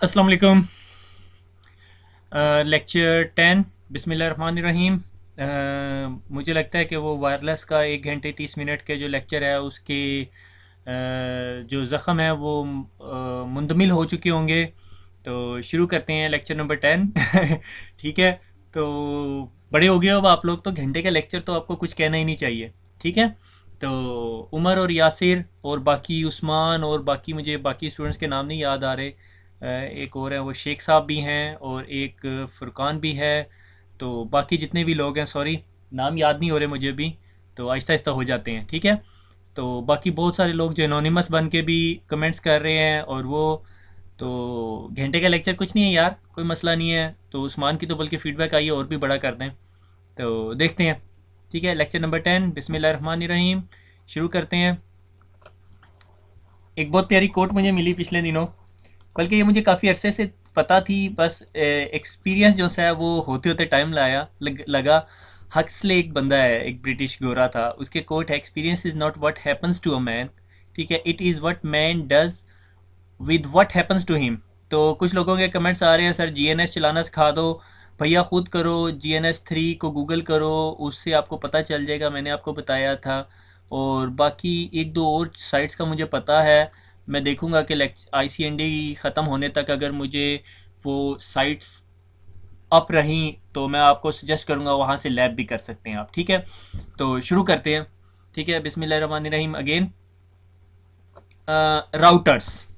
अस्सलाम वालेकुम। लेक्चर 10 बिस्मिल्लाहिर्रहमानिर्रहीम। मुझे लगता है कि वो वायरलेस का 1 घंटे 30 मिनट के जो लेक्चर है उसके जो ज़ख़म है वो मुंदमिल हो चुके होंगे। तो शुरू करते हैं लेक्चर नंबर 10। ठीक है। तो बड़े हो गए हो अब आप लोग, तो घंटे का लेक्चर तो आपको कुछ कहना ही नहीं चाहिए। ठीक है। तो उमर और यासिर और बाकी उस्मान और बाकी, मुझे बाकी स्टूडेंट्स के नाम नहीं याद आ रहे। एक और है, वो शेख साहब भी हैं और एक फ़ुरकान भी है। तो बाकी जितने भी लोग हैं, सॉरी नाम याद नहीं हो रहे मुझे भी। तो आहिस्ता आहिस्ता हो जाते हैं। ठीक है। तो बाकी बहुत सारे लोग जो एनोनिमस बन के भी कमेंट्स कर रहे हैं, और वो तो घंटे का लेक्चर कुछ नहीं है यार, कोई मसला नहीं है। तो उस्मान की तो बल्कि फ़ीडबैक आई है और भी बड़ा कर दें। तो देखते हैं। ठीक है, लेक्चर नंबर 10 बिस्मिल्लाहिर्रहमानिर्रहीम। शुरू करते हैं। एक बहुत प्यारी कोट मुझे मिली पिछले दिनों, बल्कि ये मुझे काफ़ी अरसे से पता थी, बस एक्सपीरियंस जो सा है वो होते होते टाइम लगा। हक्सले एक बंदा है, एक ब्रिटिश गोरा था, उसके कोट है, experience is not what happens to a man, ठीक है, it is what man does with what happens to him. तो कुछ लोगों के कमेंट्स आ रहे हैं, सर जीएनएस चलाना सिखा दो। भैया खुद करो, जीएनएस 3 को गूगल करो, उससे आपको पता चल जाएगा, मैंने आपको बताया था। और बाकी एक दो और साइट्स का मुझे पता है, मैं देखूंगा कि आईसीएनडी ख़त्म होने तक अगर मुझे वो साइट्स अप रहीं तो मैं आपको सजेस्ट करूंगा, वहाँ से लैब भी कर सकते हैं आप। ठीक है। तो शुरू करते हैं। ठीक है, बिस्मिल्लाहिर्रहमानिर्रहीम अगेन। राउटर्स।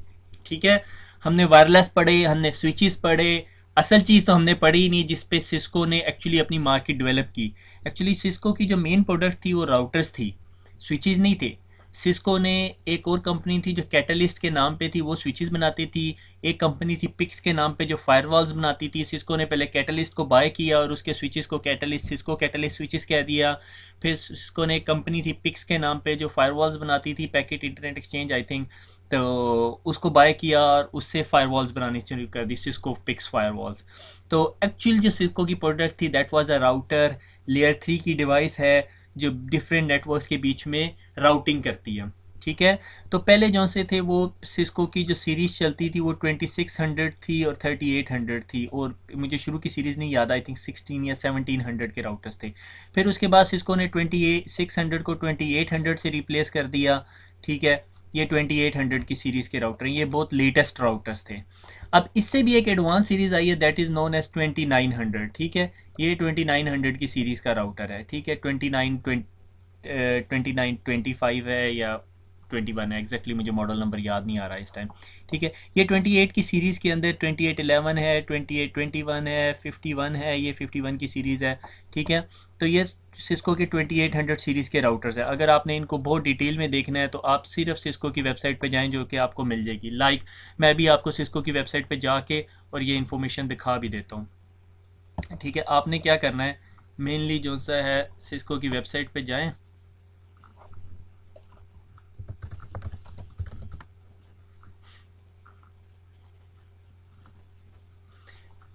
ठीक है। हमने वायरलेस पढ़े, हमने स्विचेस पढ़े। असल चीज़ तो हमने पढ़ी ही नहीं जिस पे सिस्को ने एक्चुअली अपनी मार्केट डेवलप की। एक्चुअली सिस्को की जो मेन प्रोडक्ट थी वो राउटर्स थी, स्विचेस नहीं थे। सिस्को ने, एक और कंपनी थी जो कैटलिस्ट के नाम पे थी, वो स्विचेस बनाती थी। एक कंपनी थी पिक्स के नाम पे जो फायरवॉल्स बनाती थी। सिस्को ने पहले कैटलिस्ट को बाय किया और उसके स्विचेस को कैटलिस्ट, सिस्को कैटलिस्ट स्विचेस कह दिया। फिर सिस्को ने एक कंपनी थी पिक्स के नाम पे जो फायरवॉल्स बनाती थी, packet internet exchange I think. तो उसको बाय किया और उससे फायरवॉल्स बनानी शुरू कर दी, सिस्को पिक्स फायरवॉल्स। तो एक्चुअल जो सिस्को की प्रोडक्ट थी that was a router, layer 3 की डिवाइस है जो डिफरेंट नेटवर्क्स के बीच में राउटिंग करती है। ठीक है। तो पहले जो से थे वो सिस्को की जो सीरीज़ चलती थी वो 2600 थी और 3800 थी, और मुझे शुरू की सीरीज़ नहीं याद, आई थिंक 16 या 1700 के राउटर्स थे। फिर उसके बाद सिस्को ने 2600 को 2800 से रिप्लेस कर दिया। ठीक है। ये 2800 की सीरीज़ के राउटर हैं, ये बहुत लेटेस्ट राउटर्स थे। अब इससे भी एक एडवांस सीरीज़ आई है दैट इज़ नोन एज 2900। ठीक है। ये 2900 की सीरीज़ का राउटर है। ठीक है। 2925 है या 21 है, एग्जैक्टली मुझे मॉडल नंबर याद नहीं आ रहा है इस टाइम। ठीक है। ये 28 की सीरीज़ के अंदर 2811 है, 2821 है, 51 है, ये 51 की सीरीज़ है। ठीक है। तो ये सिस्को के 2800 सीरीज़ के राउटर्स है। अगर आपने इनको बहुत डिटेल में देखना है तो आप सिर्फ सिस्को की वेबसाइट पे जाएं, जो कि आपको मिल जाएगी। मैं भी आपको सिस्को की वेबसाइट पे जाके और ये इन्फॉर्मेशन दिखा भी देता हूँ। ठीक है। आपने क्या करना है, मेनली जो सा है सिस्को की वेबसाइट पे जाएं।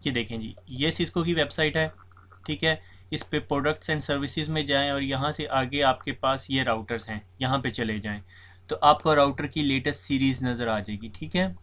ये देखें जी, ये सिस्को की वेबसाइट है। ठीक है। इस पे प्रोडक्ट्स एंड सर्विसेज में जाएं और यहाँ से आगे आपके पास ये राउटर्स हैं, यहाँ पे चले जाएं तो आपको राउटर की लेटेस्ट सीरीज़ नज़र आ जाएगी। ठीक है।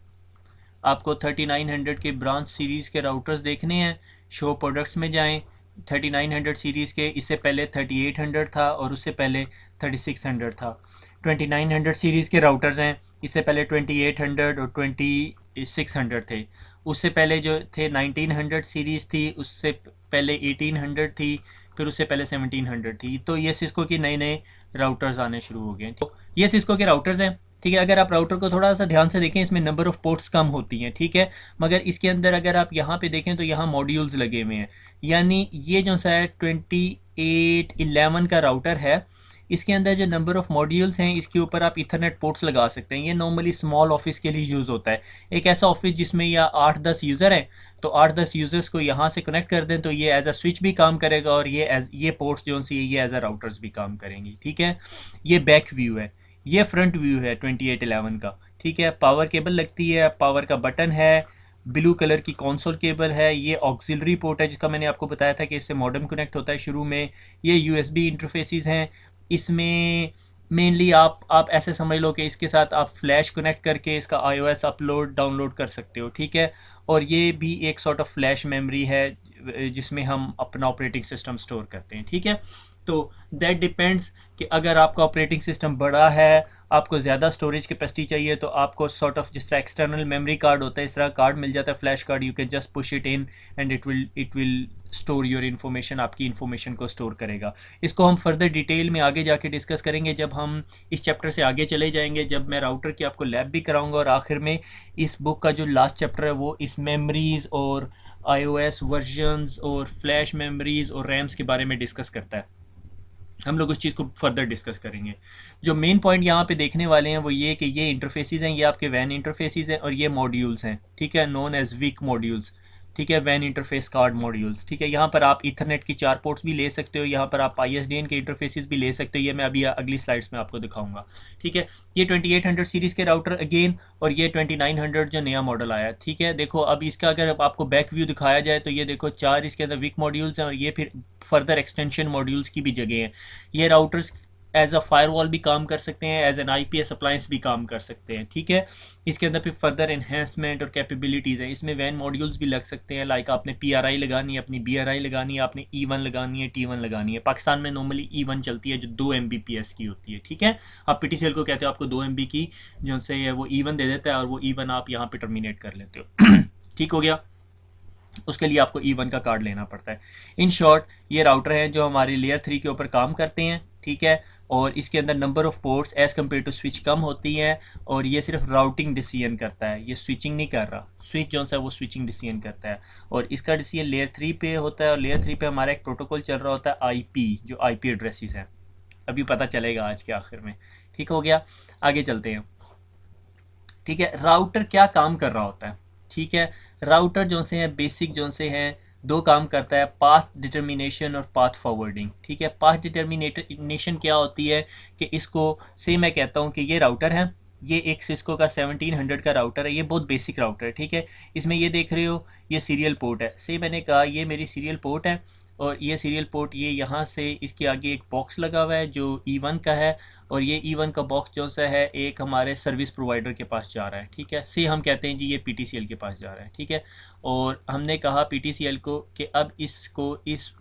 आपको 3900 के ब्रांच सीरीज़ के राउटर्स देखने हैं, शो प्रोडक्ट्स में जाएं। 3900 सीरीज़ के, इससे पहले 3800 था और उससे पहले 3600 था। 2900 सीरीज़ के राउटर्स हैं, इससे पहले 2800 और 2600 थे। उससे पहले जो थे 1900 सीरीज़ थी, उससे पहले 1800 थी, फिर उससे पहले 1700 थी। तो ये सिस्को की नए नए राउटर्स आने शुरू हो गए। तो ये सिस्को के राउटर्स हैं। ठीक है। अगर आप राउटर को थोड़ा सा ध्यान से देखें, इसमें नंबर ऑफ़ पोर्ट्स कम होती हैं। ठीक है। मगर इसके अंदर अगर आप यहाँ पे देखें तो यहाँ मॉड्यूल्स लगे हुए हैं। यानी ये जो सा है 2811 का राउटर है, इसके अंदर जो नंबर ऑफ़ मॉड्यूल्स हैं इसके ऊपर आप इथरनेट पोर्ट्स लगा सकते हैं। ये नॉर्मली स्मॉल ऑफिस के लिए यूज़ होता है। एक ऐसा ऑफिस जिसमें या 8-10 यूज़र हैं, तो 8-10 यूज़र्स को यहाँ से कनेक्ट कर दें तो ये एज अ स्विच भी काम करेगा, और ये पोर्ट्स जो सी ये एज अ राउटर्स भी काम करेंगी। ठीक है। ये बैक व्यू है, ये फ्रंट व्यू है 2811 का। ठीक है। पावर केबल लगती है, पावर का बटन है, ब्लू कलर की कंसोल केबल है, ये ऑक्सिलरी पोर्ट है जिसका मैंने आपको बताया था कि इससे मॉडेम कनेक्ट होता है शुरू में। ये यूएसबी इंटरफेसेस हैं, इसमें मेनली आप ऐसे समझ लो कि इसके साथ आप फ्लैश कनेक्ट करके इसका iOS अपलोड डाउनलोड कर सकते हो, ठीक है। और ये भी एक सॉर्ट ऑफ फ्लैश मेमोरी है जिसमें हम अपना ऑपरेटिंग सिस्टम स्टोर करते हैं, ठीक है। तो दैट डिपेंड्स कि अगर आपका ऑपरेटिंग सिस्टम बड़ा है, आपको ज़्यादा स्टोरेज कैपेसिटी चाहिए, तो आपको सॉर्ट ऑफ जिस तरह एक्सटर्नल मेमोरी कार्ड होता है इस तरह कार्ड मिल जाता है, flash card, you can just push it in and it will store your information, आपकी इन्फॉर्मेशन को स्टोर करेगा। इसको हम फर्दर डिटेल में आगे जाके डिस्कस करेंगे जब हम इस चैप्टर से आगे चले जाएंगे, जब मैं राउटर की आपको लैब भी कराऊंगा। और आखिर में इस बुक का जो लास्ट चैप्टर है वो इस मेमोरीज़ और iOS वर्जन्स और फ्लैश मेमोरीज़ और रैम्स के बारे में डिस्कस करता है। हम लोग उस चीज़ को फर्दर डिस्कस करेंगे। जो मेन पॉइंट यहाँ पे देखने वाले हैं वो ये कि ये इंटरफेसेस हैं, ये आपके वैन इंटरफेसेस हैं और ये मॉड्यूल्स हैं, ठीक है, नोन एज वीक मॉड्यूल्स, ठीक है, वैन इंटरफेस कार्ड मॉड्यूल्स, ठीक है। यहाँ पर आप ईथरनेट की 4 पोर्ट्स भी ले सकते हो, यहाँ पर आप ISDN के इंटरफेसेस भी ले सकते हो, ये मैं अभी अगली स्लाइड्स में आपको दिखाऊंगा, ठीक है। ये 2800 सीरीज़ के राउटर अगेन, और ये 2900 जो नया मॉडल आया है, ठीक है। देखो अब इसका अगर आपको बैक व्यू दिखाया जाए तो ये देखो 4 इसके अंदर वीक मॉड्यूल्स हैं और ये फिर फर्दर एक्सटेंशन मॉड्यूल्स की भी जगह है। ये राउटर्स एज अ फायरवॉल भी काम कर सकते हैं, एज एन IPS अप्लायंस भी काम कर सकते हैं, ठीक है। इसके अंदर फिर फर्दर एनहेंसमेंट और कैपेबिलिटीज़ हैं, इसमें वैन मॉड्यूल्स भी लग सकते हैं, लाइक आपने PRI लगानी है, अपनी BRI लगानी है, आपने E1 लगानी है, T1 लगानी है। पाकिस्तान में नॉर्मली E1 चलती है जो 2 Mbps की होती है, ठीक है। आप PTCL को कहते हो आपको 2 MB की जो से है वो E1 दे देता है और वो E1 आप यहाँ पर टर्मिनेट कर लेते हो ठीक हो गया। उसके लिए आपको E1 का कार्ड लेना पड़ता है। इन शॉर्ट ये राउटर हैं जो हमारे लेयर 3 के ऊपर काम करते हैं, ठीक है। और इसके अंदर number of ports as compare to switch कम होती हैं और ये सिर्फ राउटिंग डिसीजन करता है, ये स्विचिंग नहीं कर रहा। स्विच जो सा है वो स्विचिंग डिसीजन करता है और इसका डिसीजन लेयर 3 पे होता है और लेयर 3 पे हमारा एक प्रोटोकॉल चल रहा होता है IP, जो IP एड्रेसेस हैं, अभी पता चलेगा आज के आखिर में, ठीक हो गया। आगे चलते हैं, ठीक है। राउटर क्या काम कर रहा होता है, ठीक है। राउटर जो से हैं बेसिक जो से हैं 2 काम करता है, पाथ डिटर्मिनेशन और पाथ फॉरवर्डिंग, ठीक है। पाथ डिटर्मिनेशन क्या होती है कि इसको से मैं कहता हूँ कि ये राउटर है, ये एक सिस्को का 1700 का राउटर है, ये बहुत बेसिक राउटर है, ठीक है। इसमें ये देख रहे हो ये सीरियल पोर्ट है, से मैंने कहा ये मेरी सीरियल पोर्ट है और ये सीरियल पोर्ट ये यहाँ से इसके आगे एक बॉक्स लगा हुआ है जो E1 का है और ये E1 का बॉक्स जो सा है एक हमारे सर्विस प्रोवाइडर के पास जा रहा है, ठीक है। से हम कहते हैं जी ये PTCL के पास जा रहा है, ठीक है। और हमने कहा PTCL को कि अब इसको इस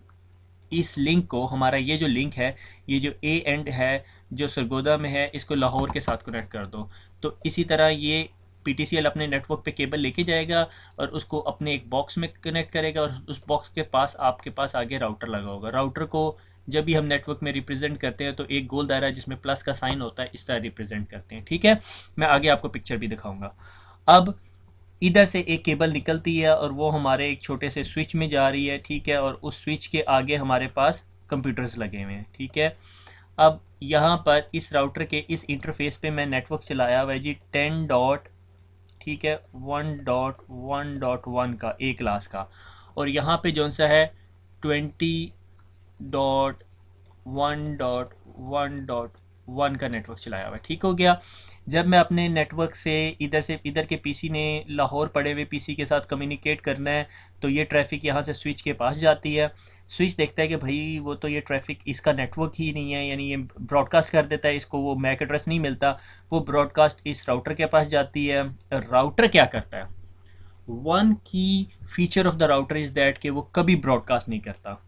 लिंक को, हमारा ये जो लिंक है, ये जो A एंड है जो सरगोदा में है, इसको लाहौर के साथ कनेक्ट कर दो। तो इसी तरह ये PTCL अपने नेटवर्क पे केबल लेके जाएगा और उसको अपने एक बॉक्स में कनेक्ट करेगा और उस बॉक्स के पास आपके पास आगे राउटर लगा होगा। राउटर को जब भी हम नेटवर्क में रिप्रेजेंट करते हैं तो एक गोल दायरा जिसमें प्लस का साइन होता है इस तरह रिप्रेजेंट करते हैं, ठीक है। मैं आगे आपको पिक्चर भी दिखाऊंगा। अब इधर से एक केबल निकलती है और वो हमारे एक छोटे से स्विच में जा रही है, ठीक है। और उस स्विच के आगे हमारे पास कंप्यूटर्स लगे हुए हैं, ठीक है। अब यहाँ पर इस राउटर के इस इंटरफेस पे मैं नेटवर्क चलाया हुआ है जी 10 डॉट, ठीक है, 1.1.1 का एक क्लास का, और यहाँ पे जौन सा है 20.1.1.1 का नेटवर्क चलाया हुआ है, ठीक हो गया। जब मैं अपने नेटवर्क से इधर के पीसी ने लाहौर पड़े हुए पीसी के साथ कम्युनिकेट करना है तो ये ट्रैफिक यहाँ से स्विच के पास जाती है। स्विच देखता है कि भाई वो तो ये ट्रैफिक इसका नेटवर्क ही नहीं है, यानी ये ब्रॉडकास्ट कर देता है, इसको वो मैक एड्रेस नहीं मिलता, वो ब्रॉडकास्ट इस राउटर के पास जाती है। राउटर क्या करता है, वन की feature of the router is that कि वो कभी ब्रॉडकास्ट नहीं करता।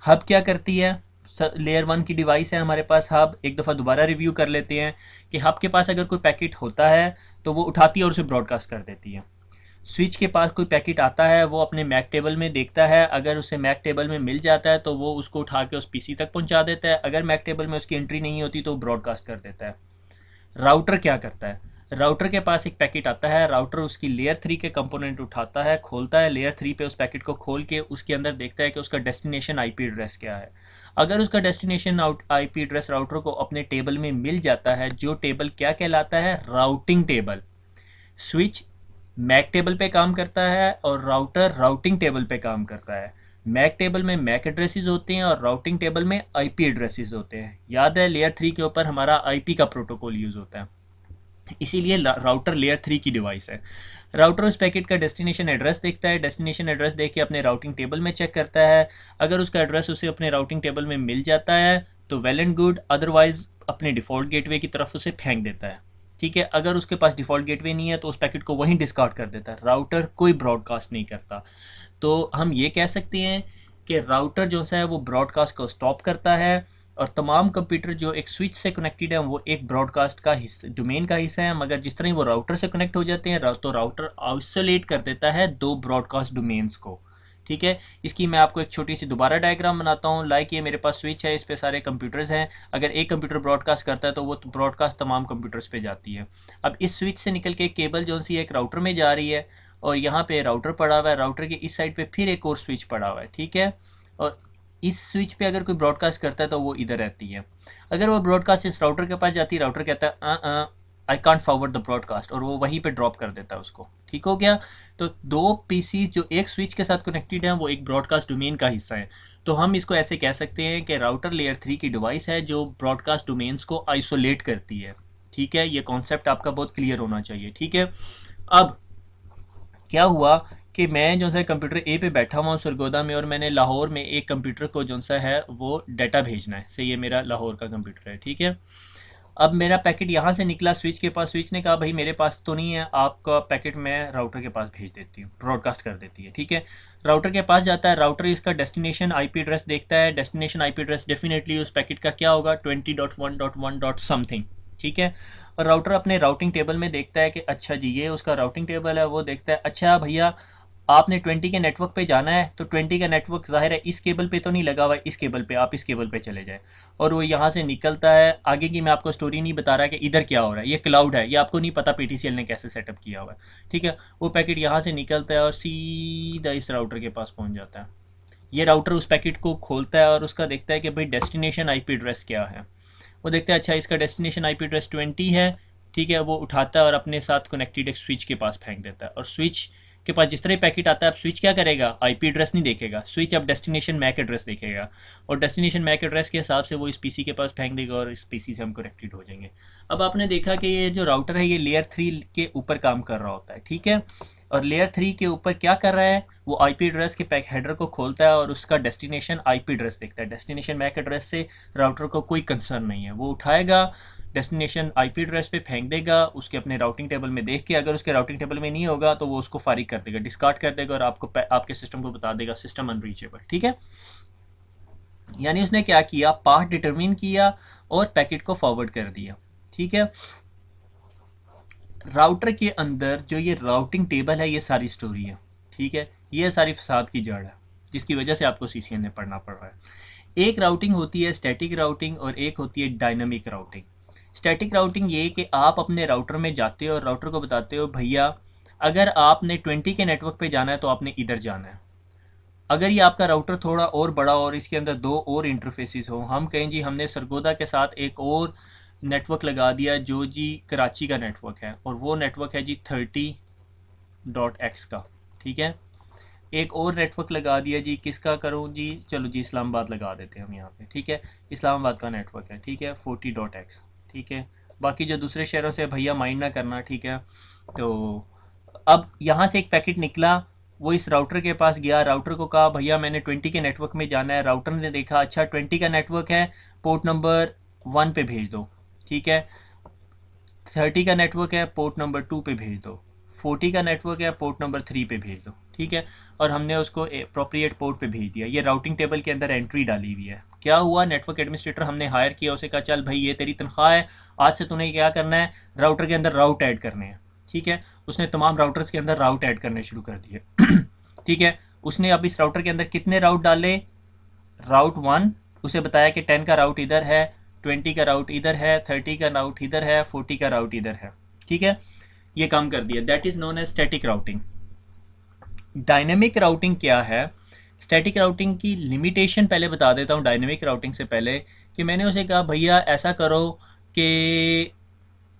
हब क्या करती है, लेयर 1 की डिवाइस है हमारे पास हब, एक दफ़ा दोबारा रिव्यू कर लेते हैं कि हब के पास अगर कोई पैकेट होता है तो वो उठाती है और उसे ब्रॉडकास्ट कर देती है। स्विच के पास कोई पैकेट आता है वो अपने मैक टेबल में देखता है, अगर उसे मैक टेबल में मिल जाता है तो वो उसको उठा के उस पीसी तक पहुंचा देता है, अगर मैक टेबल में उसकी एंट्री नहीं होती तो वो ब्रॉडकास्ट कर देता है। राउटर क्या करता है, राउटर के पास एक पैकेट आता है, राउटर उसकी लेयर 3 के कंपोनेंट उठाता है, खोलता है लेयर 3 पे उस पैकेट को खोल के उसके अंदर देखता है कि उसका डेस्टिनेशन IP एड्रेस क्या है। अगर उसका डेस्टिनेशन IP एड्रेस राउटर को अपने टेबल में मिल जाता है, जो टेबल क्या कहलाता है, routing table. Switch MAC table पे काम करता है और राउटर राउटिंग टेबल पे काम करता है। मैक टेबल में मैक एड्रेसेस होते हैं और राउटिंग टेबल में IP एड्रेसेस होते हैं। याद है लेयर 3 के ऊपर हमारा IP का प्रोटोकॉल यूज़ होता है, इसीलिए राउटर लेयर 3 की डिवाइस है। राउटर उस पैकेट का डेस्टिनेशन एड्रेस देखता है, डेस्टिनेशन एड्रेस देख के अपने राउटिंग टेबल में चेक करता है, अगर उसका एड्रेस उसे अपने राउटिंग टेबल में मिल जाता है तो वेल एंड गुड, अदरवाइज अपने डिफ़ॉल्ट गेटवे की तरफ उसे फेंक देता है। ठीक है, अगर उसके पास डिफ़ॉल्ट गेटवे नहीं है तो उस पैकेट को वहीं डिस्कार्ड कर देता है। राउटर कोई ब्रॉडकास्ट नहीं करता। तो हम ये कह सकते हैं कि राउटर जो सा है वो ब्रॉडकास्ट को स्टॉप करता है, और तमाम कंप्यूटर जो एक स्विच से कनेक्टेड है वो एक ब्रॉडकास्ट का हिस्सा, डोमेन का हिस्सा है। मगर जिस तरह ही वो राउटर से कनेक्ट हो जाते हैं तो राउटर आइसोलेट कर देता है दो ब्रॉडकास्ट डोमेन्स को। ठीक है, इसकी मैं आपको एक छोटी सी दोबारा डायग्राम बनाता हूँ। लाइक ये मेरे पास स्विच है, इस पे सारे कंप्यूटर्स हैं। अगर एक कंप्यूटर ब्रॉडकास्ट करता है तो वो ब्रॉडकास्ट तमाम कंप्यूटर्स पे जाती है। अब इस स्विच से निकल के केबल जो सी एक राउटर में जा रही है, और यहाँ पे राउटर पड़ा हुआ है, राउटर के इस साइड पे फिर एक और स्विच पड़ा हुआ है। ठीक है, और इस स्विच पे अगर कोई ब्रॉडकास्ट करता है तो वो इधर रहती है। अगर वो ब्रॉडकास्ट इस राउटर के पास जाती है, राउटर कहता है I can't forward the broadcast, और वो वहीं पे ड्रॉप कर देता है उसको। ठीक हो गया। तो दो पीसी जो एक स्विच के साथ कनेक्टेड हैं वो एक ब्रॉडकास्ट डोमेन का हिस्सा है। तो हम इसको ऐसे कह सकते हैं कि राउटर लेयर 3 की डिवाइस है जो ब्रॉडकास्ट डोमेन्स को आइसोलेट करती है। ठीक है, ये कॉन्सेप्ट आपका बहुत क्लियर होना चाहिए। ठीक है, अब क्या हुआ कि मैं जो सा कंप्यूटर ए पे बैठा हुआ हूँ सरगोदा में, और मैंने लाहौर में एक कंप्यूटर को जो सा है वो डाटा भेजना है। से ये मेरा लाहौर का कंप्यूटर है। ठीक है, अब मेरा पैकेट यहाँ से निकला स्विच के पास। स्विच ने कहा भाई मेरे पास तो नहीं है, आपका पैकेट मैं राउटर के पास भेज देती हूँ, ब्रॉडकास्ट कर देती है। ठीक है, राउटर के पास जाता है, राउटर इसका डेस्टिनेशन आईपी एड्रेस देखता है। डेस्टिनेशन आईपी एड्रेस डेफिनेटली उस पैकेट का क्या होगा, 20.1.1. समथिंग। ठीक है, और राउटर अपने राउटिंग टेबल में देखता है कि अच्छा जी ये उसका राउटिंग टेबल है। वो देखता है अच्छा भैया आपने 20 के नेटवर्क पे जाना है, तो 20 का नेटवर्क ज़ाहिर है इस केबल पे तो नहीं लगा हुआ है, इस केबल पे, आप इस केबल पे चले जाए। और वो यहाँ से निकलता है। आगे की मैं आपको स्टोरी नहीं बता रहा कि इधर क्या हो रहा है, ये क्लाउड है, ये आपको नहीं पता पीटीसीएल ने कैसे सेटअप किया हुआ है। ठीक है, वो पैकेट यहाँ से निकलता है और सीधा इस राउटर के पास पहुँच जाता है। ये राउटर उस पैकेट को खोलता है और उसका देखता है कि भाई डेस्टिनेशन आईपी एड्रेस क्या है। वो देखता है अच्छा इसका डेस्टिनेशन आईपी एड्रेस 20 है। ठीक है, वो उठाता है और अपने साथ कनेक्टेड एक स्विच के पास फेंक देता है। और स्विच के पास जिस तरह पैकेट आता है, अब स्विच क्या करेगा, आईपी एड्रेस नहीं देखेगा, स्विच अब डेस्टिनेशन मैक एड्रेस देखेगा, और डेस्टिनेशन मैक एड्रेस के हिसाब से वो इस पीसी के पास फेंक देगा और इस पीसी से हम कनेक्टेड हो जाएंगे। अब आपने देखा कि ये जो राउटर है ये लेयर 3 के ऊपर काम कर रहा होता है। ठीक है, और लेयर 3 के ऊपर क्या कर रहा है, वो आईपी एड्रेस के पैक हेडर को खोलता है और उसका डेस्टिनेशन आईपी एड्रेस देखता है। डेस्टिनेशन मैक एड्रेस से राउटर को कोई कंसर्न नहीं है। वो उठाएगा, डेस्टिनेशन आईपी एड्रेस पे फेंक देगा, उसके अपने राउटिंग टेबल में देख के, अगर उसके राउटिंग टेबल में नहीं होगा तो वो उसको फारिग कर देगा, डिस्कार्ड कर देगा, और आपको आपके सिस्टम को बता देगा सिस्टम अनरीचेबल। ठीक है, यानी उसने क्या किया, पाथ डिटरमिन किया और पैकेट को फॉरवर्ड कर दिया। ठीक है, राउटर के अंदर जो ये राउटिंग टेबल है ये सारी स्टोरी है। ठीक है, ये सारी फसाद की जड़ है जिसकी वजह से आपको सीसीएन में पढ़ना पड़ रहा है। एक राउटिंग होती है स्टैटिक राउटिंग और एक होती है डायनामिक राउटिंग। स्टैटिक राउटिंग ये कि आप अपने राउटर में जाते हो और राउटर को बताते हो भैया अगर आपने 20 के नेटवर्क पे जाना है तो आपने इधर जाना है। अगर ये आपका राउटर थोड़ा और बड़ा और इसके अंदर दो और इंटरफेसेस हो, हम कहें जी हमने सरगोदा के साथ एक और नेटवर्क लगा दिया जो जी कराची का नेटवर्क है, और वो नेटवर्क है जी 30.x का। ठीक है, एक और नेटवर्क लगा दिया जी, किसका करूँ जी, चलो जी इस्लामाबाद लगा देते हैं हम यहाँ पे। ठीक है, इस्लामाबाद का नेटवर्क है। ठीक है, 40.x। ठीक है, बाकी जो दूसरे शहरों से भैया माइंड ना करना। ठीक है, तो अब यहाँ से एक पैकेट निकला, वो इस राउटर के पास गया, राउटर को कहा भैया मैंने 20 के नेटवर्क में जाना है। राउटर ने देखा अच्छा 20 का नेटवर्क है, पोर्ट नंबर 1 पे भेज दो। ठीक है, 30 का नेटवर्क है, पोर्ट नंबर 2 पे भेज दो। 40 का नेटवर्क है, पोर्ट नंबर 3 पे भेज दो। ठीक है, और हमने उसको अप्रोप्रिएट पोर्ट पे भेज दिया। ये राउटिंग टेबल के अंदर एंट्री डाली हुई है। क्या हुआ, नेटवर्क एडमिनिस्ट्रेटर हमने हायर किया, उसे कहा चल भाई ये तेरी तनख्वाह है, आज से तूने क्या करना है, राउटर के अंदर राउट ऐड करने हैं। ठीक है, उसने तमाम राउटर्स के अंदर राउट ऐड करने शुरू कर दिए। ठीक है, उसने अब इस राउटर के अंदर कितने राउट डाले, राउट 1, उसे बताया कि 10 का राउट इधर है, 20 का राउट इधर है, 30 का राउट इधर है, 40 का राउट इधर है। ठीक है, ये काम कर दिया। That is known as static routing. Dynamic routing क्या है, स्टैटिक राउटिंग की लिमिटेशन पहले बता देता हूँ डायनेमिक राउटिंग से पहले, कि मैंने उसे कहा भैया ऐसा करो कि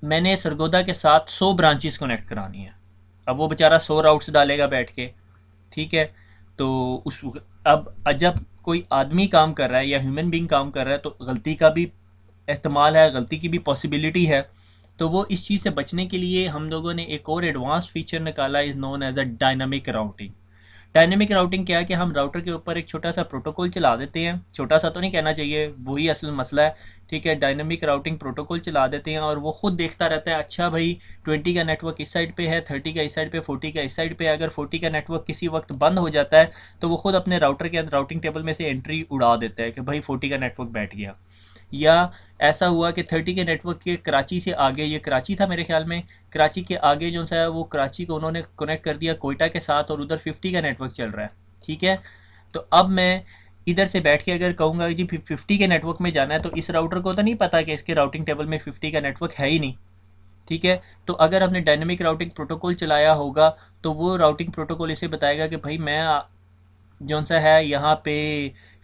मैंने सरगोदा के साथ 100 ब्रांचेस कनेक्ट करानी है। अब वो बेचारा 100 राउट्स डालेगा बैठ के। ठीक है, तो उस अब जब कोई आदमी काम कर रहा है या ह्यूमन बीइंग काम कर रहा है तो गलती का भी एहतमाल है, गलती की भी पॉसिबिलिटी है। तो वो इस चीज़ से बचने के लिए हम लोगों ने एक और एडवांस फीचर निकाला, is known as a dynamic routing. Dynamic routing क्या है कि हम राउटर के ऊपर एक छोटा सा प्रोटोकॉल चला देते हैं, छोटा सा तो नहीं कहना चाहिए, वही असल मसला है, ठीक है। डायनेमिक राउटिंग प्रोटोकॉल चला देते हैं और वो खुद देखता रहता है, अच्छा भाई 20 का नेटवर्क इस साइड पे है, 30 का इस साइड पे, 40 का इस साइड पे। अगर 40 का नेटवर्क किसी वक्त बंद हो जाता है तो वो खुद अपने राउटर के अंदर राउटिंग टेबल में से एंट्री उड़ा देता है कि भाई 40 का नेटवर्क बैठ गया। या ऐसा हुआ कि 30 के नेटवर्क के कराची से आगे, ये कराची था मेरे ख्याल में, कराची के आगे जो सा है वो कराची को उन्होंने कनेक्ट कर दिया कोयटा के साथ और उधर 50 का नेटवर्क चल रहा है, ठीक है। तो अब मैं इधर से बैठ के अगर कहूँगा कि जी 50 के नेटवर्क में जाना है, तो इस राउटर को तो नहीं पता कि इसके राउटिंग टेबल में 50 का नेटवर्क है ही नहीं, ठीक है। तो अगर हमने डायनेमिक राउटिंग प्रोटोकॉल चलाया होगा तो वो राउटिंग प्रोटोकॉल इसे बताएगा कि भाई मैं जौन सा है यहाँ पे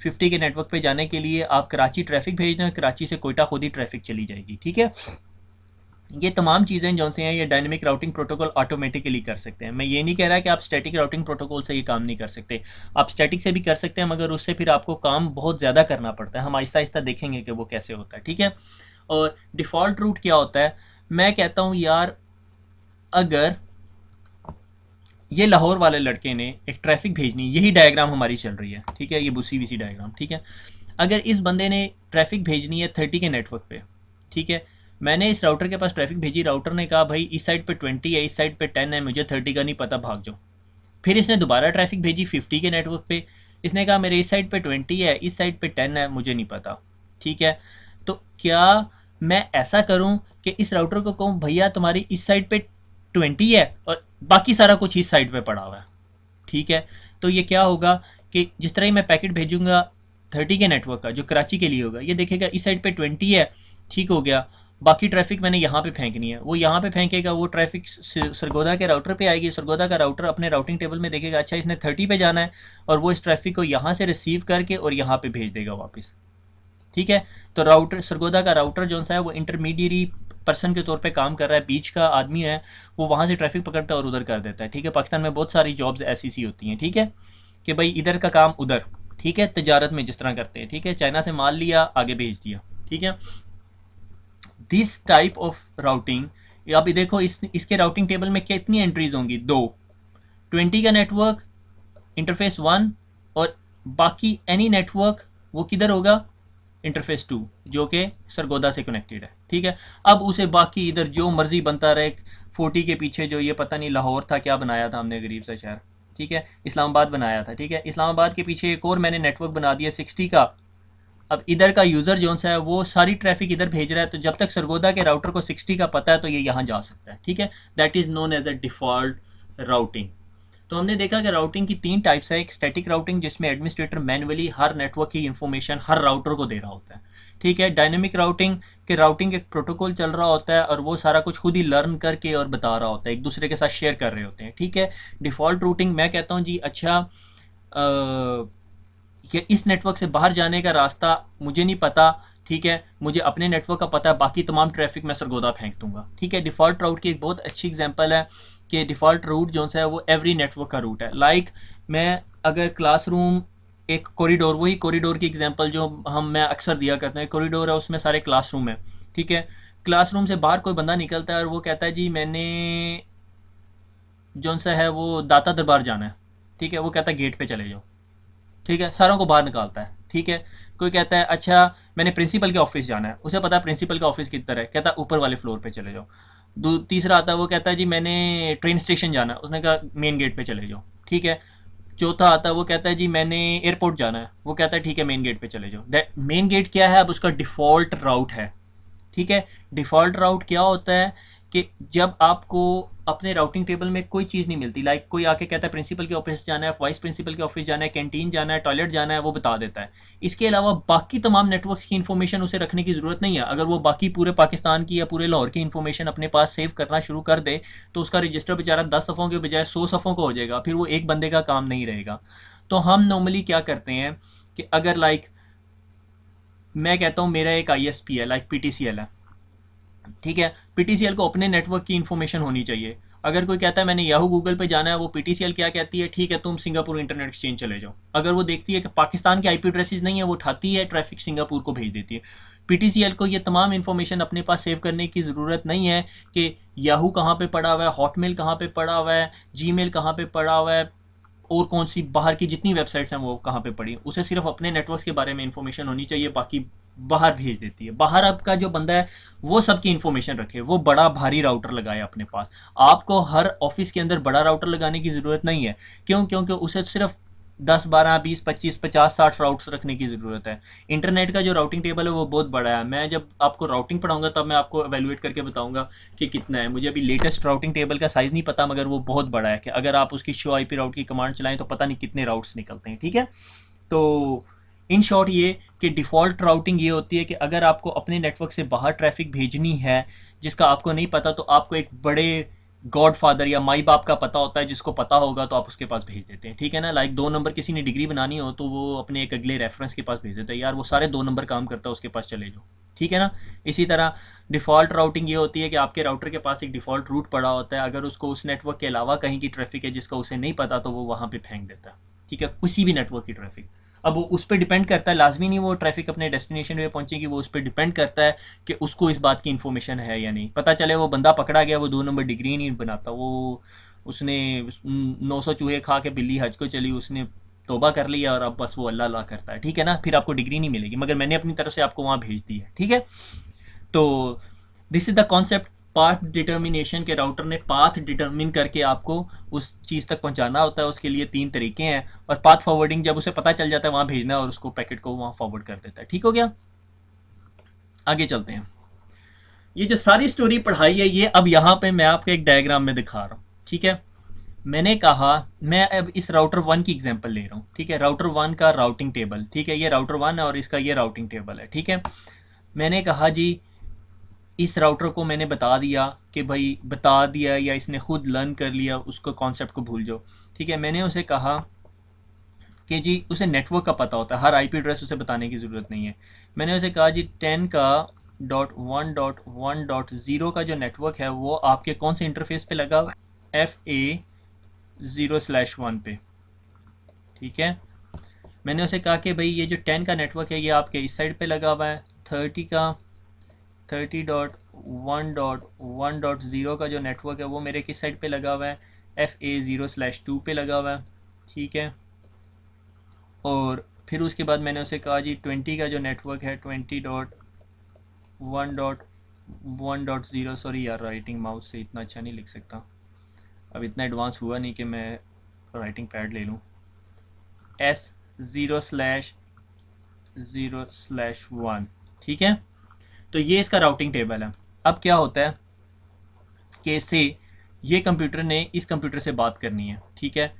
50 के नेटवर्क पे जाने के लिए आप कराची ट्रैफिक भेज दें, कराची से कोयटा खुद ही ट्रैफिक चली जाएगी, ठीक है। ये तमाम चीज़ें जो से हैं ये डायनेमिक राउटिंग प्रोटोकॉल ऑटोमेटिकली कर सकते हैं। मैं ये नहीं कह रहा कि आप स्टैटिक राउटिंग प्रोटोकॉल से ये काम नहीं कर सकते, आप स्टैटिक से भी कर सकते हैं, मगर उससे फिर आपको काम बहुत ज़्यादा करना पड़ता है। हम आहिस्ता आहिस्ता देखेंगे कि वो कैसे होता है, ठीक है। और डिफ़ॉल्ट रूट क्या होता है, मैं कहता हूँ यार अगर ये लाहौर वाले लड़के ने एक ट्रैफिक भेजनी, यही डायग्राम हमारी चल रही है, ठीक है, ये बुसी वीसी डायग्राम, ठीक है। अगर इस बंदे ने ट्रैफिक भेजनी है 30 के नेटवर्क पे, ठीक है, मैंने इस राउटर के पास ट्रैफिक भेजी, राउटर ने कहा भाई इस साइड पे 20 है, इस साइड पे 10 है, मुझे 30 का नहीं पता, भाग जाओ। फिर इसने दोबारा ट्रैफिक भेजी 50 के नेटवर्क पे, इसने कहा मेरे इस साइड पे 20 है, इस साइड पे 10 है, मुझे नहीं पता, ठीक है। तो क्या मैं ऐसा करूं कि इस राउटर को कहूं भैया तुम्हारी इस साइड पे 20 है और बाकी सारा कुछ इस साइड पे पड़ा हुआ है, ठीक है। तो ये क्या होगा कि जिस तरह ही मैं पैकेट भेजूंगा 30 के नेटवर्क का जो कराची के लिए होगा, ये देखेगा इस साइड पे 20 है, ठीक हो गया, बाकी ट्रैफिक मैंने यहाँ पे फेंकनी है, वो यहाँ पे फेंकेगा, वो ट्रैफिक सरगोदा के राउटर पे आएगी, सरगोदा का राउटर अपने राउटिंग टेबल में देखेगा अच्छा इसने 30 पे जाना है, और वो इस ट्रैफिक को यहाँ से रिसीव करके और यहाँ पे भेज देगा वापस, ठीक है। तो राउटर सरगोदा का राउटर जो सा है वो इंटरमीडियरी पर्सन के तौर पे काम कर रहा है, बीच का आदमी है, वो वहाँ से ट्रैफिक पकड़ता है और उधर कर देता है, ठीक है। पाकिस्तान में बहुत सारी जॉब्स ऐसी सी होती हैं, ठीक है, कि भाई इधर का काम उधर, ठीक है, तजारत में जिस तरह करते हैं, ठीक है, चाइना से माल लिया आगे भेज दिया, ठीक है। दिस टाइप ऑफ राउटिंग अभी देखो इसके राउटिंग टेबल में कितनी एंट्रीज होंगी, 2, 20 का नेटवर्क इंटरफेस 1 और बाकी एनी नेटवर्क वो किधर होगा, इंटरफेस 2 जो कि सरगोदा से कनेक्टेड है, ठीक है। अब उसे बाकी इधर जो मर्जी बनता रहे, 40 के पीछे जो ये पता नहीं लाहौर था क्या बनाया था हमने गरीब सा शहर, ठीक है, इस्लामाबाद बनाया था, ठीक है, इस्लामाबाद के पीछे एक और मैंने नेटवर्क बना दिया 60 का। अब इधर का यूज़र जो सा है वो सारी ट्रैफिक इधर भेज रहा है, तो जब तक सरगोदा के राउटर को 60 का पता है तो ये यहाँ जा सकता है, ठीक है। That is known as a default routing. तो हमने देखा कि राउटिंग की 3 टाइप्स है, एक स्टैटिक राउटिंग जिसमें एडमिनिस्ट्रेटर मैनुअली हर नेटवर्क की इन्फॉर्मेशन हर राउटर को दे रहा होता है, ठीक है। डायनेमिक राउटिंग के राउटिंग एक प्रोटोकॉल चल रहा होता है और वो सारा कुछ खुद ही लर्न करके और बता रहा होता है, एक दूसरे के साथ शेयर कर रहे होते हैं, ठीक है। डिफ़ॉल्ट रूटिंग मैं कहता हूँ जी अच्छा ये इस नेटवर्क से बाहर जाने का रास्ता मुझे नहीं पता, ठीक है, मुझे अपने नेटवर्क का पता है, बाकी तमाम ट्रैफिक मैं सरगोदा फेंक दूंगा, ठीक है। डिफ़ॉल्ट राउट की एक बहुत अच्छी एग्जांपल है कि डिफ़ॉल्ट रूट जो है वो एवरी नेटवर्क का रूट है। लाइक मैं अगर क्लासरूम एक कॉरिडोर, वही कॉरिडोर की एग्जांपल जो मैं अक्सर दिया करता हूँ, कॉरिडोर है उसमें सारे क्लासरूम है, ठीक है। क्लासरूम से बाहर कोई बंदा निकलता है और वो कहता है जी मैंने जो सा है वो दाता दरबार जाना है, ठीक है, वो कहता है गेट पे चले जाओ, ठीक है, सारों को बाहर निकालता है, ठीक है। कोई कहता है अच्छा मैंने प्रिंसिपल के ऑफिस जाना है, उसे पता है प्रिंसिपल का ऑफिस किधर है, कहता है ऊपर वाले फ्लोर पे चले जाओ। तीसरा आता है वो कहता है जी मैंने ट्रेन स्टेशन जाना है, उसने कहा मेन गेट पे चले जाओ, ठीक है। चौथा आता है वो कहता है जी मैंने एयरपोर्ट जाना है, वो कहता है ठीक है मेन गेट पे चले जाओ। दैट मेन गेट क्या है, अब उसका डिफ़ॉल्ट राउट है, ठीक है। डिफ़ॉल्ट राउट क्या होता है कि जब आपको अपने राउटिंग टेबल में कोई चीज़ नहीं मिलती, लाइक कोई आके कहता है प्रिंसिपल के ऑफिस जाना है, वाइस प्रिंसिपल के ऑफिस जाना है, कैंटीन जाना है, टॉयलेट जाना है, वो बता देता है। इसके अलावा बाकी तमाम नेटवर्क्स की इन्फॉर्मेशन उसे रखने की ज़रूरत नहीं है। अगर वो बाकी पूरे पाकिस्तान की या पूरे लाहौर की इन्फॉर्मेशन अपने पास सेव करना शुरू कर दे तो उसका रजिस्टर बेचारा 10 सफ़ों के बजाय 100 सफ़ों का हो जाएगा, फिर वो एक बंदे का काम नहीं रहेगा। तो हम नॉर्मली क्या करते हैं कि अगर लाइक मैं कहता हूँ मेरा एक ISP है, लाइक PTCL है, ठीक है, PTCL को अपने नेटवर्क की इन्फॉर्मेशन होनी चाहिए। अगर कोई कहता है मैंने याहू गूगल पे जाना है, वो PTCL क्या कहती है, ठीक है तुम सिंगापुर इंटरनेट एक्सचेंज चले जाओ। अगर वो देखती है कि पाकिस्तान के IP एड्रेसेस नहीं है, वो उठाती है ट्रैफिक सिंगापुर को भेज देती है। PTCL को ये तमाम इन्फॉर्मेशन अपने पास सेव करने की ज़रूरत नहीं है कि याहू कहाँ पे पड़ा हुआ है, हॉटमेल कहाँ पे पड़ा हुआ है, जीमेल कहाँ पे पड़ा हुआ है, और कौन सी बाहर की जितनी वेबसाइट्स हैं वो कहाँ पे पड़ी, उसे सिर्फ अपने नेटवर्क्स के बारे में इंफॉर्मेशन होनी चाहिए, बाकी बाहर भेज देती है। बाहर आपका जो बंदा है वो सबकी इन्फॉर्मेशन रखे, वो बड़ा भारी राउटर लगाए अपने पास। आपको हर ऑफिस के अंदर बड़ा राउटर लगाने की ज़रूरत नहीं है। क्यों? क्योंकि उसे सिर्फ 10 12 20 25 50 60 राउट्स रखने की ज़रूरत है। इंटरनेट का जो राउटिंग टेबल है वो बहुत बड़ा है। मैं जब आपको राउटिंग पढ़ाऊंगा तब मैं आपको एवेलुएट करके बताऊंगा कि कितना है। मुझे अभी लेटेस्ट राउटिंग टेबल का साइज़ नहीं पता, मगर वो बहुत बड़ा है कि अगर आप उसकी शो आईपी राउट की कमांड चलाएं तो पता नहीं कितने राउट्स निकलते हैं। ठीक है, तो इन शॉर्ट ये कि डिफ़ॉल्ट राउटिंग ये होती है कि अगर आपको अपने नेटवर्क से बाहर ट्रैफिक भेजनी है जिसका आपको नहीं पता, तो आपको एक बड़े गॉड फादर या माई बाप का पता होता है, जिसको पता होगा तो आप उसके पास भेज देते हैं। ठीक है ना, लाइक 2 नंबर किसी ने डिग्री बनानी हो तो वो अपने एक अगले रेफरेंस के पास भेज देता है, यार वो सारे 2 नंबर काम करता है, उसके पास चले जाओ। ठीक है ना। इसी तरह डिफ़ॉल्ट राउटिंग ये होती है कि आपके राउटर के पास एक डिफ़ॉल्ट रूट पड़ा होता है, अगर उसको उस नेटवर्क के अलावा कहीं की ट्रैफिक है जिसका उसे नहीं पता तो वो वहाँ पे फेंक देता है। ठीक है, किसी भी नेटवर्क की ट्रैफिक। अब वो उस पर डिपेंड करता है, लाजमी नहीं वो ट्रैफिक अपने डेस्टिनेशन पे पहुंचेगी, वो उस पर डिपेंड करता है कि उसको इस बात की इन्फॉर्मेशन है या नहीं। पता चले वो बंदा पकड़ा गया, वो 2 नंबर डिग्री नहीं बनाता, वो उसने 900 चूहे खा के बिल्ली हज को चली, उसने तोबा कर लिया और अब बस वो अल्लाह अल्लाह करता है। ठीक है ना, फिर आपको डिग्री नहीं मिलेगी, मगर मैंने अपनी तरफ से आपको वहाँ भेज दी है। ठीक है, तो this is the concept path determination के। राउटर ने पाथ डिटर्मिन करके आपको उस चीज़ तक पहुंचाना होता है, उसके लिए 3 तरीके हैं। और पाथ फॉरवर्डिंग जब उसे पता चल जाता है वहाँ भेजना है और उसको पैकेट को वहाँ फॉरवर्ड कर देता है। ठीक हो गया, आगे चलते हैं। ये जो सारी स्टोरी पढ़ाई है ये अब यहाँ पे मैं आपको एक डायग्राम में दिखा रहा हूँ। ठीक है, मैंने कहा मैं अब इस राउटर 1 की एग्जांपल ले रहा हूँ। ठीक है, राउटर 1 का राउटिंग टेबल। ठीक है, ये राउटर 1 है और इसका ये राउटिंग टेबल है। ठीक है, मैंने कहा जी इस राउटर को मैंने बता दिया कि भाई बता दिया या इसने खुद लर्न कर लिया, उसको कॉन्सेप्ट को भूल जाओ। ठीक है, मैंने उसे कहा कि जी उसे नेटवर्क का पता होता है, हर आईपी एड्रेस उसे बताने की ज़रूरत नहीं है। मैंने उसे कहा जी 10 का .1.1.0 का जो नेटवर्क है वो आपके कौन से इंटरफेस पे लगा, FA0/1 पे। ठीक है, मैंने उसे कहा कि भाई ये जो 10 का नेटवर्क है ये आपके इस साइड पे लगा हुआ है। 30.1.1.0 का जो नेटवर्क है वो मेरे किस साइड पे लगा हुआ है, FA0/2 पे लगा हुआ है। ठीक है, और फिर उसके बाद मैंने उसे कहा जी 20 का जो नेटवर्क है 20.1.1.0, सॉरी यार राइटिंग माउस से इतना अच्छा नहीं लिख सकता, अब इतना एडवांस हुआ नहीं कि मैं राइटिंग पैड ले लूँ। S0/0/1। ठीक है, तो ये इसका राउटिंग टेबल है। अब क्या होता है कि इससे ये कंप्यूटर ने इस कंप्यूटर से बात करनी है। ठीक है,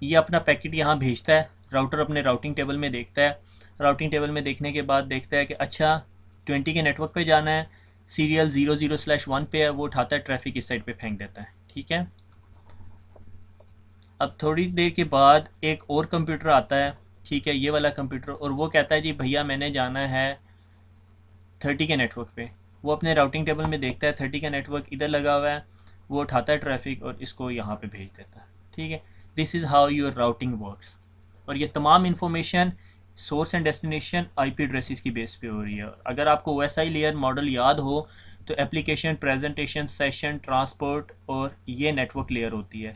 ये अपना पैकेट यहाँ भेजता है, राउटर अपने राउटिंग टेबल में देखता है। राउटिंग टेबल में देखने के बाद देखता है कि अच्छा 20 के नेटवर्क पे जाना है, सीरियल 00/1 पे है, वो उठाता है, ट्रैफिक इस साइड पे फेंक देता है। ठीक है, अब थोड़ी देर के बाद एक और कंप्यूटर आता है। ठीक है, ये वाला कंप्यूटर, और वो कहता है जी भैया मैंने जाना है 30 के नेटवर्क पे। वो अपने राउटिंग टेबल में देखता है 30 का नेटवर्क इधर लगा हुआ है, वो उठाता है ट्रैफिक और इसको यहाँ पे भेज देता है। ठीक है, this is how your routing works. और ये तमाम information source and destination IP addresses की बेस पे हो रही है। अगर आपको OSI लेयर मॉडल याद हो तो एप्लीकेशन, प्रेजेंटेशन, सेशन, ट्रांसपोर्ट और ये नेटवर्क लेयर होती है।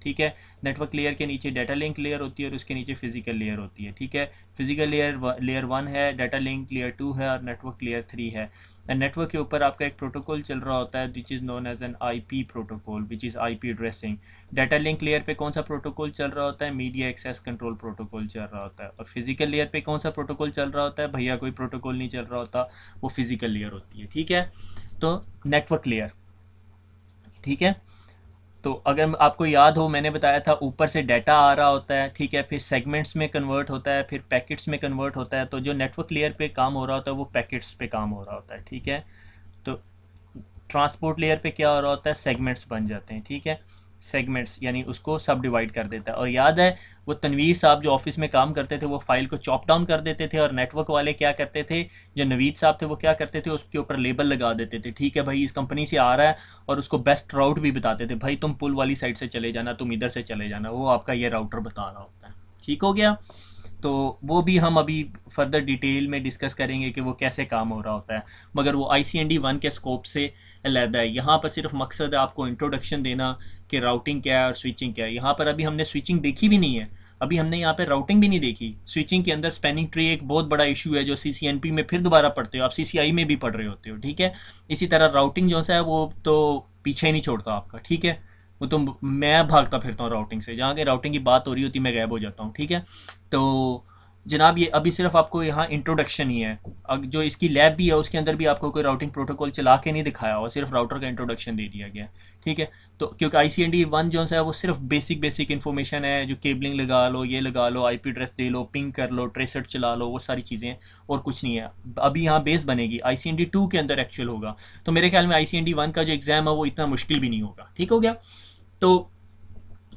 ठीक है, नेटवर्क लेयर के नीचे डाटा लिंक लेयर होती है और उसके नीचे फिजिकल लेयर होती है। ठीक है, फिजिकल लेयर 1 है, डाटा लिंक लेयर 2 है और नेटवर्क लेयर 3 है। नेटवर्क के ऊपर आपका एक प्रोटोकॉल चल रहा होता है which is known as an IP protocol, which is IP addressing. Data link layer पे कौन सा प्रोटोकॉल चल रहा होता है, मीडिया एक्सेस कंट्रोल प्रोटोकॉल चल रहा होता है। और फिजिकल लेयर पे कौन सा प्रोटोकॉल चल रहा होता है, भैया कोई प्रोटोकॉल नहीं चल रहा होता, वो फिजिकल लेयर होती है। ठीक है, तो नेटवर्क लेयर। ठीक है, तो अगर आपको याद हो मैंने बताया था ऊपर से डाटा आ रहा होता है। ठीक है, फिर सेगमेंट्स में कन्वर्ट होता है, फिर पैकेट्स में कन्वर्ट होता है। तो जो नेटवर्क लेयर पे काम हो रहा होता है वो पैकेट्स पे काम हो रहा होता है। ठीक है, तो ट्रांसपोर्ट लेयर पे क्या हो रहा होता है, सेगमेंट्स बन जाते हैं। ठीक है, सेगमेंट्स यानी उसको सब डिवाइड कर देता है। और याद है वो तनवीर साहब जो ऑफिस में काम करते थे वो फाइल को चॉप डाउन कर देते थे, और नेटवर्क वाले क्या करते थे, जो नवीद साहब थे वो क्या करते थे, उसके ऊपर लेबल लगा देते थे। ठीक है भाई इस कंपनी से आ रहा है, और उसको बेस्ट राउट भी बताते थे, भाई तुम पुल वाली साइड से चले जाना, तुम इधर से चले जाना, वो आपका ये राउटर बता रहा होता है। ठीक हो गया, तो वो भी हम अभी फर्दर डिटेल में डिस्कस करेंगे कि वो कैसे काम हो रहा होता है, मगर वो ICND 1 के स्कोप से अलहदा है। यहाँ पर सिर्फ मकसद है आपको इंट्रोडक्शन देना कि राउटिंग क्या है और स्विचिंग क्या है। यहाँ पर अभी हमने स्विचिंग देखी भी नहीं है, अभी हमने यहाँ पे राउटिंग भी नहीं देखी। स्विचिंग के अंदर स्पैनिंग ट्री एक बहुत बड़ा इशू है जो सीसीएनपी में फिर दोबारा पढ़ते हो, आप सीसीआई में भी पढ़ रहे होते हो, ठीक है। इसी तरह राउटिंग जो सा है वो तो पीछे ही नहीं छोड़ता आपका, ठीक है। वो तो मैं भागता फिरता हूँ राउटिंग से, जहाँ की राउटिंग की बात हो रही होती मैं गायब हो जाता हूँ, ठीक है। तो जनाब ये अभी सिर्फ आपको यहाँ इंट्रोडक्शन ही है। जो इसकी लैब भी है उसके अंदर भी आपको कोई राउटिंग प्रोटोकॉल चला के नहीं दिखाया हुआ, सिर्फ राउटर का इंट्रोडक्शन दे दिया गया, ठीक है। तो क्योंकि ICND-1 जो है वो सिर्फ बेसिक इन्फॉर्मेशन है, जो केबलिंग लगा लो, ये लगा लो, IP एड्रेस दे लो, पिंग कर लो, ट्रेसर चला लो, वो सारी चीज़ें, और कुछ नहीं है। अभी यहाँ बेस बनेगी, ICND-2 के अंदर एक्चुअल होगा। तो मेरे ख्याल में ICND-1 का जो एग्ज़ाम है वो इतना मुश्किल भी नहीं होगा, ठीक हो गया। तो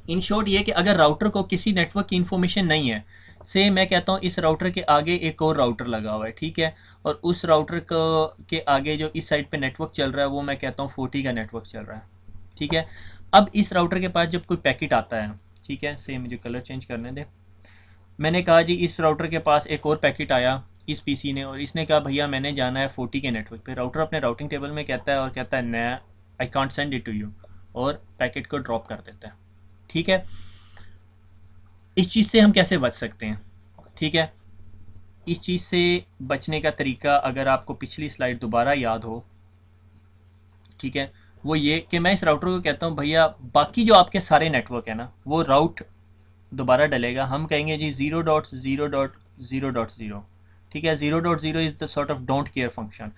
इन शॉर्ट ये कि अगर राउटर को किसी नेटवर्क की इन्फॉर्मेशन नहीं है, से मैं कहता हूँ इस राउटर के आगे एक और राउटर लगा हुआ है, ठीक है, और उस राउटर को के आगे जो इस साइड पे नेटवर्क चल रहा है वो मैं कहता हूँ 40 का नेटवर्क चल रहा है, ठीक है। अब इस राउटर के पास जब कोई पैकेट आता है, ठीक है, से मुझे कलर चेंज करने दे। मैंने कहा जी इस राउटर के पास एक और पैकेट आया इस पीसी ने, और इसने कहा भैया मैंने जाना है 40 के नेटवर्क पे। राउटर अपने राउटिंग टेबल में कहता है और कहता है न, I can't send it to you, और पैकेट को ड्रॉप कर देता है, ठीक है। इस चीज़ से हम कैसे बच सकते हैं, ठीक है। इस चीज़ से बचने का तरीका अगर आपको पिछली स्लाइड दोबारा याद हो, ठीक है, वो ये कि मैं इस राउटर को कहता हूँ भैया बाकी जो आपके सारे नेटवर्क है ना वो राउट दोबारा डलेगा। हम कहेंगे जी 0.0.0.0, ठीक है। 0.0 is the sort of don't care function.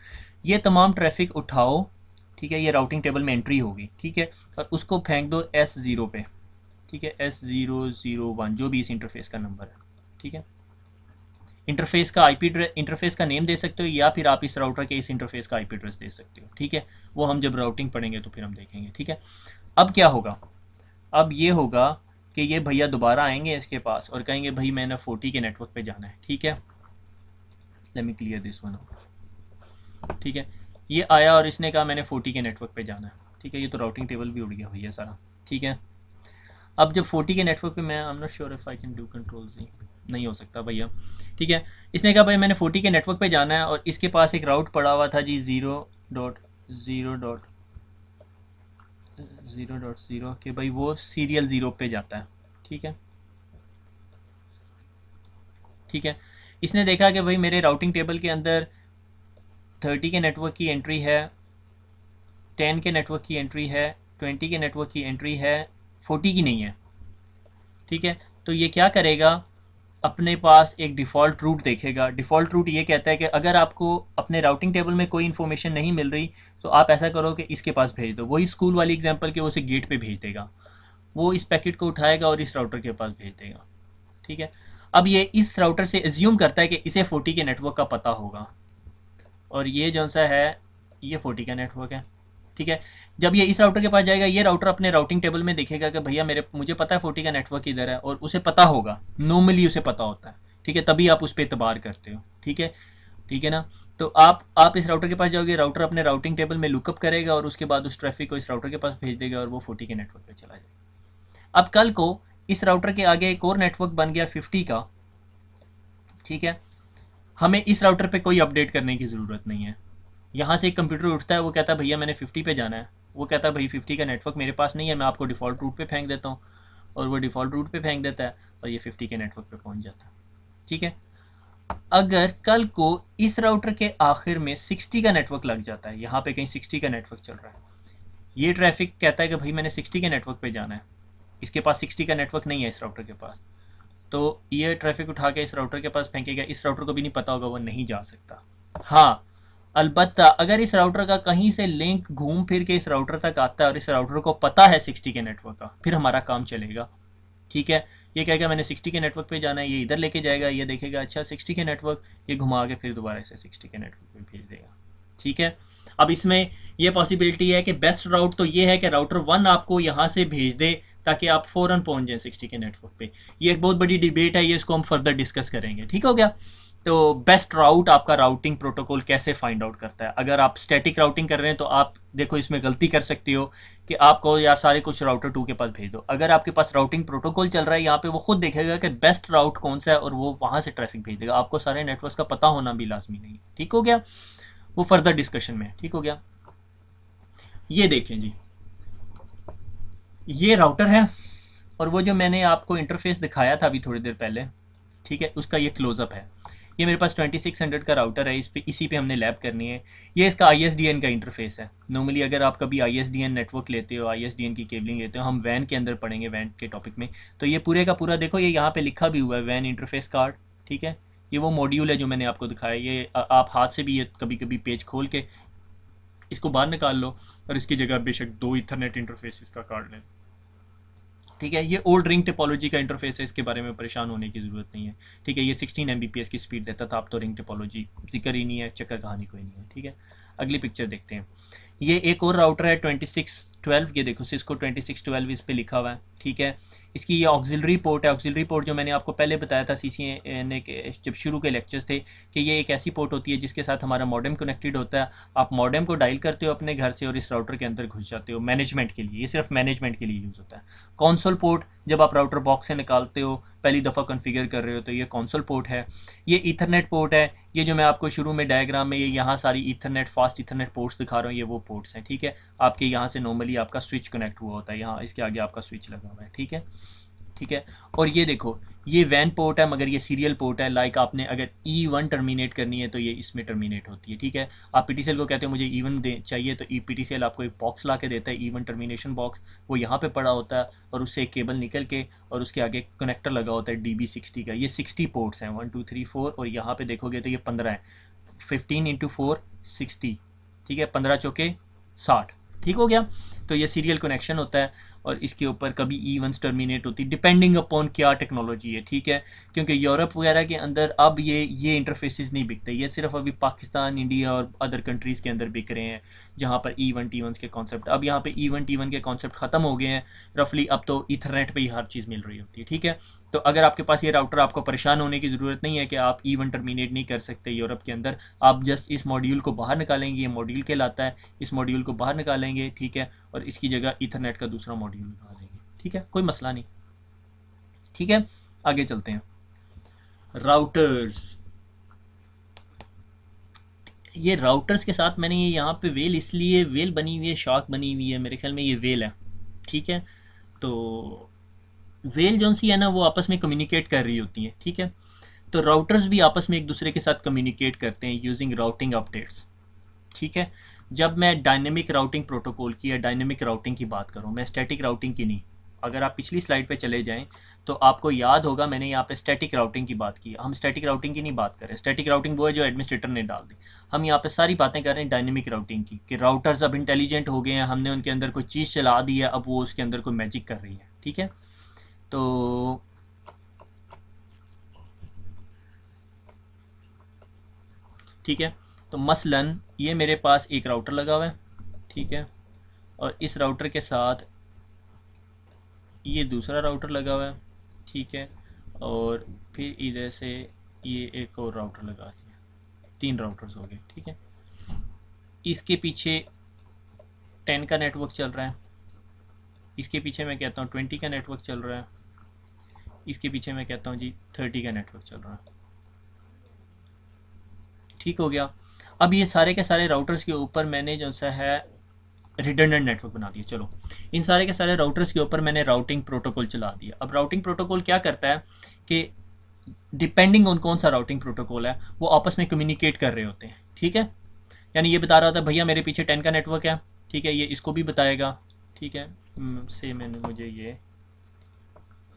ये तमाम ट्रैफिक उठाओ, ठीक है, ये राउटिंग टेबल में एंट्री होगी, ठीक है, और उसको फेंक दो S0 पे, ठीक है, S001 जो भी इस इंटरफेस का नंबर है, ठीक है। इंटरफेस का IP इंटरफेस का नेम दे सकते हो, या फिर आप इस राउटर के इस इंटरफेस का IP एड्रेस दे सकते हो, ठीक है। वो हम जब राउटिंग पढ़ेंगे तो फिर हम देखेंगे, ठीक है। अब क्या होगा, अब ये होगा कि ये भैया दोबारा आएंगे इसके पास और कहेंगे भाई मैंने 40 के नेटवर्क पे जाना है, ठीक है। Let me clear this one, ठीक है। ये आया और इसने कहा मैंने 40 के नेटवर्क पे जाना है, ठीक है। ये तो राउटिंग टेबल भी उड़ गया भैया सारा, ठीक है। अब जब 40 के नेटवर्क पे, मैं I am not sure if I can do control Z, नहीं हो सकता भैया, ठीक है। इसने कहा भाई मैंने 40 के नेटवर्क पे जाना है, और इसके पास एक राउट पड़ा हुआ था जी 0.0.0.0 के भाई वो सीरियल 0 पे जाता है, ठीक है, ठीक है। इसने देखा कि भाई मेरे राउटिंग टेबल के अंदर 30 के नेटवर्क की एंट्री है, 10 के नेटवर्क की एंट्री है, 20 के नेटवर्क की एंट्री है, 40 की नहीं है, ठीक है। तो ये क्या करेगा, अपने पास एक डिफ़ॉल्ट रूट देखेगा। डिफ़ॉल्ट रूट ये कहता है कि अगर आपको अपने राउटिंग टेबल में कोई इन्फॉर्मेशन नहीं मिल रही तो आप ऐसा करो कि इसके पास भेज दो। वही स्कूल वाली एग्जांपल के वो उसे गेट पे भेज देगा, वो इस पैकेट को उठाएगा और इस राउटर के पास भेज देगा, ठीक है। अब ये इस राउटर से एज्यूम करता है कि इसे 40 के नेटवर्क का पता होगा, और ये जो सा है ये 40 का नेटवर्क है, ठीक है। जब ये इस राउटर के पास जाएगा, ये राउटर अपने राउटिंग टेबल में देखेगा कि भैया मुझे पता है 40 का नेटवर्क इधर है, और उसे पता होगा, नॉर्मली उसे पता होता है, ठीक है, तभी आप उस पर एतबार करते हो, ठीक है, ठीक है ना। तो आप इस राउटर के पास जाओगे, राउटर अपने राउटिंग टेबल में लुकअप करेगा और उसके बाद उस ट्रैफिक को इस राउटर के पास भेज देगा और वो 40 के नेटवर्क पे चला जाएगा। अब कल को इस राउटर के आगे एक और नेटवर्क बन गया 50 का, ठीक है। हमें इस राउटर पे कोई अपडेट करने की ज़रूरत नहीं है। यहाँ से एक कंप्यूटर उठता है, वो कहता है भैया मैंने 50 पे जाना है, वो कहता है भाई 50 का नेटवर्क मेरे पास नहीं है, मैं आपको डिफ़ॉल्ट रूट पे फेंक देता हूँ, और वो डिफ़ॉल्ट रूट पे फेंक देता है और ये 50 के नेटवर्क पे पहुँच जाता है, ठीक है। अगर कल को इस राउटर के आखिर में 60 का नेटवर्क लग जाता है, यहाँ पे कहीं 60 का नेटवर्क चल रहा है, ये ट्रैफिक कहता है कि भाई मैंने 60 के नेटवर्क पे जाना है, इसके पास 60 का नेटवर्क नहीं है इस राउटर के पास, तो ये ट्रैफिक उठा के इस राउटर के पास फेंकेगा। इस राउटर को भी नहीं पता होगा, वो नहीं जा सकता। हाँ, अलबत्ता अगर इस राउटर का कहीं से लिंक घूम फिर के इस राउटर तक आता है और इस राउटर को पता है 60 के नेटवर्क का, फिर हमारा काम चलेगा, ठीक है। ये कहेगा मैंने 60 के नेटवर्क पे जाना है, ये इधर लेके जाएगा, ये देखेगा अच्छा 60 के नेटवर्क, ये घुमा के फिर दोबारा इसे 60 के नेटवर्क पे भेज देगा, ठीक है। अब इसमें ये पॉसिबिलिटी है कि बेस्ट राउट तो ये है कि राउटर 1 आपको यहाँ से भेज दे ताकि आप फ़ौरन पहुँच जाएँ 60 के नेटवर्क पे। ये एक बहुत बड़ी डिबेट है, ये इसको हम फर्दर डिस्कस करेंगे, ठीक हो गया। तो बेस्ट राउट आपका राउटिंग प्रोटोकॉल कैसे फाइंड आउट करता है। अगर आप स्टैटिक राउटिंग कर रहे हैं तो आप देखो इसमें गलती कर सकते हो कि आपको यार सारे कुछ राउटर 2 के पास भेज दो। अगर आपके पास राउटिंग प्रोटोकॉल चल रहा है, यहाँ पे वो खुद देखेगा कि बेस्ट राउट कौन सा है और वो वहाँ से ट्रैफिक भेज देगा। आपको सारे नेटवर्क का पता होना भी लाजमी नहीं है, ठीक हो गया। वो फर्दर डिस्कशन में, ठीक हो गया। ये देखें जी, ये राउटर है, और वो जो मैंने आपको इंटरफेस दिखाया था अभी थोड़ी देर पहले, ठीक है, उसका ये क्लोजअप है। ये मेरे पास 2600 का राउटर है, इसी पे हमने लैब करनी है। ये इसका ISDN का इंटरफेस है। नॉर्मली अगर आप कभी ISDN नेटवर्क लेते हो, ISDN की केबलिंग लेते हो, हम वैन के अंदर पढ़ेंगे, वैन के टॉपिक में, तो ये पूरे का पूरा देखो, ये यहाँ पे लिखा भी हुआ है वैन इंटरफेस कार्ड, ठीक है। ये वो मॉड्यूल है जो मैंने आपको दिखाया। ये आप हाथ से भी ये कभी कभी पेज खोल के इसको बाहर निकाल लो, और इसकी जगह बेशक 2 ईथरनेट इंटरफेस इसका कार्ड लें, ठीक है। ये ओल्ड रिंग टिपोलॉजी का इंटरफेस है, इसके बारे में परेशान होने की ज़रूरत नहीं है, ठीक है। ये 16 Mbps की स्पीड देता था, अब तो रिंग टिपोलॉजी जिक्र ही नहीं है, चक्कर कहानी कोई नहीं है, ठीक है। अगली पिक्चर देखते हैं। ये एक और राउटर है 2612, ये देखो सिस्को 2612 इस पे लिखा हुआ है, ठीक है। इसकी ये ऑक्सिलरी पोर्ट है। ऑक्सिलरी पोर्ट जो मैंने आपको पहले बताया था CCNA के जब शुरू के लेक्चर्स थे, कि ये एक ऐसी पोर्ट होती है जिसके साथ हमारा मॉडेम कनेक्टेड होता है। आप मॉडेम को डायल करते हो अपने घर से और इस राउटर के अंदर घुस जाते हो मैनेजमेंट के लिए। ये सिर्फ मैनेजमेंट के लिए यूज़ होता है। कॉन्सोल पोर्ट जब आप राउटर बॉक्स से निकालते हो, पहली दफ़ा कॉन्फ़िगर कर रहे हो, तो ये कॉन्सोल पोर्ट है। ये ईथरनेट पोर्ट है। ये जो मैं आपको शुरू में डायग्राम में ये यहाँ सारी ईथरनेट, फास्ट ईथरनेट पोर्ट्स दिखा रहा हूँ, ये वो पोर्ट्स हैं, ठीक है। आपके यहाँ से नॉर्मली आपका स्विच कनेक्ट हुआ होता है, यहाँ इसके आगे आपका स्विच लगा हुआ है, ठीक है, ठीक है। और ये देखो, ये वैन पोर्ट है, मगर ये सीरियल पोर्ट है। लाइक आपने अगर E1 टर्मिनेट करनी है तो ये इसमें टर्मिनेट होती है, ठीक है। आप PTCL को कहते हो मुझे E1 दे चाहिए, तो PTCL आपको एक बॉक्स ला के देता है, E1 टर्मिनेशन बॉक्स, वो यहाँ पे पड़ा होता है, और उससे एक केबल निकल के और उसके आगे कनेक्टर लगा होता है DB60 का। ये 60 पोर्ट्स हैं, 1 2 3 4, और यहाँ पे देखोगे तो ये 15 है, 15 × 4 60, ठीक है, 15 चौके 60, ठीक हो गया। तो ये सीरियल कनेक्शन होता है, और इसके ऊपर कभी E1 टर्मिनेट होती है, डिपेंडिंग अपॉन क्या टेक्नोलॉजी है, ठीक है। क्योंकि यूरोप वगैरह के अंदर अब ये इंटरफेसेस नहीं बिकते, ये सिर्फ अभी पाकिस्तान, इंडिया और अदर कंट्रीज़ के अंदर बिक रहे हैं, जहाँ पर E1 T1 के कॉन्सेप्ट, अब यहाँ पे E1 T1 के कॉन्सेप्ट ख़त्म हो गए हैं रफली। अब तो ईथरनेट पे ही हर चीज़ मिल रही होती है, ठीक है। तो अगर आपके पास ये राउटर, आपको परेशान होने की ज़रूरत नहीं है कि आप E1 टर्मिनेट नहीं कर सकते यूरोप के अंदर। आप जस्ट इस मॉड्यूल को बाहर निकालेंगे, ये मॉड्यूल कहलाता है, इस मॉड्यूल को बाहर निकालेंगे, ठीक है, और इसकी जगह ईथरनेट का दूसरा मॉड्यूल निकाल लेंगे, ठीक है, कोई मसला नहीं, ठीक है। आगे चलते हैं। राउटर्स, ये राउटर्स के साथ मैंने ये यहाँ पे वेल, इसलिए वेल बनी हुई है, शॉक बनी हुई है, मेरे ख्याल में ये वेल है, ठीक है। तो वेल जौन सी है ना, वो आपस में कम्युनिकेट कर रही होती हैं, ठीक है। तो राउटर्स भी आपस में एक दूसरे के साथ कम्युनिकेट करते हैं यूजिंग राउटिंग अपडेट्स, ठीक है। जब मैं डायनेमिक राउटिंग प्रोटोकॉल की या डायनेमिक राउटिंग की बात करूँ, मैं स्टैटिक राउटिंग की नहीं। अगर आप पिछली स्लाइड पे चले जाएं तो आपको याद होगा मैंने यहाँ पे स्टैटिक राउटिंग की बात की। हम स्टैटिक राउटिंग की नहीं बात कर रहे। स्टैटिक राउटिंग वो है जो एडमिनिस्ट्रेटर ने डाल दी। हम यहाँ पे सारी बातें कर रहे हैं डायनेमिक राउटिंग की, कि राउटर्स अब इंटेलिजेंट हो गए हैं, हमने उनके अंदर कोई चीज़ चला दी है, अब वो उसके अंदर कोई मैजिक कर रही है, ठीक है। तो ठीक है, तो मसलन ये मेरे पास एक राउटर लगा हुआ है, ठीक है, और इस राउटर के साथ ये दूसरा राउटर लगा हुआ है, ठीक है, और फिर इधर से ये एक और राउटर लगा दिया, 3 राउटर्स हो गए, ठीक है। इसके पीछे 10 का नेटवर्क चल रहा है, इसके पीछे मैं कहता हूँ 20 का नेटवर्क चल रहा है, इसके पीछे मैं कहता हूँ जी 30 का नेटवर्क चल रहा है, ठीक हो गया। अब ये सारे के सारे राउटर्स के ऊपर मैंने जो सा है रिडंडेंट नेटवर्क बना दिया। चलो, इन सारे के सारे राउटर्स के ऊपर मैंने राउटिंग प्रोटोकॉल चला दिया। अब राउटिंग प्रोटोकॉल क्या करता है कि डिपेंडिंग ऑन कौन सा राउटिंग प्रोटोकॉल है, वो आपस में कम्युनिकेट कर रहे होते हैं, ठीक है। यानी ये बता रहा था भैया मेरे पीछे 10 का नेटवर्क है, ठीक है, ये इसको भी बताएगा, ठीक है। से मैंने मुझे ये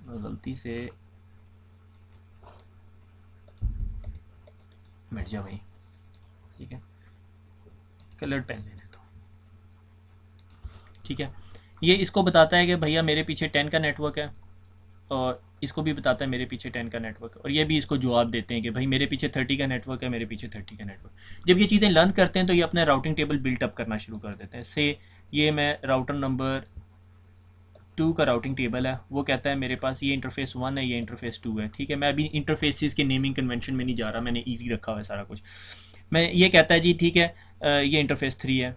गलती से मिट जा भाई, ठीक है, कलर पेन ले लेता हूँ, ठीक है। ये इसको बताता है कि भैया मेरे पीछे 10 का नेटवर्क है, और इसको भी बताता है मेरे पीछे 10 का नेटवर्क, और ये भी इसको जवाब देते हैं कि भाई मेरे पीछे 30 का नेटवर्क है, मेरे पीछे 30 का नेटवर्क। जब ये चीज़ें लर्न करते हैं तो ये अपना राउटिंग टेबल बिल्टअप करना शुरू कर देते हैं। से ये मैं राउटर नंबर 2 का राउटिंग टेबल है, वो कहता है मेरे पास ये इंटरफेस 1 है, ये इंटरफेस 2 है, ठीक है। मैं अभी इंटरफेसिस के नेमिंग कन्वेंशन में नहीं जा रहा, मैंने ईजी रखा हुआ है सारा कुछ। मैं ये कहता है जी ठीक है, ये इंटरफेस 3 है,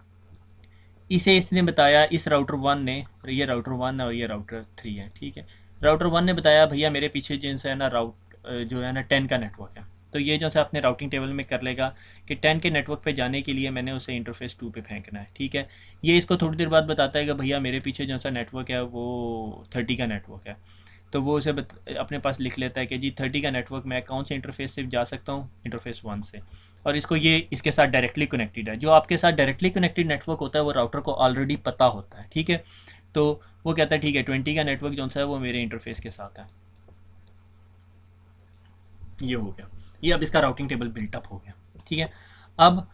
इसे इसने बताया, इस राउटर 1 ने, ये राउटर 1 है और ये राउटर 3 है, ठीक है। राउटर 1 ने बताया भैया मेरे पीछे जो है ना जो है ना 10 का नेटवर्क है, तो ये जो सा अपने राउटिंग टेबल में कर लेगा कि 10 के नेटवर्क पे जाने के लिए मैंने उसे इंटरफेस 2 पे फेंकना है, ठीक है। ये इसको थोड़ी देर बाद बताता है कि भैया मेरे पीछे जो सा नेटवर्क है वो 30 का नेटवर्क है। तो वो उसे अपने पास लिख लेता है कि जी 30 का नेटवर्क मैं कौन से इंटरफेस से जा सकता हूँ, इंटरफेस 1 से। और इसको ये इसके साथ डायरेक्टली कनेक्टेड है। जो आपके साथ डायरेक्टली कनेक्टेड नेटवर्क होता है वो राउटर को ऑलरेडी पता होता है, ठीक है। तो वो कहता है ठीक है 20 का नेटवर्क जो सा है वो मेरे इंटरफेस के साथ है। ये हो गया, ये अब इसका राउटिंग टेबल बिल्टअप हो गया, ठीक है। अब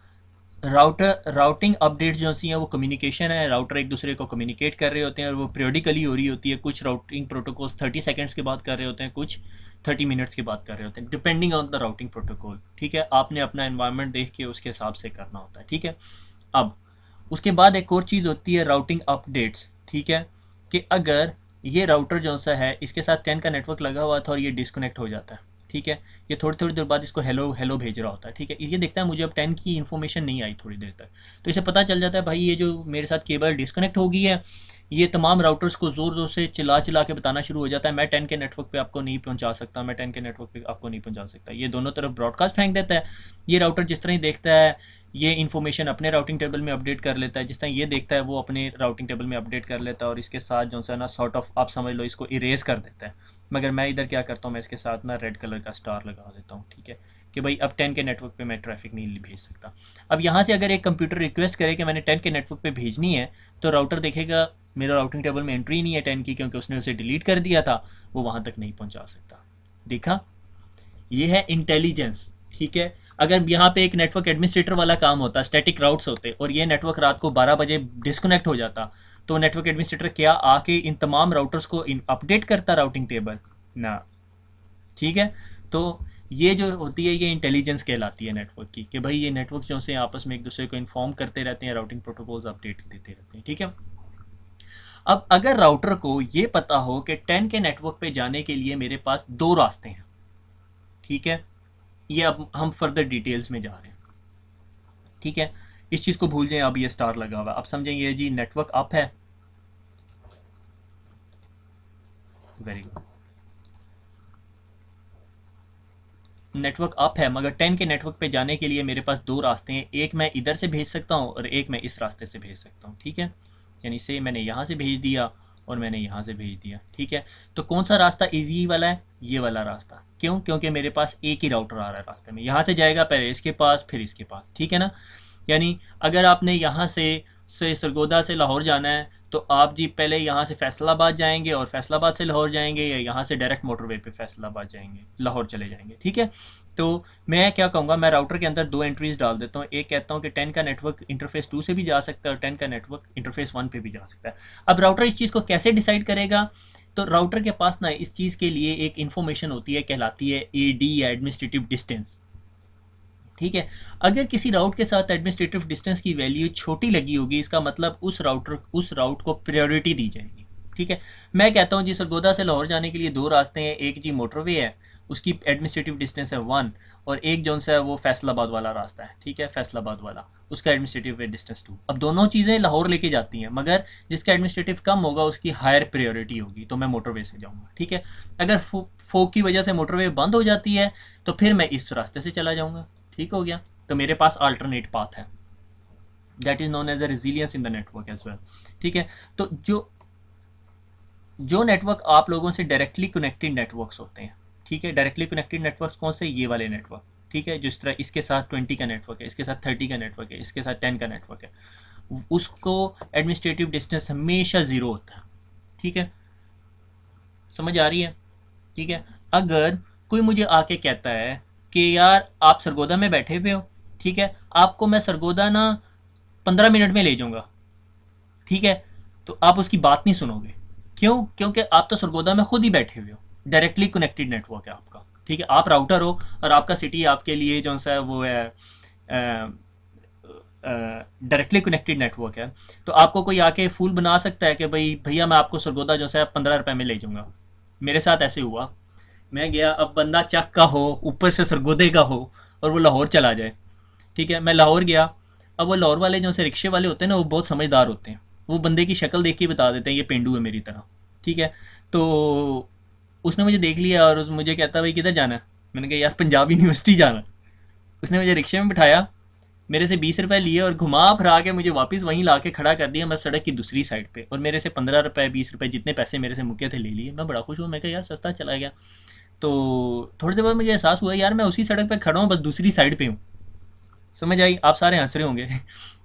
राउटिंग अपडेट जो सी है वो कम्युनिकेशन है, राउटर एक दूसरे को कम्युनिकेट कर रहे होते हैं और वो पीरियडिकली हो रही होती है। कुछ राउटिंग प्रोटोकॉल्स 30 सेकंड्स के बाद कर रहे होते हैं, कुछ 30 मिनट्स के बाद कर रहे होते हैं, depending on the routing protocol, ठीक है। आपने अपना एनवायरनमेंट देख के उसके हिसाब से करना होता है, ठीक है। अब उसके बाद एक और चीज़ होती है राउटिंग अपडेट्स, ठीक है। कि अगर ये राउटर जो सा है इसके साथ 10 का नेटवर्क लगा हुआ था और ये डिस्कनेक्ट हो जाता है, ठीक है। ये थोड़ी थोड़ी देर बाद इसको हेलो हेलो भेज रहा होता है, ठीक है। ये देखता है मुझे अब 10 की इन्फॉर्मेशन नहीं आई थोड़ी देर तक, तो इसे पता चल जाता है भाई ये जो मेरे साथ केबल डिस्कनेक्ट हो गई है। ये तमाम राउटर्स को ज़ोर ज़ोर से चिल्ला चिल्ला के बताना शुरू हो जाता है, मैं 10 के नेटवर्क पे आपको नहीं पहुंचा सकता, मैं 10 के नेटवर्क पे आपको नहीं पहुंचा सकता। ये दोनों तरफ ब्रॉडकास्ट फेंक देता है। ये राउटर जिस तरह ही देखता है ये इन्फॉर्मेशन अपने राउटिंग टेबल में अपडेट कर लेता है, जिस तरह ये देखता है वो अपने राउटिंग टेबल में अपडेट कर लेता है और इसके साथ जो है ना सॉर्ट ऑफ आप समझ लो इसको इरेज कर देता है। मगर मैं इधर क्या करता हूँ, मैं इसके साथ ना रेड कलर का स्टार लगा देता हूँ, ठीक है। कि भाई अब 10 के नेटवर्क पे मैं ट्रैफिक नहीं भेज सकता। अब यहाँ से अगर एक कंप्यूटर रिक्वेस्ट करे कि मैंने 10 के नेटवर्क पे भेजनी है, तो राउटर देखेगा मेरा राउटिंग टेबल में एंट्री नहीं है 10 की, क्योंकि उसने उसे डिलीट कर दिया था, वो वहाँ तक नहीं पहुँचा सकता। देखा, ये है इंटेलिजेंस, ठीक है। अगर यहाँ पे एक नेटवर्क एडमिनिस्ट्रेटर वाला काम होता, स्टैटिक राउट्स होते और ये नेटवर्क रात को 12 बजे डिस्कनेक्ट हो जाता, तो नेटवर्क एडमिनिस्ट्रेटर क्या आके इन तमाम राउटर्स को अपडेट करता राउटिंग टेबल ना, ठीक है। तो ये जो होती है ये इंटेलिजेंस कहलाती है नेटवर्क की, कि भाई ये नेटवर्क जो से आपस में एक दूसरे को इन्फॉर्म करते रहते हैं, राउटिंग प्रोटोकॉल्स अपडेट देते रहते हैं, ठीक है। अब अगर राउटर को ये पता हो कि 10 के नेटवर्क पे जाने के लिए मेरे पास 2 रास्ते हैं, ठीक है। ये अब हम फर्दर डिटेल्स में जा रहे हैं, ठीक है। इस चीज़ को भूल जाएं, अब ये स्टार लगा हुआ, अब समझें ये जी नेटवर्क अप है, वेरी गुड, नेटवर्क अप है। मगर 10 के नेटवर्क पे जाने के लिए मेरे पास 2 रास्ते हैं, एक मैं इधर से भेज सकता हूँ और एक मैं इस रास्ते से भेज सकता हूँ, ठीक है। यानी से मैंने यहाँ से भेज दिया और मैंने यहाँ से भेज दिया, ठीक है। तो कौन सा रास्ता इजी वाला है, ये वाला रास्ता। क्यों? क्योंकि मेरे पास एक ही राउटर आ रहा है रास्ते में, यहाँ से जाएगा पहले इसके पास फिर इसके पास, ठीक है ना। यानी अगर आपने यहाँ से सरगोदा से लाहौर जाना है, तो आप जी पहले यहाँ से फैसलाबाद जाएंगे और फैसलाबाद से लाहौर जाएंगे, या यहाँ से डायरेक्ट मोटरवे पे फैसलाबाद जाएंगे, लाहौर चले जाएंगे, ठीक है। तो मैं क्या कहूँगा, मैं राउटर के अंदर 2 एंट्रीज डाल देता हूँ। एक कहता हूँ कि 10 का नेटवर्क इंटरफेस 2 से भी जा सकता है और 10 का नेटवर्क इंटरफेस 1 पे भी जा सकता है। अब राउटर इस चीज़ को कैसे डिसाइड करेगा, तो राउटर के पास ना इस चीज़ के लिए एक इन्फॉर्मेशन होती है, कहलाती है AD या एडमिनिस्ट्रेटिव डिस्टेंस, ठीक है। अगर किसी राउट के साथ एडमिनिस्ट्रेटिव डिस्टेंस की वैल्यू छोटी लगी होगी, इसका मतलब उस राउट को प्रायोरिटी दी जाएगी, ठीक है। मैं कहता हूँ जी सरगोदा से लाहौर जाने के लिए 2 रास्ते हैं, एक जी मोटरवे है उसकी एडमिनिस्ट्रेटिव डिस्टेंस है 1, और एक जो सा है वो फैसलाबाद वाला रास्ता है, ठीक है, फैसलाबाद वाला, उसका एडमिनिस्ट्रेटिव डिस्टेंस 2। अब दोनों चीज़ें लाहौर लेके जाती हैं, मगर जिसका एडमिनिस्ट्रेटिव कम होगा उसकी हायर प्रायोरिटी होगी, तो मैं मोटरवे से जाऊँगा, ठीक है। अगर फोक की वजह से मोटरवे बंद हो जाती है तो फिर मैं इस रास्ते से चला जाऊँगा, ठीक हो गया। तो मेरे पास अल्टरनेट पाथ है, that is known as a resilience in the network as well, ठीक है। तो जो नेटवर्क आप लोगों से डायरेक्टली कनेक्टेड नेटवर्क्स होते हैं, ठीक है, डायरेक्टली कनेक्टेड नेटवर्क्स कौन से, ये वाले नेटवर्क, ठीक है। जिस तरह इसके साथ 20 का नेटवर्क है, इसके साथ 30 का नेटवर्क है, इसके साथ 10 का नेटवर्क है, उसको एडमिनिस्ट्रेटिव डिस्टेंस हमेशा 0 होता है, ठीक है। समझ आ रही है, ठीक है। अगर कोई मुझे आके कहता है कि यार आप सरगोदा में बैठे हुए हो, ठीक है, आपको मैं सरगोदा ना 15 मिनट में ले जाऊंगा, ठीक है, तो आप उसकी बात नहीं सुनोगे। क्यों? क्योंकि आप तो सरगोदा में खुद ही बैठे हुए हो, डायरेक्टली कनेक्टेड नेटवर्क है आपका, ठीक है। आप राउटर हो और आपका सिटी आपके लिए जो सा है वो है डायरेक्टली कनेक्टेड नेटवर्क है। तो आपको कोई आके फूल बना सकता है कि भाई भैया मैं आपको सरगोदा जो है 15 रुपये में ले जाऊंगा। मेरे साथ ऐसे हुआ, मैं गया, अब बंदा चक का हो, ऊपर से सरगोदे का हो और वो लाहौर चला जाए, ठीक है। मैं लाहौर गया, अब वो लाहौर वाले जो से रिक्शे वाले होते हैं ना वो बहुत समझदार होते हैं, वो बंदे की शक्ल देख के बता देते हैं ये पेंडू है मेरी तरह, ठीक है। तो उसने मुझे देख लिया और मुझे कहता भाई किधर जाना है, मैंने कहा यार पंजाब यूनिवर्सिटी जाना। उसने मुझे रिक्शे में बिठाया, मेरे से 20 रुपए लिए और घुमा फिरा के मुझे वापस वहीं ला के खड़ा कर दिया, मैं सड़क की दूसरी साइड पे, और मेरे से 15 रुपए 20 रुपए जितने पैसे मेरे से मुके थे ले लिए। मैं बड़ा खुश हुआ, मैं कहा यार सस्ता चला गया। तो थोड़ी देर बाद मुझे एहसास हुआ यार मैं उसी सड़क पे खड़ा हूँ, बस दूसरी साइड पे हूँ। समझ आई? आप सारे हंस रहे होंगे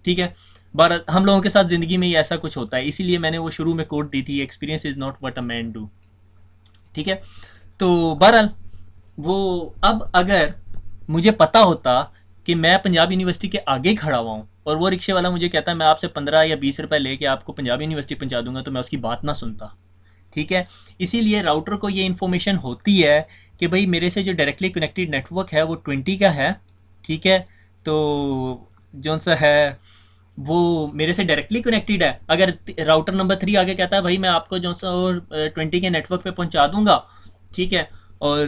ठीक है। बार हम लोगों के साथ ज़िंदगी में ये ऐसा कुछ होता है, इसीलिए मैंने वो शुरू में कोट दी थी, experience is not what a man do. ठीक है। तो बहरहाल वो, अब अगर मुझे पता होता कि मैं पंजाब यूनिवर्सिटी के आगे खड़ा हुआ हूँ और वो रिक्शे वाला मुझे कहता है मैं आपसे 15 या 20 रुपए लेके आपको पंजाब यूनिवर्सिटी पहुंचा दूंगा, तो मैं उसकी बात ना सुनता। ठीक है। इसीलिए राउटर को ये इन्फॉर्मेशन होती है कि भाई मेरे से जो डायरेक्टली कनेक्टेड नेटवर्क है वो 20 का है। ठीक है। तो जौन सा है वो मेरे से डायरेक्टली कनेक्टेड है। अगर राउटर नंबर 3 आगे कहता है भाई मैं आपको जो सा और 20 के नेटवर्क पे पहुंचा दूंगा, ठीक है, और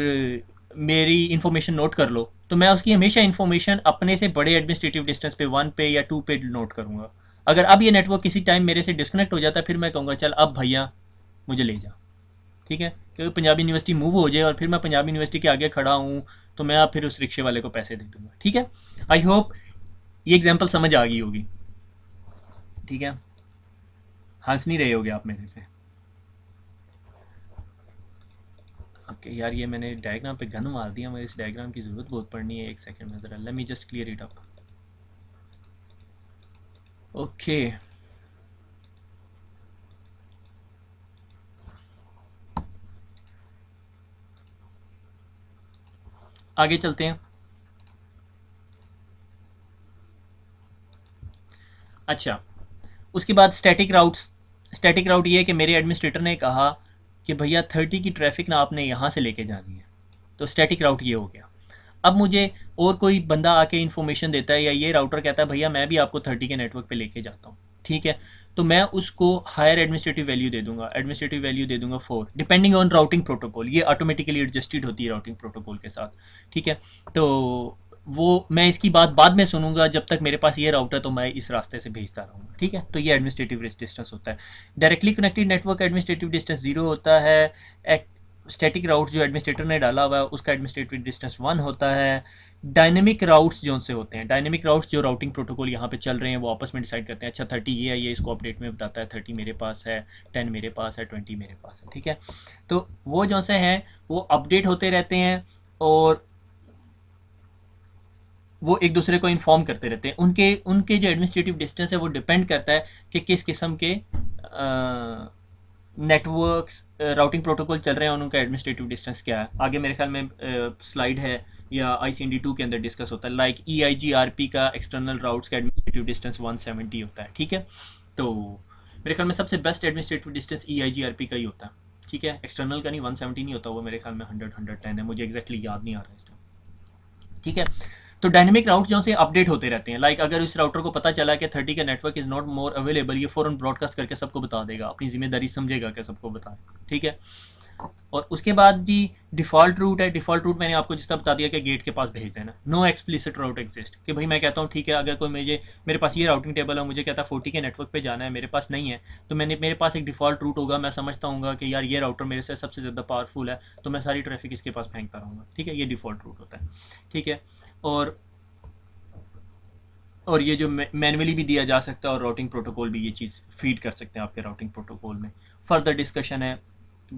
मेरी इन्फॉर्मेशन नोट कर लो, तो मैं उसकी हमेशा इन्फॉर्मेशन अपने से बड़े एडमिनिस्ट्रेटिव डिस्टेंस पे 1 पे या 2 पे नोट करूंगा। अगर अब ये नेटवर्क किसी टाइम मेरे से डिस्कनेक्ट हो जाता है, फिर मैं कहूँगा चल अब भैया मुझे ले जा। ठीक है। क्योंकि पंजाब यूनिवर्सिटी मूव हो जाए और फिर मैं पंजाब यूनिवर्सिटी के आगे खड़ा हूँ, तो मैं अब फिर उस रिक्शे वाले को पैसे दे दूंगा। ठीक है। आई होप ये एग्जाम्पल समझ आ गई होगी। ठीक है। हंस नहीं रहे होगे आप मेरे से। ओके यार, ये मैंने डायग्राम पे गन मार दिया, मुझे इस डायग्राम की ज़रूरत बहुत पड़नी है। एक सेकंड में ज़रा, let me just clear it up. Okay, आगे चलते हैं। अच्छा, उसके बाद स्टैटिक राउट्स। स्टैटिक राउट ये है कि मेरे एडमिनिस्ट्रेटर ने कहा कि भैया 30 की ट्रैफिक ना आपने यहाँ से लेके जानी है, तो स्टैटिक राउट ये हो गया। अब मुझे और कोई बंदा आके इन्फॉर्मेशन देता है या ये राउटर कहता है भैया मैं भी आपको 30 के नेटवर्क पे लेके जाता हूँ। ठीक है। तो मैं उसको हायर एडमिनिस्ट्रेटिव वैल्यू दे दूंगा, एडमिनिस्ट्रेटिव वैल्यू दे दूंगा 4, डिपेंडिंग ऑन राउटिंग प्रोटोकॉल। ये ऑटोमेटिकली एडजस्टेड होती है राउटिंग प्रोटोकॉल के साथ। ठीक है। तो वो मैं इसकी बात बाद में सुनूंगा, जब तक मेरे पास ये राउटर तो मैं इस रास्ते से भेजता रहूँगा। ठीक है। तो ये एडमिनिस्ट्रेटिव डिस्टेंस होता है। Directly connected network administrative distance 0 होता है। स्टैटिक राउट्स जो एडमिनिस्ट्रेटर ने डाला हुआ है उसका एडमिनिस्ट्रेटिव डिस्टेंस 1 होता है। डायनेमिक राउट्स जो से होते हैं, डायनेमिक राउट्स जो राउटिंग प्रोटोकॉल यहाँ पे चल रहे हैं वो आपस में डिसाइड करते हैं, अच्छा 30 ये है, ये इसको अपडेट में बताता है, 30 मेरे पास है, 10 मेरे पास है, 20 मेरे पास है। ठीक है। तो वो जो से हैं वो अपडेट होते रहते हैं और वो एक दूसरे को इन्फॉर्म करते रहते हैं। उनके उनके जो एडमिनिस्ट्रेटिव डिस्टेंस है वो डिपेंड करता है कि किस किस्म के नेटवर्क्स राउटिंग प्रोटोकॉल चल रहे हैं, उनका एडमिनिस्ट्रेटिव डिस्टेंस क्या है। आगे मेरे ख्याल में स्लाइड है या ICND 2 के अंदर डिस्कस होता है। लाइक EIGRP का एक्सटर्नल राउट्स का एडमिनिस्ट्रेटिव डिस्टेंस 170 होता है। ठीक है। तो मेरे ख्याल में सबसे बेस्ट एडमिनिस्ट्रेटिव डिस्टेंस EIGRP का ही होता है। ठीक है। एक्सटर्नल का नहीं, 170 नहीं होता, वो मेरे ख्याल में 110 है, मुझे एग्जैक्टली याद नहीं आ रहा इस टाइम। ठीक है। तो डायनेमिक राउट जो से अपडेट होते रहते हैं। लाइक अगर इस राउटर को पता चला कि 30 का network is not more available, ये फ़ौरन ब्रॉडकास्ट करके सबको बता देगा, अपनी जिम्मेदारी समझेगा कि सबको बताए। ठीक है। और उसके बाद जी डिफ़ॉल्ट रूट है। डिफ़ॉल्ट रूट मैंने आपको जिस तरह बता दिया कि गेट के पास भेज देना। नो एक्सप्लिसिट राउट एग्जिस्ट कि भाई मैं कहता हूँ ठीक है, अगर कोई मेरे पास ये राउटिंग टेबल है, मुझे कहता है 40 के नेटवर्क पे जाना है, मेरे पास नहीं है, तो मेरे पास एक डिफ़ॉल्ट रूट होगा। मैं समझता हूँ कि यार ये राउटर मेरे से सबसे ज़्यादा पावरफुल है, तो मैं सारी ट्रैफिक इसके पास फेंकता रहूँगा। ठीक है। ये डिफ़ॉल्ट रूट होता है। ठीक है। और ये जो मैनुअली भी दिया जा सकता है और राउटिंग प्रोटोकॉल भी ये चीज़ फीड कर सकते हैं आपके राउटिंग प्रोटोकॉल में। फर्दर डिस्कशन है,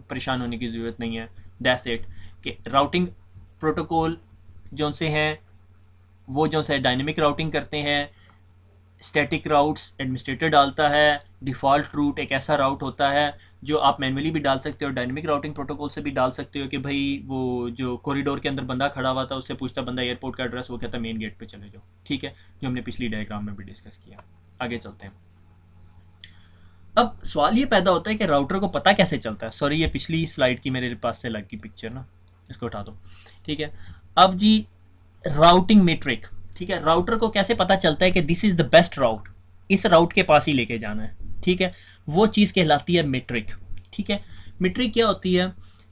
परेशान होने की ज़रूरत नहीं है। दैट्स इट कि राउटिंग प्रोटोकॉल जो से हैं वो जो से डायनेमिक राउटिंग करते हैं। स्टैटिक राउट्स एडमिनिस्ट्रेटर डालता है। डिफ़ॉल्ट रूट एक ऐसा राउट होता है जो आप मैनुअली भी डाल सकते हो, डायनेमिक राउटिंग प्रोटोकॉल से भी डाल सकते हो कि भाई वो जो कॉरिडोर के अंदर बंदा खड़ा हुआ था उससे पूछता बंदा एयरपोर्ट का एड्रेस, वो कहता मेन गेट पे चले जाओ। ठीक है। जो हमने पिछली डायग्राम में भी डिस्कस किया। आगे चलते हैं। अब सवाल ये पैदा होता है कि राउटर को पता कैसे चलता है। सॉरी, ये पिछली स्लाइड की मेरे पास से लग गई पिक्चर ना, इसको उठा दो। ठीक है। अब जी राउटिंग मेट्रिक। ठीक है। राउटर को कैसे पता चलता है कि this is the best route, इस राउट के पास ही लेके जाना है। ठीक है। वो चीज़ कहलाती है मेट्रिक। ठीक है। मेट्रिक क्या होती है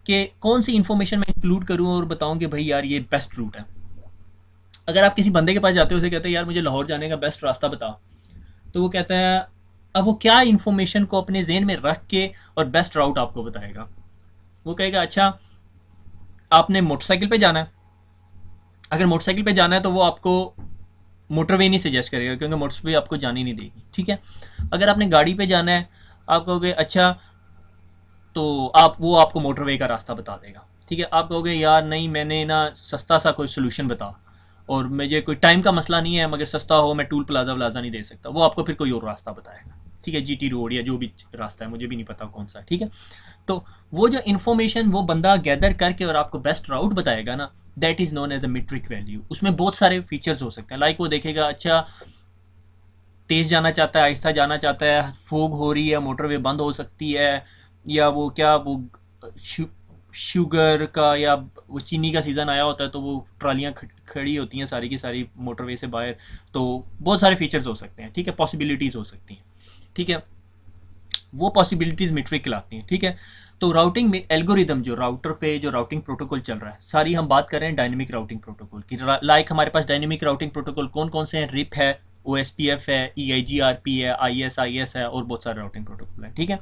कि कौन सी इंफॉर्मेशन मैं इंक्लूड करूँ और बताऊँ कि भाई यार ये बेस्ट रूट है। अगर आप किसी बंदे के पास जाते हो, उसे कहते हैं यार मुझे लाहौर जाने का बेस्ट रास्ता बता, तो वो कहता है, अब वो क्या इंफॉर्मेशन को अपने जेहन में रख के और बेस्ट राउट आपको बताएगा। वो कहेगा अच्छा आपने मोटरसाइकिल पे जाना है, अगर मोटरसाइकिल पे जाना है तो वो आपको मोटरवे नहीं सजेस्ट करेगा, क्योंकि मोटरवे आपको जाने नहीं देगी, ठीक है। अगर आपने गाड़ी पे जाना है, आप कहोगे अच्छा, तो आप वो आपको मोटरवे का रास्ता बता देगा, ठीक है। आप कहोगे यार नहीं, मैंने ना सस्ता सा कोई सोल्यूशन बता, और मुझे कोई टाइम का मसला नहीं है, मगर सस्ता हो, मैं टूल प्लाजा व्लाजा नहीं दे सकता, वो आपको फिर कोई और रास्ता बताएगा, ठीक है, जीटी रोड या जो भी रास्ता है, मुझे भी नहीं पता कौन सा है, ठीक है। तो वो जो इन्फॉर्मेशन वो बंदा गैदर करके और आपको बेस्ट राउट बताएगा ना, that is known as a metric value. उसमें बहुत सारे फीचर्स हो सकते हैं, लाइक वो देखेगा अच्छा तेज़ जाना चाहता है, आहिस्ता जाना चाहता है, फोग हो रही है, मोटरवे बंद हो सकती है, या वो क्या वो शु, शुगर का या वो चीनी का सीज़न आया होता है, तो वो ट्रालियाँ खड़ी होती हैं सारी की सारी मोटरवे से बाहर। तो बहुत सारे फीचर्स हो सकते हैं, ठीक है, पॉसिबिलिटीज़ हो सकती हैं, ठीक है। वो पॉसिबिलिटीज़ मीट्रिक कहलाती हैं, ठीक है। तो राउटिंग में एल्गोरिदम जो राउटर पे जो राउटिंग प्रोटोकॉल चल रहा है, सारी हम बात कर रहे हैं डायनेमिक राउटिंग प्रोटोकॉल की। लाइक हमारे पास डायनेमिक राउटिंग प्रोटोकॉल कौन कौन से हैं? रिप है, ओ एस पी एफ है, ई आई जी आर पी है, आई एस है, और बहुत सारे राउटिंग प्रोटोकॉल है, ठीक है।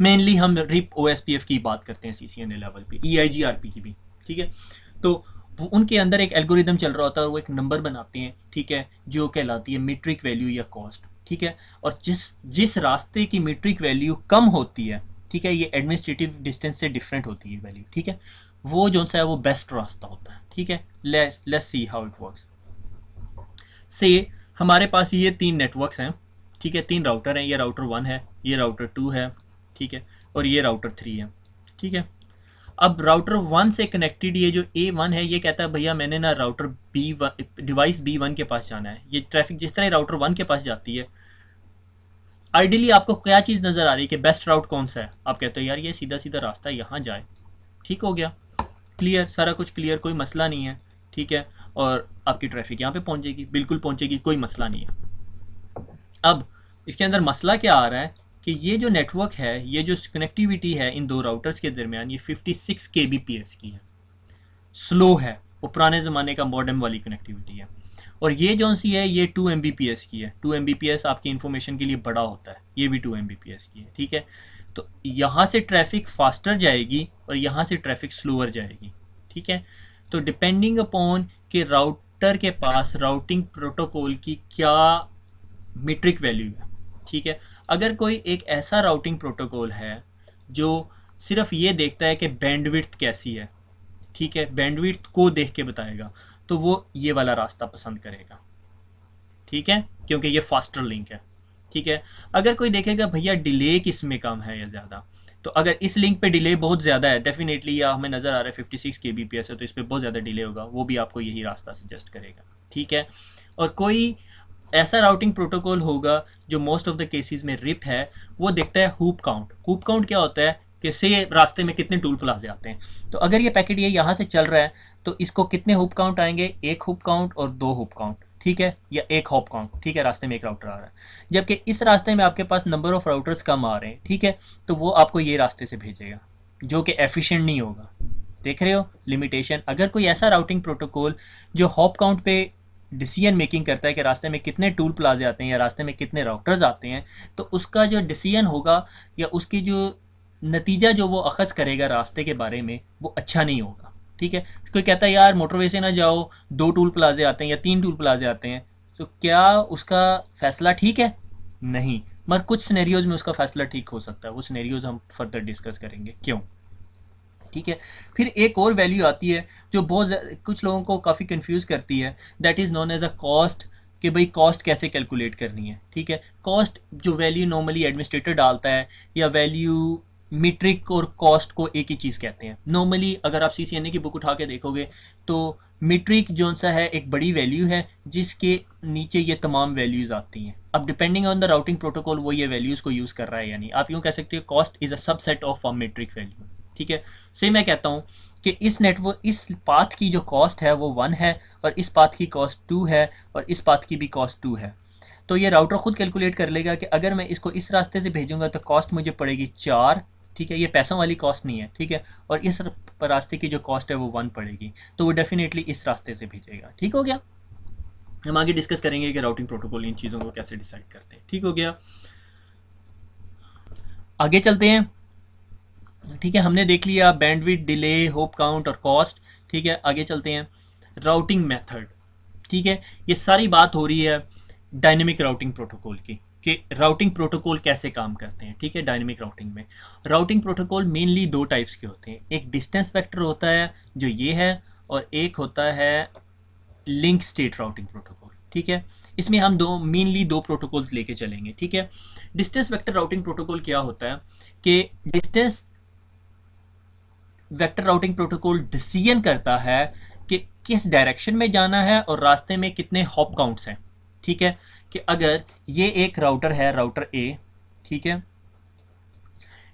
मेनली हम RIP O S P F की बात करते हैं सी सी एन ए लेवल पे, ई आई जी आर पी की भी, ठीक है। तो उनके अंदर एक एल्गोरिदम चल रहा होता है और वो एक नंबर बनाते हैं, ठीक है, जो कहलाती है मीट्रिक वैल्यू या कॉस्ट, ठीक है। और जिस जिस रास्ते की मीट्रिक वैल्यू कम होती है, ठीक है, ये एडमिनिस्ट्रेटिव डिस्टेंस से डिफरेंट होती है वैल्यू, ठीक है, वो जो सा है वो बेस्ट रास्ता होता है, ठीक है। Let's see how it works. से हमारे पास ये 3 नेटवर्क्स हैं, ठीक है, 3 राउटर हैं, ये राउटर 1 है, ये राउटर 2 है, ठीक है, और ये राउटर 3 है, ठीक है। अब राउटर 1 से कनेक्टेड ये जो A1 है, ये कहता है भैया मैंने ना राउटर B1 डिवाइस B1 के पास जाना है। ये ट्रैफिक जिस तरह राउटर 1 के पास जाती है, आइडियली आपको क्या चीज़ नज़र आ रही है कि बेस्ट राउट कौन सा है? आप कहते हो यार ये सीधा सीधा रास्ता यहाँ जाए, ठीक हो गया, क्लियर, सारा कुछ क्लियर, कोई मसला नहीं है, ठीक है। और आपकी ट्रैफिक यहाँ पे पहुँचेगी, बिल्कुल पहुँचेगी, कोई मसला नहीं है। अब इसके अंदर मसला क्या आ रहा है कि ये जो नेटवर्क है, ये जो कनेक्टिविटी है इन दो राउटर्स के दरमियान, ये 56 kbps की है, स्लो है, वो पुराने ज़माने का मॉडेम वाली कनेक्टिविटी है। और ये जो सी है ये 2 Mbps की है। 2 Mbps आपकी इन्फॉर्मेशन के लिए बड़ा होता है, ये भी 2 Mbps की है, ठीक है। तो यहाँ से ट्रैफिक फास्टर जाएगी और यहाँ से ट्रैफिक स्लोअर जाएगी, ठीक है। तो डिपेंडिंग अपॉन कि राउटर के पास राउटिंग प्रोटोकॉल की क्या मीट्रिक वैल्यू है, ठीक है। अगर कोई एक ऐसा राउटिंग प्रोटोकॉल है जो सिर्फ ये देखता है कि बैंडविड्थ कैसी है, ठीक है, बैंडविड्थ को देख के बताएगा, तो वो ये वाला रास्ता पसंद करेगा, ठीक है, क्योंकि ये फास्टर लिंक है, ठीक है। अगर कोई देखेगा भैया डिले किस में कम है या ज़्यादा, तो अगर इस लिंक पे डिले बहुत ज़्यादा है डेफिनेटली, या हमें नज़र आ रहा है 56 kbps है, तो इस पर बहुत ज़्यादा डिले होगा, वो भी आपको यही रास्ता सजेस्ट करेगा, ठीक है। और कोई ऐसा राउटिंग प्रोटोकॉल होगा जो मोस्ट ऑफ द केसेस में रिप है, वो देखता है हुप काउंट। हुप काउंट क्या होता है कि से रास्ते में कितने टूल प्लाजे आते हैं, तो अगर ये पैकेट ये यहाँ से चल रहा है तो इसको कितने हुप काउंट आएंगे? 1 हुप काउंट और 2 हुप काउंट, ठीक है, या 1 हॉप काउंट, ठीक है, रास्ते में एक राउटर आ रहा है। जबकि इस रास्ते में आपके पास नंबर ऑफ राउटर्स कम आ रहे हैं, ठीक है, तो वो आपको ये रास्ते से भेजेगा जो कि एफिशिएंट नहीं होगा। देख रहे हो लिमिटेशन? अगर कोई ऐसा राउटिंग प्रोटोकॉल जो हॉप काउंट पे डिसीजन मेकिंग करता है कि रास्ते में कितने टूल प्लाजे आते हैं या रास्ते में कितने राउटर्स आते हैं, तो उसका जो डिसीजन होगा या उसकी जो नतीजा जो वो अखज़ करेगा रास्ते के बारे में, वो अच्छा नहीं होगा, ठीक है। कोई कहता है यार मोटरवे से ना जाओ, 2 टूल प्लाजे आते हैं या 3 टूल प्लाजे आते हैं, तो क्या उसका फ़ैसला ठीक है? नहीं, मगर कुछ सिनेरियोज़ में उसका फ़ैसला ठीक हो सकता है। वो सिनेरियोज़ हम फर्दर डिस्कस करेंगे क्यों, ठीक है। फिर एक और वैल्यू आती है जो कुछ लोगों को काफ़ी कंफ्यूज करती है, that is known as a cost, कि भाई कॉस्ट कैसे कैलकुलेट करनी है, ठीक है। कॉस्ट जो वैल्यू नॉर्मली एडमिनिस्ट्रेटर डालता है, या वैल्यू मीट्रिक और कॉस्ट को एक ही चीज़ कहते हैं नॉर्मली। अगर आप CCNA की बुक उठा के देखोगे तो मीट्रिक जो सा है एक बड़ी वैल्यू है जिसके नीचे ये तमाम वैल्यूज़ आती हैं। अब depending on the routing protocol वो ये वैल्यूज़ को यूज़ कर रहा है या नहीं। आप यूँ कह सकते हो cost is a subset of a metric value, ठीक है। से मैं कहता हूँ कि इस पाथ की जो कॉस्ट है वो 1 है, और इस पाथ की कॉस्ट 2 है, और इस पाथ की भी कॉस्ट 2 है। तो ये राउटर खुद कैलकुलेट कर लेगा कि अगर मैं इसको इस रास्ते से भेजूंगा तो कॉस्ट मुझे पड़ेगी 4, ठीक है, ये पैसों वाली कॉस्ट नहीं है, ठीक है, और इस रास्ते की जो कॉस्ट है वो 1 पड़ेगी, तो वो डेफिनेटली इस रास्ते से भेजेगा, ठीक हो गया। हम आगे डिस्कस करेंगे कि राउटिंग प्रोटोकॉल इन चीज़ों को कैसे डिसाइड करते हैं, ठीक हो गया। आगे चलते हैं, ठीक है, हमने देख लिया बैंडविड्थ, डिले, होप काउंट और कॉस्ट, ठीक है, आगे चलते हैं। राउटिंग मेथड, ठीक है। ये सारी बात हो रही है डायनेमिक राउटिंग प्रोटोकॉल की, कि राउटिंग प्रोटोकॉल कैसे काम करते हैं, ठीक है। डायनेमिक राउटिंग में राउटिंग प्रोटोकॉल मेनली दो टाइप्स के होते हैं, एक डिस्टेंस वेक्टर होता है जो ये है, और एक होता है लिंक स्टेट राउटिंग प्रोटोकॉल, ठीक है। इसमें हम दो मेनली दो प्रोटोकॉल्स लेके चलेंगे, ठीक है। डिस्टेंस वेक्टर राउटिंग प्रोटोकॉल क्या होता है कि distance vector routing protocol decision करता है कि किस डायरेक्शन में जाना है और रास्ते में कितने हॉप काउंट्स हैं, ठीक है। कि अगर ये एक राउटर है, राउटर ए, ठीक है,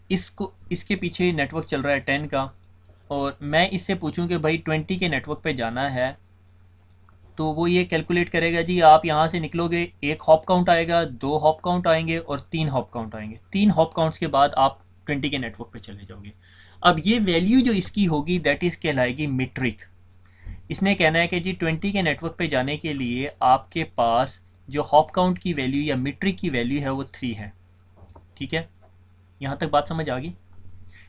इसको इसके पीछे नेटवर्क चल रहा है 10 का, और मैं इससे पूछूं कि भाई 20 के नेटवर्क पे जाना है, तो वो ये कैलकुलेट करेगा जी आप यहाँ से निकलोगे, एक हॉप काउंट आएगा, दो हॉप काउंट आएंगे और तीन हॉप काउंट आएंगे। तीन हॉप काउंट्स के बाद आप 20 के नेटवर्क पे चले जाओगे। अब ये वैल्यू जो इसकी होगी दैट इज़ कहलाएगी मीट्रिक। इसने कहना है कि जी 20 के नेटवर्क पे जाने के लिए आपके पास जो हॉप काउंट की वैल्यू या मीट्रिक की वैल्यू है वो 3 है, ठीक है। यहाँ तक बात समझ आ गई,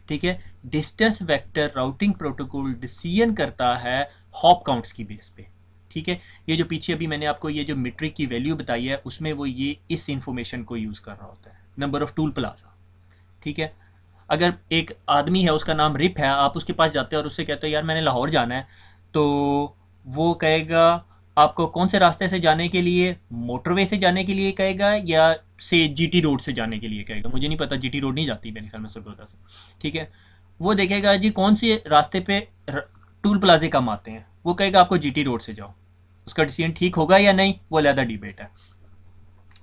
ठीक है। Distance vector routing protocol decision करता है हॉप काउंट्स की बेस पे, ठीक है। ये जो पीछे अभी मैंने आपको ये जो मीट्रिक की वैल्यू बताई है उसमें वो ये इस इंफॉर्मेशन को यूज़ कर रहा होता है, नंबर ऑफ टूल प्लाजा, ठीक है। अगर एक आदमी है उसका नाम रिप है, आप उसके पास जाते हो और उससे कहते हो यार मैंने लाहौर जाना है, तो वो कहेगा आपको कौन से रास्ते से जाने के लिए, मोटरवे से जाने के लिए कहेगा या से जीटी रोड से जाने के लिए कहेगा, मुझे नहीं पता, जीटी रोड नहीं जाती मेरे ख्याल में सरगोदा से, ठीक है। वो देखेगा जी कौन से रास्ते पे टूल प्लाजे कम आते हैं, वो कहेगा आपको जीटी रोड से जाओ। उसका डिसीजन ठीक होगा या नहीं वो अलग डिबेट है,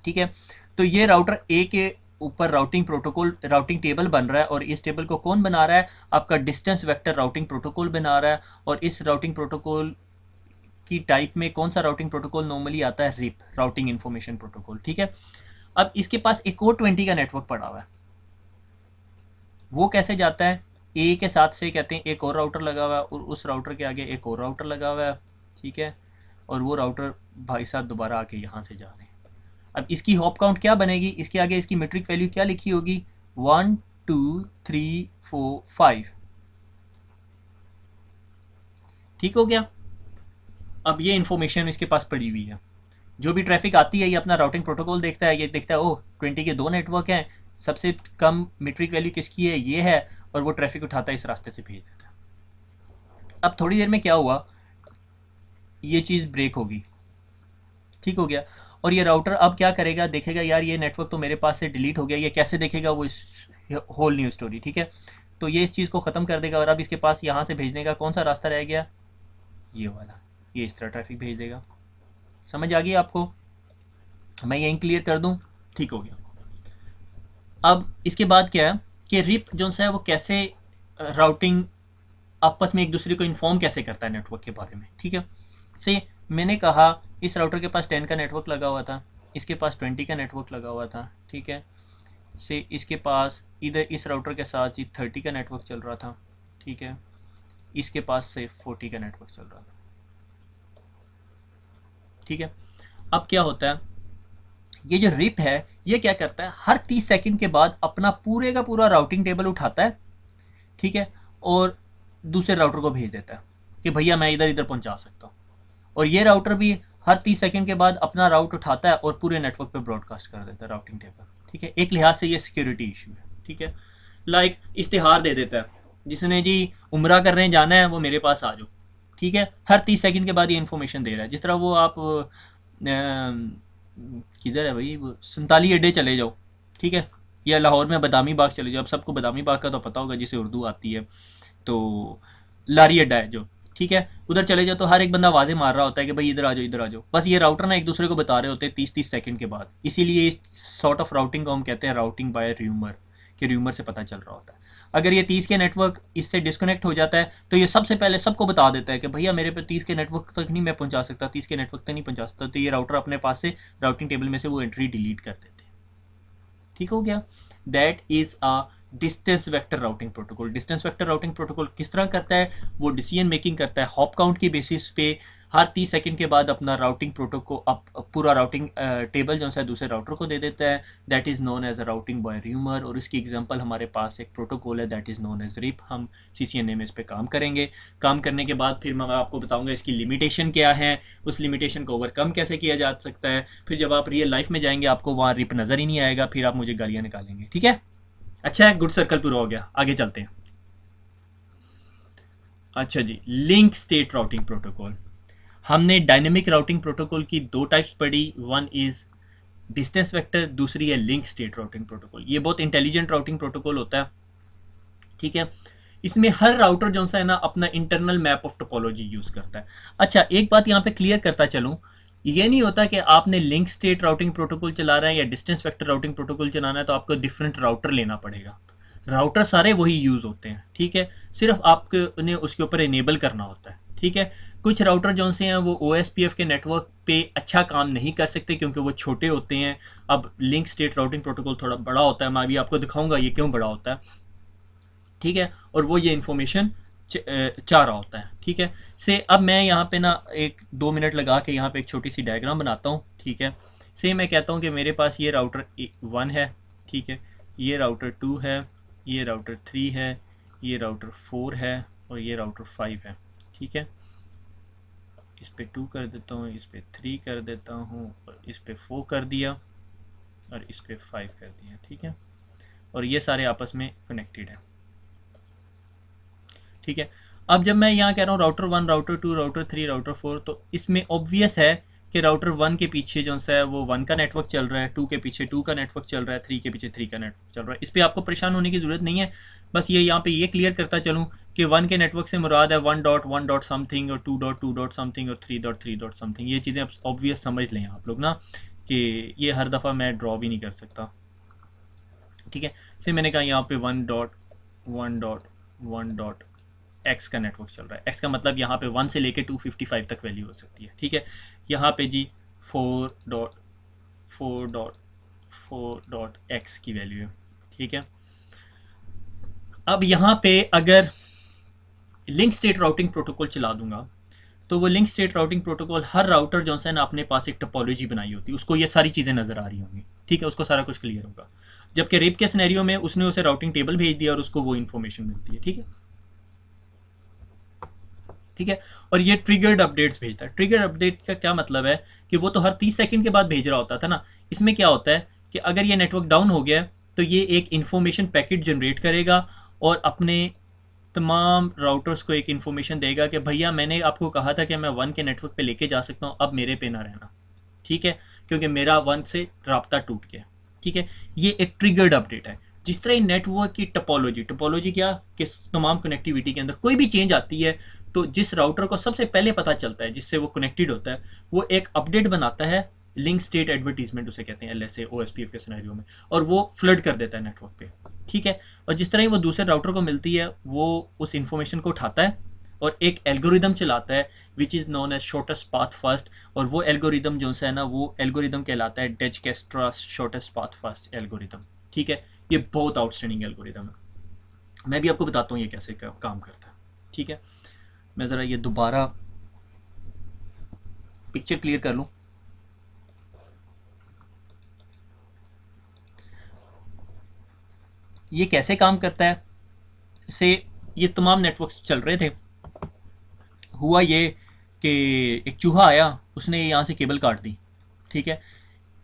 ठीक है। तो ये राउटर ए के ऊपर राउटिंग प्रोटोकॉल, राउटिंग टेबल बन रहा है, और इस टेबल को कौन बना रहा है, आपका डिस्टेंस वेक्टर राउटिंग प्रोटोकॉल बना रहा है। और इस राउटिंग प्रोटोकॉल की टाइप में कौन सा राउटिंग प्रोटोकॉल नॉर्मली आता है, रिप, राउटिंग इन्फॉर्मेशन प्रोटोकॉल, ठीक है। अब इसके पास एक और 20 का नेटवर्क पड़ा हुआ है, वो कैसे जाता है, ए के साथ से कहते हैं एक और राउटर लगा हुआ है और उस राउटर के आगे एक और राउटर लगा हुआ है, ठीक है। और वो राउटर भाई साहब दोबारा आके यहाँ से जा रहे हैं। अब इसकी हॉप काउंट क्या बनेगी, इसके आगे इसकी मीट्रिक वैल्यू क्या लिखी होगी, 1 2 3 4 5, ठीक हो गया। अब ये इंफॉर्मेशन इसके पास पड़ी हुई है, जो भी ट्रैफिक आती है ये अपना राउटिंग प्रोटोकॉल देखता है, ये देखता है ओह 20 के दो नेटवर्क हैं, सबसे कम मीट्रिक वैल्यू किसकी है, ये है, और वो ट्रैफिक उठाता है इस रास्ते से भेज देता है। अब थोड़ी देर में क्या हुआ, ये चीज़ ब्रेक होगी, ठीक हो गया। और ये राउटर अब क्या करेगा, देखेगा यार ये नेटवर्क तो मेरे पास से डिलीट हो गया, ये कैसे देखेगा, वो इस होल न्यू स्टोरी, ठीक है। तो ये इस चीज़ को ख़त्म कर देगा और अब इसके पास यहाँ से भेजने का कौन सा रास्ता रह गया, ये वाला, ये इस तरह ट्रैफिक भेज देगा। समझ आ गई आपको, मैं यहीं क्लियर कर दूँ, ठीक हो गया। अब इसके बाद क्या है कि रिप जो है वो कैसे राउटिंग आपस में एक दूसरे को इन्फॉर्म कैसे करता है नेटवर्क के बारे में, ठीक है। से मैंने कहा इस राउटर के पास 10 का नेटवर्क लगा हुआ था, इसके पास 20 का नेटवर्क लगा हुआ था, ठीक है। से इसके पास इधर इस राउटर के साथ ही 30 का नेटवर्क चल रहा था, ठीक है। इसके पास से 40 का नेटवर्क चल रहा था, ठीक है। अब क्या होता है, ये जो रिप है ये क्या करता है, हर 30 सेकंड के बाद अपना पूरे का पूरा राउटिंग टेबल उठाता है, ठीक है, और दूसरे राउटर को भेज देता है कि भैया मैं इधर इधर पहुंचा सकता हूँ। और ये राउटर भी हर 30 सेकंड के बाद अपना राउट उठाता है और पूरे नेटवर्क पे ब्रॉडकास्ट कर देता है राउटिंग टेबल, ठीक है। एक लिहाज से ये सिक्योरिटी इशू है, ठीक है। लाइक इश्तिहार दे देता है, जिसने जी उम्रा करने जाना है वो मेरे पास आ जाओ, ठीक है। हर 30 सेकंड के बाद ये इन्फॉर्मेशन दे रहा है, जिस तरह वो आप किधर है भाई, वो संताली अड्डे चले जाओ, ठीक है, या लाहौर में बदामी बाग चले जाओ। अब सबको बदामी बाग का तो पता होगा जिसे उर्दू आती है, तो लारी अड्डा है जो, ठीक है, उधर चले जाओ तो हर एक बंदा आवाज़ें मार रहा होता है कि भाई इधर आ जाओ इधर आ जाओ। बस ये राउटर ना एक दूसरे को बता रहे होते हैं 30-30 सेकंड के बाद, इसीलिए इस सॉर्ट ऑफ राउटिंग को हम कहते हैं राउटिंग बाय र्यूमर, कि र्यूमर से पता चल रहा होता है। अगर ये 30 के नेटवर्क इससे डिस्कनेक्ट हो जाता है तो ये सबसे पहले सबको बता देता है कि भैया मेरे पे 30 के नेटवर्क तक नहीं मैं पहुंचा सकता, 30 के नेटवर्क तक नहीं पहुंचा सकता, तो ये राउटर अपने पास से राउटिंग टेबल में से वो एंट्री डिलीट कर देते हैं, ठीक हो गया। That is a distance vector routing protocol. Distance vector routing protocol किस तरह करता है, वो डिसीजन मेकिंग करता है हॉप काउंट की बेसिस पे, हर 30 सेकंड के बाद अपना राउटिंग प्रोटोकॉल पूरा राउटिंग टेबल जो है दूसरे राउटर को दे देता है। That is known as a routing by rumour. और इसकी एग्जांपल हमारे पास एक प्रोटोकॉल है that is known as RIP. हम CCNA में इस पर काम करेंगे। काम करने के बाद फिर मैं आपको बताऊंगा इसकी लिमिटेशन क्या है, उस लिमिटेशन को ओवरकम कैसे किया जा सकता है। फिर जब आप रियल लाइफ में जाएंगे आपको वहाँ रिप नज़र ही नहीं आएगा, फिर आप मुझे गालियाँ निकालेंगे। ठीक है, अच्छा है, गुड सर्कल पूरा हो गया, आगे चलते हैं। अच्छा जी, लिंक स्टेट राउटिंग प्रोटोकॉल। हमने डायनेमिक राउटिंग प्रोटोकॉल की दो टाइप्स पढ़ी, वन इज़ डिस्टेंस वेक्टर, दूसरी है लिंक स्टेट राउटिंग प्रोटोकॉल। ये बहुत इंटेलिजेंट राउटिंग प्रोटोकॉल होता है। ठीक है, इसमें हर राउटर जो सा है ना अपना internal map of topology use करता है। अच्छा, एक बात यहाँ पे क्लियर करता चलूँ, ये नहीं होता कि आपने लिंक स्टेट राउटिंग प्रोटोकॉल चला रहे हैं या डिस्टेंस वेक्टर राउटिंग प्रोटोकॉल चलाना है तो आपको डिफरेंट राउटर लेना पड़ेगा। राउटर सारे वही यूज़ होते हैं। ठीक है, सिर्फ आपको ने उसके ऊपर इनेबल करना होता है। ठीक है, कुछ राउटर जो से हैं वो OSPF के नेटवर्क पे अच्छा काम नहीं कर सकते क्योंकि वो छोटे होते हैं। अब लिंक स्टेट राउटिंग प्रोटोकॉल थोड़ा बड़ा होता है, मैं अभी आपको दिखाऊंगा ये क्यों बड़ा होता है। ठीक है, और वो ये इन्फॉर्मेशन चाह रहा होता है। ठीक है, से अब मैं यहाँ पे ना 1-2 मिनट लगा के यहाँ पे एक छोटी सी डायग्राम बनाता हूँ। ठीक है, से मैं कहता हूँ कि मेरे पास ये राउटर 1 है। ठीक है, ये राउटर 2 है, ये राउटर 3 है, ये राउटर 4 है और ये राउटर 5 है। ठीक है, इस पे 2 कर देता हूँ, इस पे 3 कर देता हूँ और इस पे 4 कर दिया और इस पे 5 कर दिया। ठीक है, और ये सारे आपस में कनेक्टेड हैं। ठीक है, अब जब मैं यहाँ कह रहा हूँ राउटर 1, राउटर 2, राउटर 3, राउटर 4, तो इसमें ऑब्वियस है कि राउटर 1 के पीछे जो है वो 1 का नेटवर्क चल रहा है, 2 के पीछे 2 का नेटवर्क चल रहा है, 3 के पीछे 3 का नेटवर्क चल रहा है। इस पर आपको परेशान होने की ज़रूरत नहीं है। बस ये यहाँ पे ये क्लियर करता चलूँ कि 1 के नेटवर्क से मुराद है 1 डॉट समथिंग और 2 डॉट समथिंग और 3 डॉट समथिंग। ये चीज़ें ऑब्वियस समझ लें आप लोग ना, कि ये हर दफ़ा मैं ड्रॉ भी नहीं कर सकता। ठीक है, से मैंने कहा यहाँ पे 1 डॉट एक्स का नेटवर्क चल रहा है। एक्स का मतलब यहाँ पे 1 से लेके 255 तक वैल्यू हो सकती है। ठीक है, यहाँ पे जी 4.4.4.x की वैल्यू है। ठीक है, अब यहाँ पे अगर लिंक स्टेट राउटिंग प्रोटोकॉल चला दूंगा तो वो लिंक स्टेट राउटिंग प्रोटोकॉल हर राउटर जो है ना अपने पास एक टोपोलॉजी बनाई होती है, उसको ये सारी चीज़ें नज़र आ रही होंगी। ठीक है, उसको सारा कुछ क्लियर होगा। जबकि रेप के सिनेरियो में उसने उसे राउटिंग टेबल भेज दिया और उसको वो इन्फॉर्मेशन मिलती है। ठीक है, ठीक है, और ये ट्रिगर्ड अपडेट्स भेजता है। ट्रिगर अपडेट का क्या मतलब है कि वो तो हर 30 सेकंड के बाद भेज रहा होता था ना। इसमें क्या होता है कि अगर ये नेटवर्क डाउन हो गया तो ये एक इन्फॉर्मेशन पैकेट जनरेट करेगा और अपने तमाम राउटर्स को एक इन्फॉर्मेशन देगा कि भैया मैंने आपको कहा था कि मैं 1 के नेटवर्क पे लेके जा सकता हूँ, अब मेरे पे ना रहना। ठीक है, क्योंकि मेरा 1 से राब्ता टूट गया। ठीक है, ये एक ट्रिगर्ड अपडेट है। जिस तरह नेटवर्क की टोपोलॉजी, टोपोलॉजी क्या कि तमाम कनेक्टिविटी के अंदर कोई भी चेंज आती है तो जिस राउटर को सबसे पहले पता चलता है, जिससे वो कनेक्टेड होता है, वो एक अपडेट बनाता है, लिंक स्टेट एडवर्टीजमेंट उसे कहते हैं LSA OSPF के सिनेरियो में, और वो फ्लड कर देता है नेटवर्क पे। ठीक है, और जिस तरह ही वो दूसरे राउटर को मिलती है वो उस इंफॉर्मेशन को उठाता है और एक एल्गोरिदम चलाता है which is known as shortest path first. और वो एल्गोरिदम जो है ना वो एल्गोरिदम कहलाता है डिजक्स्ट्रा शॉर्टेस्ट पाथ फर्स्ट एल्गोरिदम। ठीक है, ये बहुत आउटस्टैंडिंग एल्गोरिदम है। मैं भी आपको बताता हूँ ये कैसे काम करता है। ठीक है, मैं ज़रा ये दोबारा पिक्चर क्लियर कर लूँ। ये कैसे काम करता है, से ये तमाम नेटवर्क्स चल रहे थे। हुआ ये कि एक चूहा आया, उसने यहाँ से केबल काट दी। ठीक है,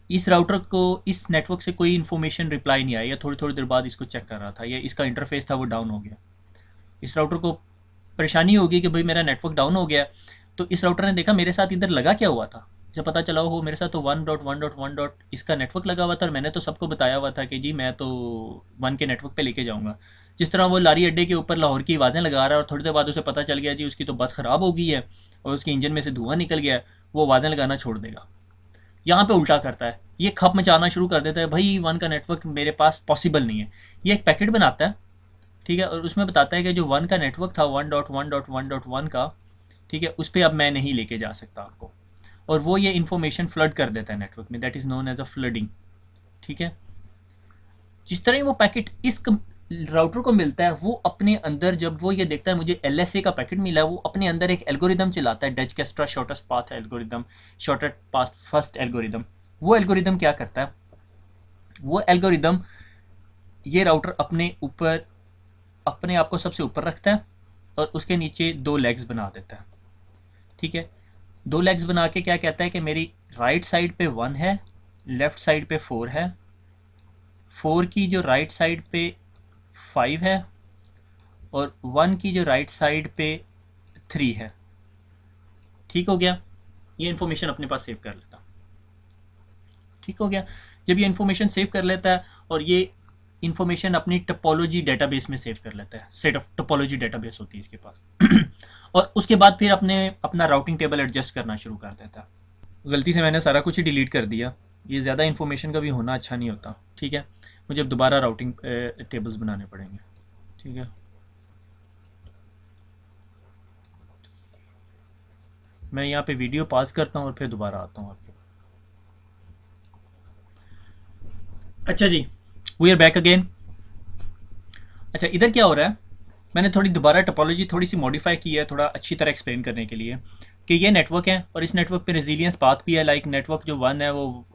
इस राउटर को इस नेटवर्क से कोई इन्फॉर्मेशन रिप्लाई नहीं आया, या थोड़ी थोड़ी देर बाद इसको चेक कर रहा था, या इसका इंटरफेस था वो डाउन हो गया। इस राउटर को परेशानी होगी कि भाई मेरा नेटवर्क डाउन हो गया। तो इस राउटर ने देखा मेरे साथ इधर लगा क्या हुआ था। जब पता चला हो मेरे साथ तो 1.1.1. इसका नेटवर्क लगा हुआ था और मैंने तो सबको बताया हुआ था कि जी मैं तो 1 के नेटवर्क पे लेके जाऊंगा। जिस तरह वो लारी अड्डे के ऊपर लाहौर की आवाज़ें लगा रहा है और थोड़ी देर बाद उसे पता चल गया जी उसकी तो बस ख़राब हो गई है और उसके इंजन में से धुआं निकल गया है, वो आवाज़ें लगाना छोड़ देगा। यहाँ पे उल्टा करता है, ये खप मचाना शुरू कर देता है, भाई 1 का नेटवर्क मेरे पास पॉसिबल नहीं है। ये एक पैकेट बनाता है। ठीक है, और उसमें बताता है कि जो 1 का नेटवर्क था 1.1.1.1 का, ठीक है, उस पर अब मैं नहीं लेके जा सकता आपको, और वो ये इन्फॉर्मेशन फ्लड कर देता है नेटवर्क में, that is known as a flooding. ठीक है, जिस तरह वो पैकेट इस राउटर को मिलता है वो अपने अंदर, जब वो ये देखता है मुझे LSA का पैकेट मिला है, वो अपने अंदर एक एल्गोरिदम चलाता है, Dijkstra shortest path algorithm, shortest path first algorithm. वो एल्गोरिदम क्या करता है, वो एल्गोरिदम ये राउटर अपने ऊपर, अपने आप को सबसे ऊपर रखता है और उसके नीचे 2 लेग्स बना देता है। ठीक है, 2 लेग्स बना के क्या कहता है कि मेरी राइट साइड पे 1 है, लेफ्ट साइड पे 4 है, 4 की जो राइट साइड पे 5 है और 1 की जो राइट साइड पे 3 है। ठीक हो गया, ये इन्फॉर्मेशन अपने पास सेव कर लेता। ठीक हो गया, जब ये इन्फॉर्मेशन सेव कर लेता है और ये इन्फॉर्मेशन अपनी टोपोलॉजी डेटाबेस में सेव कर लेता है, सेट ऑफ टोपोलॉजी डेटाबेस होती है इसके पास और उसके बाद फिर अपना राउटिंग टेबल एडजस्ट करना शुरू कर देता है। गलती से मैंने सारा कुछ ही डिलीट कर दिया, ये ज़्यादा इन्फॉर्मेशन का भी होना अच्छा नहीं होता। ठीक है, मुझे अब दोबारा राउटिंग टेबल्स बनाने पड़ेंगे। ठीक है, मैं यहाँ पे वीडियो पॉज करता हूँ और फिर दोबारा आता हूँ आपके। अच्छा जी, वी आर बैक अगेन। अच्छा, इधर क्या हो रहा है, मैंने थोड़ी दोबारा टोपोलॉजी थोड़ी सी मॉडिफाई की है, थोड़ा अच्छी तरह एक्सप्लेन करने के लिए कि ये नेटवर्क है और इस नेटवर्क पे रेजिलियंस पाथ भी है। लाइक नेटवर्क जो 1 है वो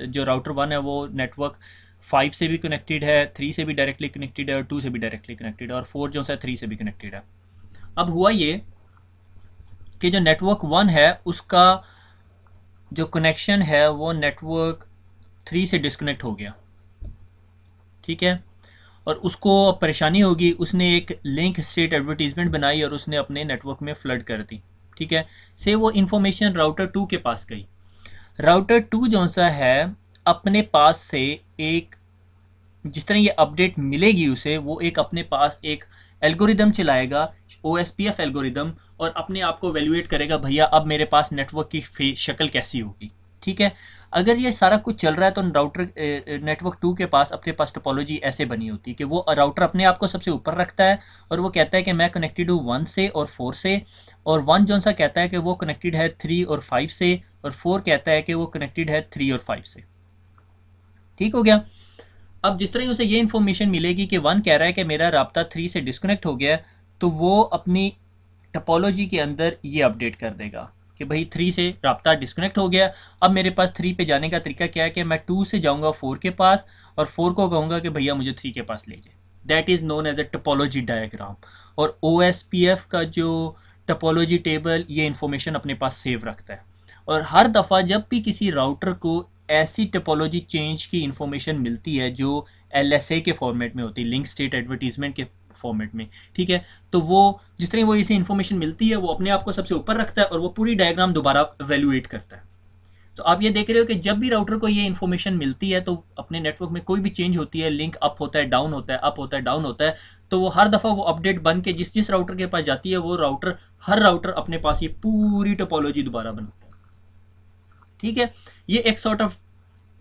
जो राउटर 1 है वो नेटवर्क 5 से भी कनेक्टेड है, 3 से भी डायरेक्टली कनेक्टेड है और 2 से भी डायरेक्टली कनेक्टेड है और 4 जो है 3 से भी कनेक्टेड है। अब हुआ ये कि जो नेटवर्क 1 है उसका जो कनेक्शन है वो नेटवर्क 3 से डिस्कनेक्ट हो गया। ठीक है, और उसको परेशानी होगी, उसने एक लिंक स्टेट एडवर्टीजमेंट बनाई और उसने अपने नेटवर्क में फ्लड कर दी। ठीक है, से वो इन्फॉर्मेशन राउटर 2 के पास गई। राउटर 2 जो सा है अपने पास से एक, जिस तरह ये अपडेट मिलेगी उसे, वो एक अपने पास एक एल्गोरिदम चलाएगा, OSPF एल्गोरिदम, और अपने आप को वैल्यूएट करेगा भैया अब मेरे पास नेटवर्क की शक्ल कैसी होगी। ठीक है, अगर ये सारा कुछ चल रहा है तो राउटर नेटवर्क 2 के पास अपने पास टोपोलॉजी ऐसे बनी होती है कि वो राउटर अपने आप को सबसे ऊपर रखता है और वो कहता है कि मैं कनेक्टेड हूँ 1 से और 4 से, और 1 जो सा कहता है कि वो कनेक्टेड है 3 और 5 से, और 4 कहता है कि वो कनेक्टेड है 3 और 5 से। ठीक हो गया, अब जिस तरह उसे ये इन्फॉर्मेशन मिलेगी कि 1 कह रहा है कि मेरा राब्ता 3 से डिस्कनेक्ट हो गया है, तो वो अपनी टोपोलॉजी के अंदर ये अपडेट कर देगा कि भाई 3 से राब्ता डिस्कनेक्ट हो गया। अब मेरे पास 3 पे जाने का तरीका क्या है कि मैं 2 से जाऊंगा 4 के पास और 4 को कहूँगा कि भैया मुझे 3 के पास ले जाए। That is known as a topology diagram. और OSPF का जो टोपोलॉजी टेबल ये इन्फॉर्मेशन अपने पास सेव रखता है, और हर दफ़ा जब भी किसी राउटर को ऐसी टोपोलॉजी चेंज की इन्फॉर्मेशन मिलती है जो LSA के फॉर्मेट में होती है, लिंक स्टेट एडवर्टीजमेंट के फॉर्मेट में, ठीक है, तो वो जिस तरह वो इसे इन्फॉर्मेशन मिलती है वो अपने आप को सबसे ऊपर रखता है और वो पूरी डायग्राम दोबारा वैल्यूएट करता है। तो आप ये देख रहे हो कि जब भी राउटर को ये इन्फॉर्मेशन मिलती है तो अपने नेटवर्क में कोई भी चेंज होती है, लिंक अप होता है, डाउन होता है, अप होता है, डाउन होता है, तो वो हर दफ़ा वो अपडेट बन के जिस जिस राउटर के पास जाती है वो राउटर, हर राउटर अपने पास ये पूरी टोपोलॉजी दोबारा बनाता है। ठीक है, ये एक सॉर्ट ऑफ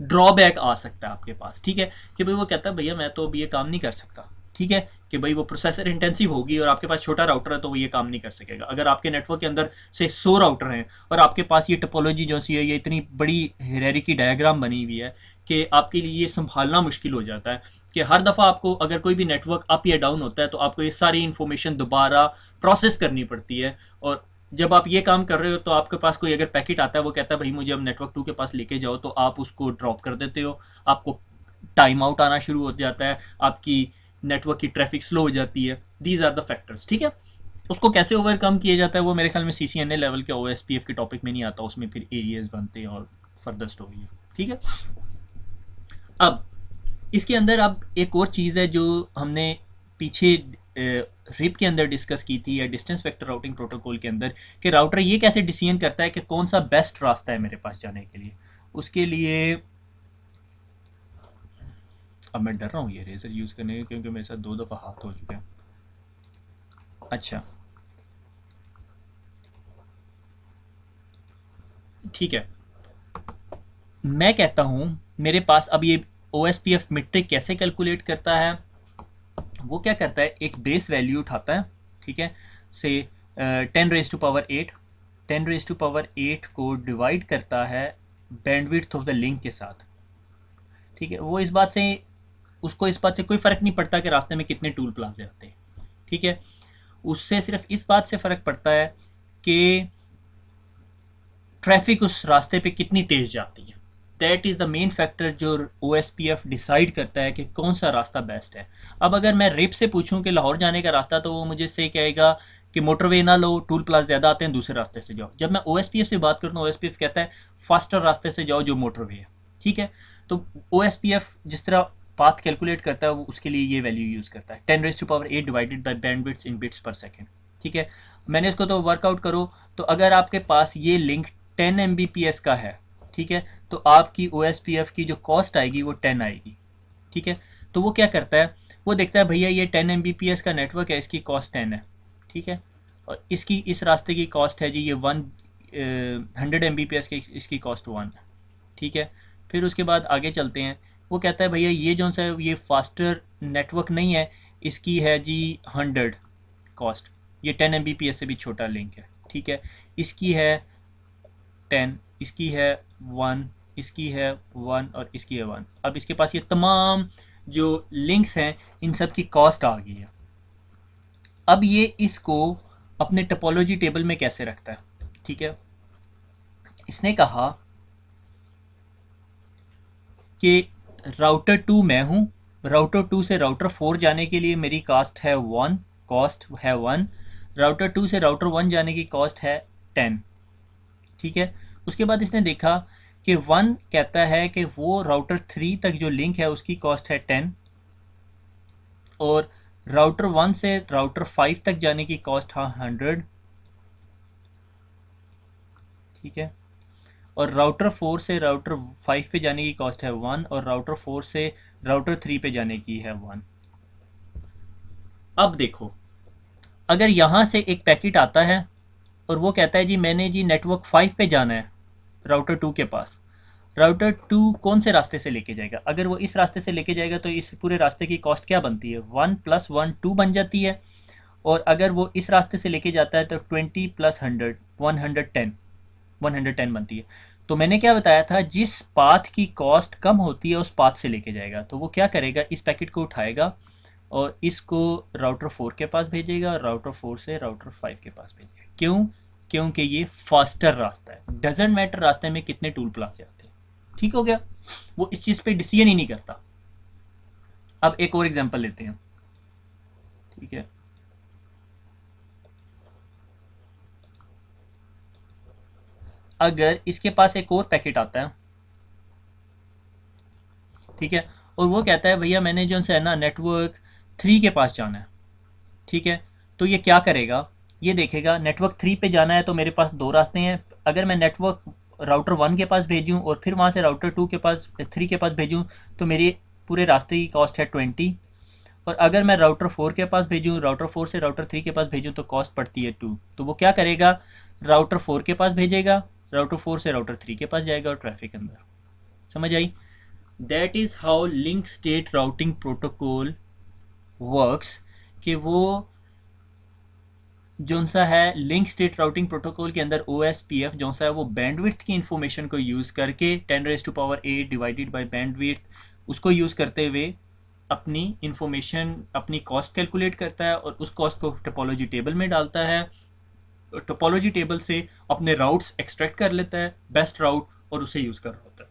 ड्रॉबैक आ सकता है आपके पास। ठीक है, कि भाई वो कहता है भैया मैं तो अभी ये काम नहीं कर सकता। ठीक है, कि भाई वो प्रोसेसर इंटेंसिव होगी और आपके पास छोटा राउटर है तो वो ये काम नहीं कर सकेगा। अगर आपके नेटवर्क के अंदर से 100 राउटर हैं और आपके पास ये टोपोलॉजी जो सी है ये इतनी बड़ी हायरार्की डायग्राम बनी हुई है कि आपके लिए ये संभालना मुश्किल हो जाता है कि हर दफ़ा आपको अगर कोई भी नेटवर्क अप या डाउन होता है तो आपको ये सारी इन्फॉर्मेशन दोबारा प्रोसेस करनी पड़ती है। और जब आप ये काम कर रहे हो तो आपके पास कोई अगर पैकेट आता है वो कहता है भाई मुझे अब नेटवर्क 2 के पास लेके जाओ, तो आप उसको ड्रॉप कर देते हो, आपको टाइम आउट आना शुरू हो जाता है, आपकी नेटवर्क की ट्रैफिक स्लो हो जाती है। These are the factors. ठीक है, उसको कैसे ओवरकम किया जाता है वो मेरे ख्याल में CCNA लेवल के OSPF के टॉपिक में नहीं आता, उसमें फिर एरियाज बनते हैं और फर्दर स्टोरी है। ठीक है, अब इसके अंदर अब एक और चीज़ है जो हमने पीछे रिप के अंदर डिस्कस की थी या डिस्टेंस वेक्टर राउटिंग प्रोटोकॉल के अंदर, कि राउटर ये कैसे डिसीजन करता है कि कौन सा बेस्ट रास्ता है मेरे पास जाने के लिए। उसके लिए अब मैं डर रहा हूँ ये रेजर यूज़ करने के क्योंकि मेरे साथ 2 दफ़ा हाथ हो चुके हैं। अच्छा ठीक है, मैं कहता हूँ मेरे पास अब ये OSPF मीट्रिक कैसे कैलकुलेट करता है, वो क्या करता है एक बेस वैल्यू उठाता है। ठीक है, से 10⁻8 10⁻8 को डिवाइड करता है बैंडविड्थ ऑफ द लिंक के साथ। ठीक है, वो इस बात से उसको इस बात से कोई फ़र्क नहीं पड़ता कि रास्ते में कितने टूल प्लाजे आते हैं, ठीक है। उससे सिर्फ इस बात से फ़र्क पड़ता है कि ट्रैफिक उस रास्ते पे कितनी तेज़ जाती है। That is the main factor जो OSPF डिसाइड करता है कि कौन सा रास्ता बेस्ट है। अब अगर मैं रिप से पूछूं कि लाहौर जाने का रास्ता, तो वो मुझे से कहेगा कि मोटरवे ना लो, टूल प्लाजा ज़्यादा आते हैं, दूसरे रास्ते से जाओ। जब मैं OSPF से बात करता हूँ, OSPF कहता है फास्टर रास्ते से जाओ जो मोटरवे है, ठीक है। तो OSPF जिस तरह पाथ कैलकुलेट करता है वो उसके लिए ये वैल्यू यूज़ करता है 10⁸ divided by bandwidth in bits पर सेकेंड, ठीक है। मैंने इसको तो वर्कआउट करो, तो अगर आपके पास ये लिंक 10 Mbps का है, ठीक है, तो आपकी OSPF की जो कॉस्ट आएगी वो 10 आएगी, ठीक है। तो वो क्या करता है, वो देखता है भैया ये 10 Mbps का नेटवर्क है, इसकी कॉस्ट 10 है, ठीक है, और इसकी इस रास्ते की कॉस्ट है जी ये 100 Mbps की, इसकी कॉस्ट 1, ठीक है। फिर उसके बाद आगे चलते हैं, वो कहता है भैया ये जो सा ये फास्टर नेटवर्क नहीं है, इसकी है जी 100 कॉस्ट, ये 10 Mbps से भी छोटा लिंक है, ठीक है, इसकी है 10, इसकी है 1, इसकी है 1 और इसकी है 1। अब इसके पास ये तमाम जो लिंक्स हैं इन सब की कॉस्ट आ गई है। अब ये इसको अपने टोपोलॉजी टेबल में कैसे रखता है, ठीक है। इसने कहा कि राउटर 2 मैं हूँ, राउटर 2 से राउटर 4 जाने के लिए मेरी कॉस्ट है 1, राउटर 2 से राउटर 1 जाने की कॉस्ट है 10, ठीक है। उसके बाद इसने देखा कि 1 कहता है कि वो राउटर 3 तक जो लिंक है उसकी कॉस्ट है 10, और राउटर 1 से राउटर 5 तक जाने की कॉस्ट है 100, ठीक है, और राउटर 4 से राउटर 5 पे जाने की कॉस्ट है 1, और राउटर 4 से राउटर 3 पे जाने की है 1। अब देखो, अगर यहाँ से एक पैकेट आता है और वो कहता है जी मैंने जी नेटवर्क 5 पे जाना है राउटर 2 के पास, राउटर 2 कौन से रास्ते से लेके जाएगा? अगर वो इस रास्ते से लेके जाएगा तो इस पूरे रास्ते की कॉस्ट क्या बनती है? 1 + 1 2 बन जाती है, और अगर वो इस रास्ते से लेके जाता है तो 20 + 100 110 बनती है। तो मैंने क्या बताया था, जिस पाथ की कॉस्ट कम होती है उस पाथ से लेके जाएगा। तो वो क्या करेगा, इस पैकेट को उठाएगा और इसको राउटर 4 के पास भेजेगा, और राउटर 4 से राउटर 5 के पास भेजेगा। क्यों? क्योंकि ये फास्टर रास्ता है। डजेंट मैटर रास्ते में कितने टूल प्लाजे आते हैं, ठीक हो गया। वो इस चीज़ पे डिसीजन ही नहीं करता। अब एक और एग्जांपल लेते हैं, ठीक है। अगर इसके पास एक और पैकेट आता है, ठीक है, और वो कहता है भैया मैंने जो है ना नेटवर्क 3 के पास जाना है, ठीक है, तो ये क्या करेगा, ये देखेगा नेटवर्क 3 पे जाना है तो मेरे पास दो रास्ते हैं। अगर मैं नेटवर्क राउटर 1 के पास भेजूँ और फिर वहाँ से राउटर 2 के पास 3 के पास भेजूँ तो मेरी पूरे रास्ते की कॉस्ट है 20, और अगर मैं राउटर 4 के पास भेजूँ, राउटर 4 से राउटर 3 के पास भेजूँ तो कॉस्ट पड़ती है 2। तो वो क्या करेगा, राउटर 4 के पास भेजेगा, राउटर 4 से राउटर 3 के पास जाएगा और ट्रैफिक अंदर। समझ आई? That is how link state routing protocol works. कि वो जो सा है लिंक स्टेट राउटिंग प्रोटोकॉल के अंदर OSPF जो सा है वो बैंडविड्थ की इंफॉर्मेशन को यूज़ करके 10⁸ डिवाइडेड बाय बैंडविड्थ उसको यूज़ करते हुए अपनी इंफॉर्मेशन, अपनी कॉस्ट कैलकुलेट करता है और उस कॉस्ट को टोपोलॉजी टेबल में डालता है। टोपोलॉजी टेबल से अपने राउट्स एक्सट्रैक्ट कर लेता है, बेस्ट राउट, और उसे यूज़ कर रहा होता है।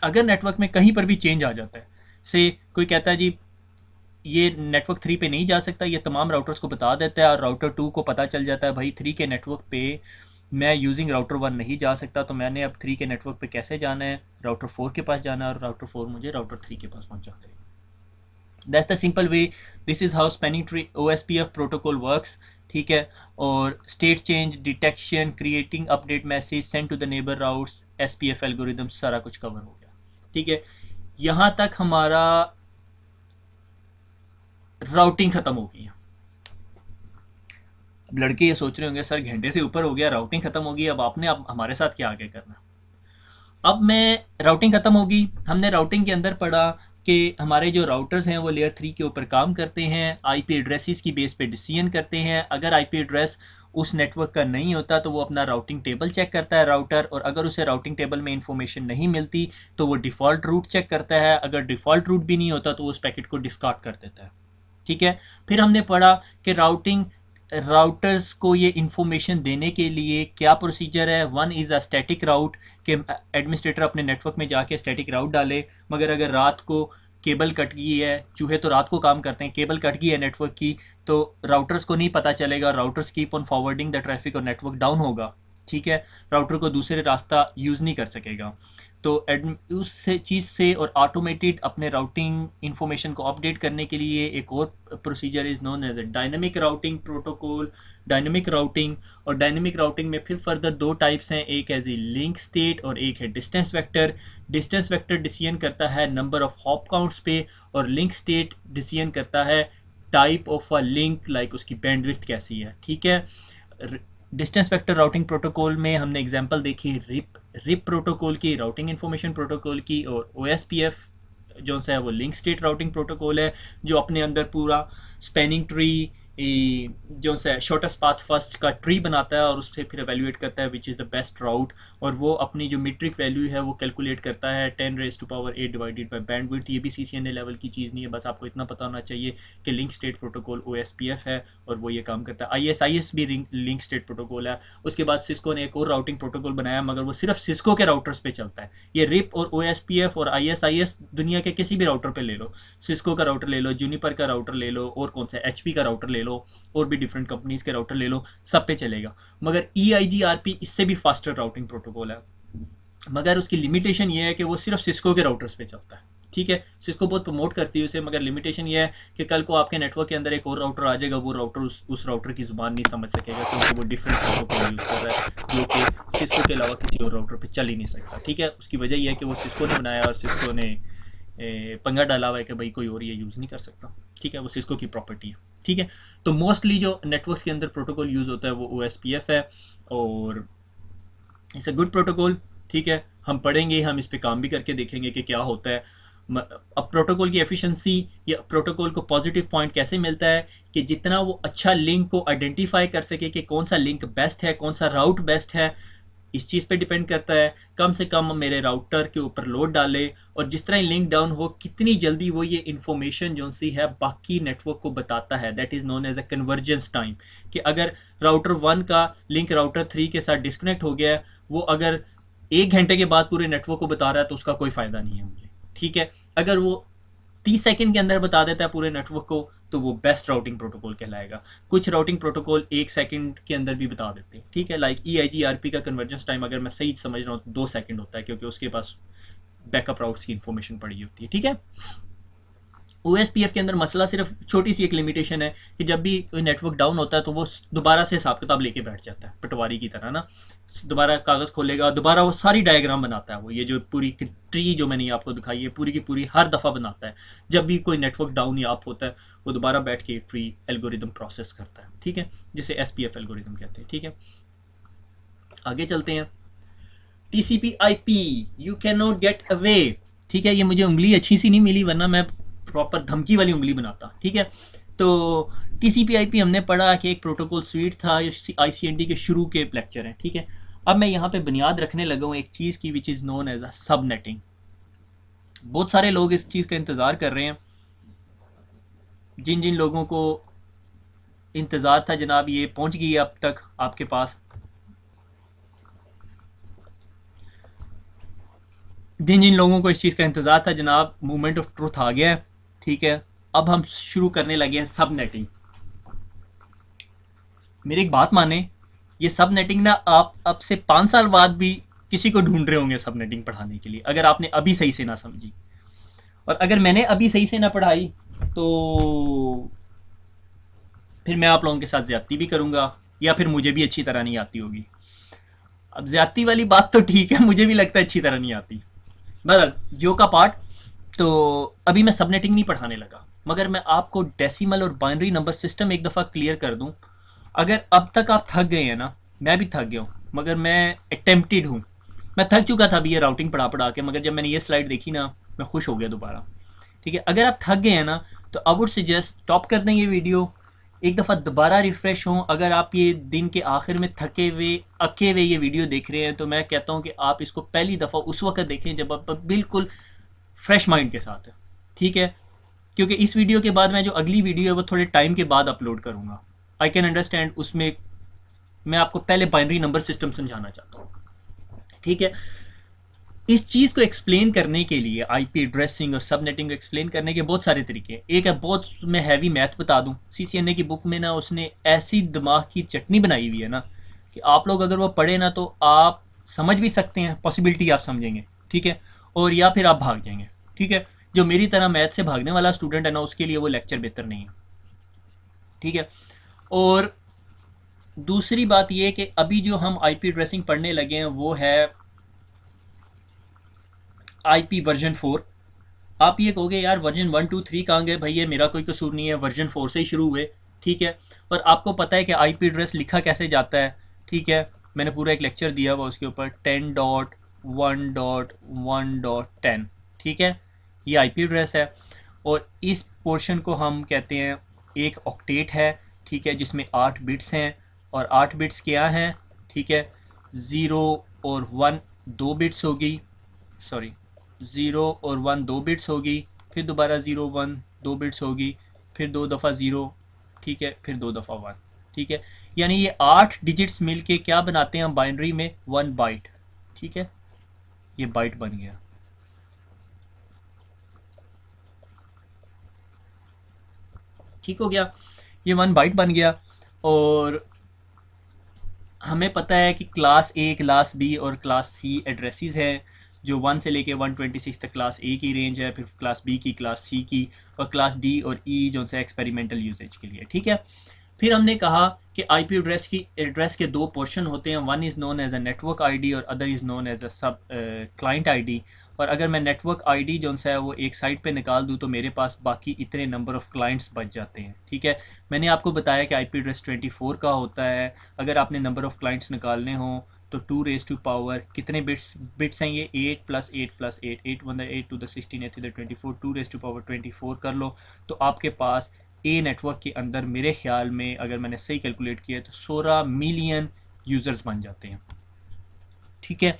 अगर नेटवर्क में कहीं पर भी चेंज आ जाता है, से कोई कहता है जी ये नेटवर्क 3 पे नहीं जा सकता, ये तमाम राउटर्स को बता देता है, और राउटर 2 को पता चल जाता है भाई 3 के नेटवर्क पे मैं यूजिंग राउटर 1 नहीं जा सकता, तो मैंने अब 3 के नेटवर्क पे कैसे जाना है, राउटर 4 के पास जाना है, और राउटर 4 मुझे राउटर 3 के पास पहुंचा देगा। That's the simple way, this is how spanning tree OSPF protocol works, ठीक है। और state change detection, creating update message, send to the neighbour routes, SPF algorithm, सारा कुछ कवर हो गया, ठीक है। यहाँ तक हमारा राउटिंग खत्म हो गई है। अब लड़के ये सोच रहे होंगे सर घंटे से ऊपर हो गया, राउटिंग खत्म हो गई, अब आपने अब हमारे साथ क्या आगे करना। अब मैं राउटिंग खत्म होगी, हमने राउटिंग के अंदर पढ़ा कि हमारे जो राउटर्स हैं वो लेयर 3 के ऊपर काम करते हैं, IP एड्रेसेस की बेस पे डिसीजन करते हैं। अगर IP एड्रेस उस नेटवर्क का नहीं होता तो वो अपना राउटिंग टेबल चेक करता है राउटर, और अगर उसे राउटिंग टेबल में इंफॉर्मेशन नहीं मिलती तो वो डिफ़ॉल्ट रूट चेक करता है, अगर डिफ़ॉल्ट रूट भी नहीं होता तो उस पैकेट को डिस्कार्ड कर देता है। ठीक है। फिर हमने पढ़ा कि राउटर्स को ये इंफॉर्मेशन देने के लिए क्या प्रोसीजर है। वन इज़ अ स्टैटिक राउट, कि एडमिनिस्ट्रेटर अपने नेटवर्क में जाके स्टैटिक राउट डाले, मगर अगर रात को केबल कट गई है, चूहे तो रात को काम करते हैं, केबल कट गई है नेटवर्क की तो राउटर्स को नहीं पता चलेगा, routers keep on forwarding the traffic और नेटवर्क डाउन होगा। ठीक है, राउटर को दूसरे रास्ता यूज़ नहीं कर सकेगा। तो उस चीज़ से और ऑटोमेटेड अपने राउटिंग इंफॉर्मेशन को अपडेट करने के लिए एक और procedure is known as a dynamic routing protocol. Dynamic routing, और डायनेमिक राउटिंग में फिर फर्दर दो टाइप्स हैं, एक एज ए लिंक स्टेट और एक है distance vector. Distance vector decision करता है नंबर ऑफ हॉप काउंट्स पे, और लिंक स्टेट डिसीजन करता है type of a link, like उसकी बैंडविड्थ कैसी है। ठीक है, डिस्टेंस वेक्टर राउटिंग प्रोटोकॉल में हमने एग्जांपल देखी रिप प्रोटोकॉल की, राउटिंग इन्फॉर्मेशन प्रोटोकॉल की, और OSPF जो सा है वो लिंक स्टेट राउटिंग प्रोटोकॉल है, जो अपने अंदर पूरा स्पैनिंग ट्री जो सा शॉर्टेस्ट पाथ फर्स्ट का ट्री बनाता है और उससे फिर एवेल्यूएट करता है which is the best route, और वो अपनी जो मीट्रिक वैल्यू है वो कैलकुलेट करता है 10⁻⁸ डिवाइडेड बाय बैंडविड्थ। ये भी CCNA लेवल की चीज़ नहीं है, बस आपको इतना पता होना चाहिए कि लिंक स्टेट प्रोटोकॉल OSPF है और वो ये काम करता है। ISIS भी लिंक स्टेट प्रोटोकॉल है। उसके बाद सिस्को ने एक और राउटिंग प्रोटोकॉल बनाया, मगर वो सिर्फ सिस्को के राउटर्स पे चलता है। ये रिप और OSPF और ISIS दुनिया के किसी भी राउटर पे ले लो, सिस्को का राउटर ले लो, जूनिपर का राउटर ले लो, और कौन सा HP का राउटर ले लो, और भी डिफरेंट कंपनीज के राउटर ले लो, सब पे चलेगा। मगर EIGRP इससे भी फास्टर राउटिंग प्रोटोकॉल है, मगर उसकी लिमिटेशन ये है कि वो सिर्फ सिस्को के राउटर्स पे चलता है। ठीक है, सिस्को बहुत प्रमोट करती है उसे, मगर लिमिटेशन ये है कि कल को आपके नेटवर्क के अंदर एक और राउटर आ जाएगा, वो राउटर उस राउटर की ज़ुबान नहीं समझ सकेगा, क्योंकि वो डिफरेंट प्रोटोकॉल यूज़ कर रहा है जो कि सिस्को के अलावा किसी और राउटर पर चल ही नहीं सकता। ठीक है, उसकी वजह यह है कि वो सिस्को ने बनाया और सिस्को ने पंगा डाला हुआ है कि भाई कोई और ये यूज़ नहीं कर सकता। ठीक है, वो सिस्को की प्रॉपर्टी है। ठीक है, तो मोस्टली जो नेटवर्क्स के अंदर प्रोटोकॉल यूज़ होता है वो OSPF है, और इट्स अ गुड प्रोटोकॉल। ठीक है, हम पढ़ेंगे, हम इस पे काम भी करके देखेंगे कि क्या होता है। अब प्रोटोकॉल की एफिशिएंसी या प्रोटोकॉल को पॉजिटिव पॉइंट कैसे मिलता है कि जितना वो अच्छा लिंक को आइडेंटिफाई कर सके कि कौन सा लिंक बेस्ट है, कौन सा राउट बेस्ट है, इस चीज़ पे डिपेंड करता है। कम से कम मेरे राउटर के ऊपर लोड डाले, और जिस तरह लिंक डाउन हो कितनी जल्दी वो ये इन्फॉर्मेशन जो सी है बाकी नेटवर्क को बताता है, that is known as a convergence time. कि अगर राउटर 1 का लिंक राउटर 3 के साथ डिस्कनेक्ट हो गया है, वो अगर 1 घंटे के बाद पूरे नेटवर्क को बता रहा है तो उसका कोई फ़ायदा नहीं है मुझे। ठीक है, अगर वो 30 सेकंड के अंदर बता देता है पूरे नेटवर्क को तो वो बेस्ट राउटिंग प्रोटोकॉल कहलाएगा। कुछ राउटिंग प्रोटोकॉल 1 सेकंड के अंदर भी बता देते हैं। ठीक है, लाइक EIGRP का कन्वर्जेंस टाइम अगर मैं सही समझ रहा हूँ तो 2 सेकंड होता है, क्योंकि उसके पास बैकअप राउट्स की इंफॉर्मेशन पड़ी होती है। ठीक है, OSPF के अंदर मसला सिर्फ छोटी सी एक लिमिटेशन है कि जब भी कोई नेटवर्क डाउन होता है तो वो दोबारा से हिसाब किताब लेके बैठ जाता है, पटवारी की तरह ना, दोबारा कागज़ खोलेगा, दोबारा वो सारी डायग्राम बनाता है। वो ये जो पूरी ट्री जो मैंने आपको दिखाई है पूरी की पूरी हर दफ़ा बनाता है। जब भी कोई नेटवर्क डाउन या अप होता है वो दोबारा बैठ के ट्री एल्गोरिदम प्रोसेस करता है। ठीक है, जिसे SPF एल्गोरिदम कहते हैं। ठीक है, आगे चलते हैं। TCP/IP you can not get away. ठीक है, ये मुझे उंगली अच्छी सी नहीं मिली, वरना मैं प्रॉपर धमकी वाली उंगली बनाता। ठीक है, तो TCP/IP हमने पढ़ा कि एक प्रोटोकॉल स्वीट था, ICND के शुरू के लेक्चर हैं। ठीक है, अब मैं यहाँ पे बुनियाद रखने लगा हूँ एक चीज़ की which is known as a subnetting. बहुत सारे लोग इस चीज़ का इंतज़ार कर रहे हैं। जिन जिन लोगों को इंतज़ार था जनाब, ये पहुँच गई अब तक आपके पास। जिन जिन लोगों को इस चीज़ का इंतज़ार था जनाब, मूवमेंट ऑफ ट्रूथ आ गया है। ठीक है, अब हम शुरू करने लगे हैं सब नेटिंग। मेरी एक बात माने, ये सब नेटिंग ना आप अब से 5 साल बाद भी किसी को ढूंढ रहे होंगे सब नेटिंग पढ़ाने के लिए, अगर आपने अभी सही से ना समझी। और अगर मैंने अभी सही से ना पढ़ाई तो फिर मैं आप लोगों के साथ ज़्यादती भी करूँगा, या फिर मुझे भी अच्छी तरह नहीं आती होगी। अब ज़्यादती वाली बात तो ठीक है, मुझे भी लगता है अच्छी तरह नहीं आती। बहरहाल जो का पार्ट, तो अभी मैं सबनेटिंग नहीं पढ़ाने लगा, मगर मैं आपको डेसिमल और बाइनरी नंबर सिस्टम एक दफ़ा क्लियर कर दूं। अगर अब तक आप थक गए हैं ना, मैं भी थक गया हूँ, मगर मैं अटेम्प्टेड हूँ। मैं थक चुका था अभी ये राउटिंग पढ़ा के, मगर जब मैंने ये स्लाइड देखी ना मैं खुश हो गया दोबारा। ठीक है, अगर आप थक गए हैं ना तो आई वुड सजेस्ट स्टॉप कर दें ये वीडियो, एक दफ़ा दोबारा रिफ़्रेश हों। अगर आप ये दिन के आखिर में थके हुए अके हुए ये वीडियो देख रहे हैं तो मैं कहता हूँ कि आप इसको पहली दफ़ा उस वक्त देखें जब आप बिल्कुल फ्रेश माइंड के साथ है, ठीक है। क्योंकि इस वीडियो के बाद मैं जो अगली वीडियो है वो थोड़े टाइम के बाद अपलोड करूँगा। आई कैन अंडरस्टैंड, उसमें मैं आपको पहले बाइनरी नंबर सिस्टम समझाना चाहता हूँ, ठीक है। इस चीज़ को एक्सप्लेन करने के लिए आईपी एड्रेसिंग और सबनेटिंग को एक्सप्लेन करने के बहुत सारे तरीके हैं। एक है बहुत मैं हैवी मैथ बता दूं, सीसीएनए की बुक में ना उसने ऐसी दिमाग की चटनी बनाई हुई है ना कि आप लोग अगर वो पढ़े ना तो आप समझ भी सकते हैं, पॉसिबिलिटी आप समझेंगे, ठीक है, और या फिर आप भाग जाएंगे, ठीक है। जो मेरी तरह मैथ से भागने वाला स्टूडेंट है ना उसके लिए वो लेक्चर बेहतर नहीं है, ठीक है। और दूसरी बात ये कि अभी जो हम आईपी एड्रेसिंग पढ़ने लगे हैं वो है आईपी वर्जन 4। आप ये कहोगे यार वर्जन 1 2 3 कहाँ गए भाई, ये मेरा कोई कसूर नहीं है, वर्जन 4 से ही शुरू हुए, ठीक है। और आपको पता है कि आईपी एड्रेस लिखा कैसे जाता है, ठीक है। मैंने पूरा एक लेक्चर दिया हुआ उसके ऊपर 10.1.1.10, ठीक है। ये आईपी एड्रेस है और इस पोर्शन को हम कहते हैं एक ऑक्टेट है, ठीक है, जिसमें 8 बिट्स हैं। और 8 बिट्स क्या हैं, ठीक है, 0 और 1 2 बिट्स होगी, सॉरी 0 और 1 2 बिट्स होगी, फिर दोबारा 0 1 2 बिट्स होगी, फिर 2 दफ़ा 0, ठीक है, फिर 2 दफ़ा 1, ठीक है। यानी ये 8 डिजिट्स मिलके क्या बनाते हैं बाइनरी में 1 बाइट, ठीक है। ये बाइट बन गया, ठीक हो गया, ये 1 बाइट बन गया। और हमें पता है कि क्लास ए, क्लास बी और क्लास सी एड्रेसेस हैं, जो 1 से लेके 126 तक क्लास ए की रेंज है, फिर क्लास बी की, क्लास सी की, और क्लास डी और ई जो से एक्सपेरिमेंटल यूजेज के लिए, ठीक है। फिर हमने कहा कि आईपी एड्रेस के दो पोर्शन होते हैं, one is known as a network ID और other is known as a sub client ID. और अगर मैं नेटवर्क आईडी जो है वो एक साइड पे निकाल दूँ तो मेरे पास बाकी इतने नंबर ऑफ़ क्लाइंट्स बच जाते हैं, ठीक है। मैंने आपको बताया कि आईपी एड्रेस 24 का होता है। अगर आपने नंबर ऑफ़ क्लाइंट्स निकालने हों तो 2 रेज़ टू पावर कितने बिट्स हैं ये 8 + 8 + 8 8 1 8 2 16 8 24 2 रेज़ टू पावर 24 कर लो तो आपके पास ए नेटवर्क के अंदर मेरे ख्याल में अगर मैंने सही कैलकुलेट किया तो 16 मिलियन यूज़र्स बन जाते हैं, ठीक है।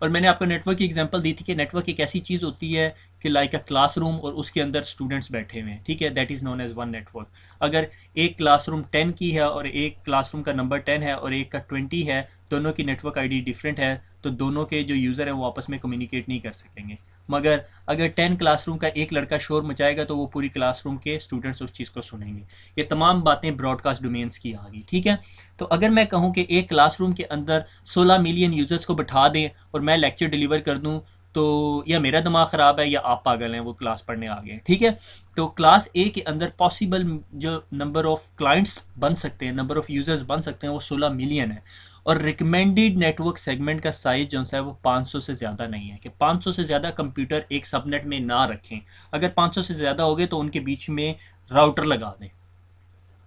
और मैंने आपको नेटवर्क की एग्जांपल दी थी कि नेटवर्क एक ऐसी चीज़ होती है कि लाइक अ क्लासरूम और उसके अंदर स्टूडेंट्स बैठे हुए हैं, ठीक है, that is known as one network. अगर एक क्लासरूम 10 की है और एक क्लासरूम का नंबर 10 है और एक का 20 है, दोनों की नेटवर्क आईडी डिफरेंट है, तो दोनों के जो यूज़र हैं वो आपस में कम्युनिकेट नहीं कर सकेंगे। मगर अगर 10 क्लासरूम का एक लड़का शोर मचाएगा तो वो पूरी क्लासरूम के स्टूडेंट्स उस चीज़ को सुनेंगे। ये तमाम बातें ब्रॉडकास्ट डोमेन्स की आ गई, ठीक है। तो अगर मैं कहूँ कि एक क्लासरूम के अंदर 16 मिलियन यूज़र्स को बैठा दें और मैं लेक्चर डिलीवर कर दूँ तो या मेरा दिमाग ख़राब है या आप पागल हैं, वो क्लास पढ़ने आ गए, ठीक है। तो क्लास ए के अंदर पॉसिबल जो नंबर ऑफ़ क्लाइंट्स बन सकते हैं, नंबर ऑफ़ यूज़र्स बन सकते हैं वो 16 मिलियन है। और रिकमेंडेड नेटवर्क सेगमेंट का साइज़ जो है वो 500 से ज़्यादा नहीं है, कि 500 से ज़्यादा कंप्यूटर एक सबनेट में ना रखें। अगर 500 से ज़्यादा हो गए तो उनके बीच में राउटर लगा दें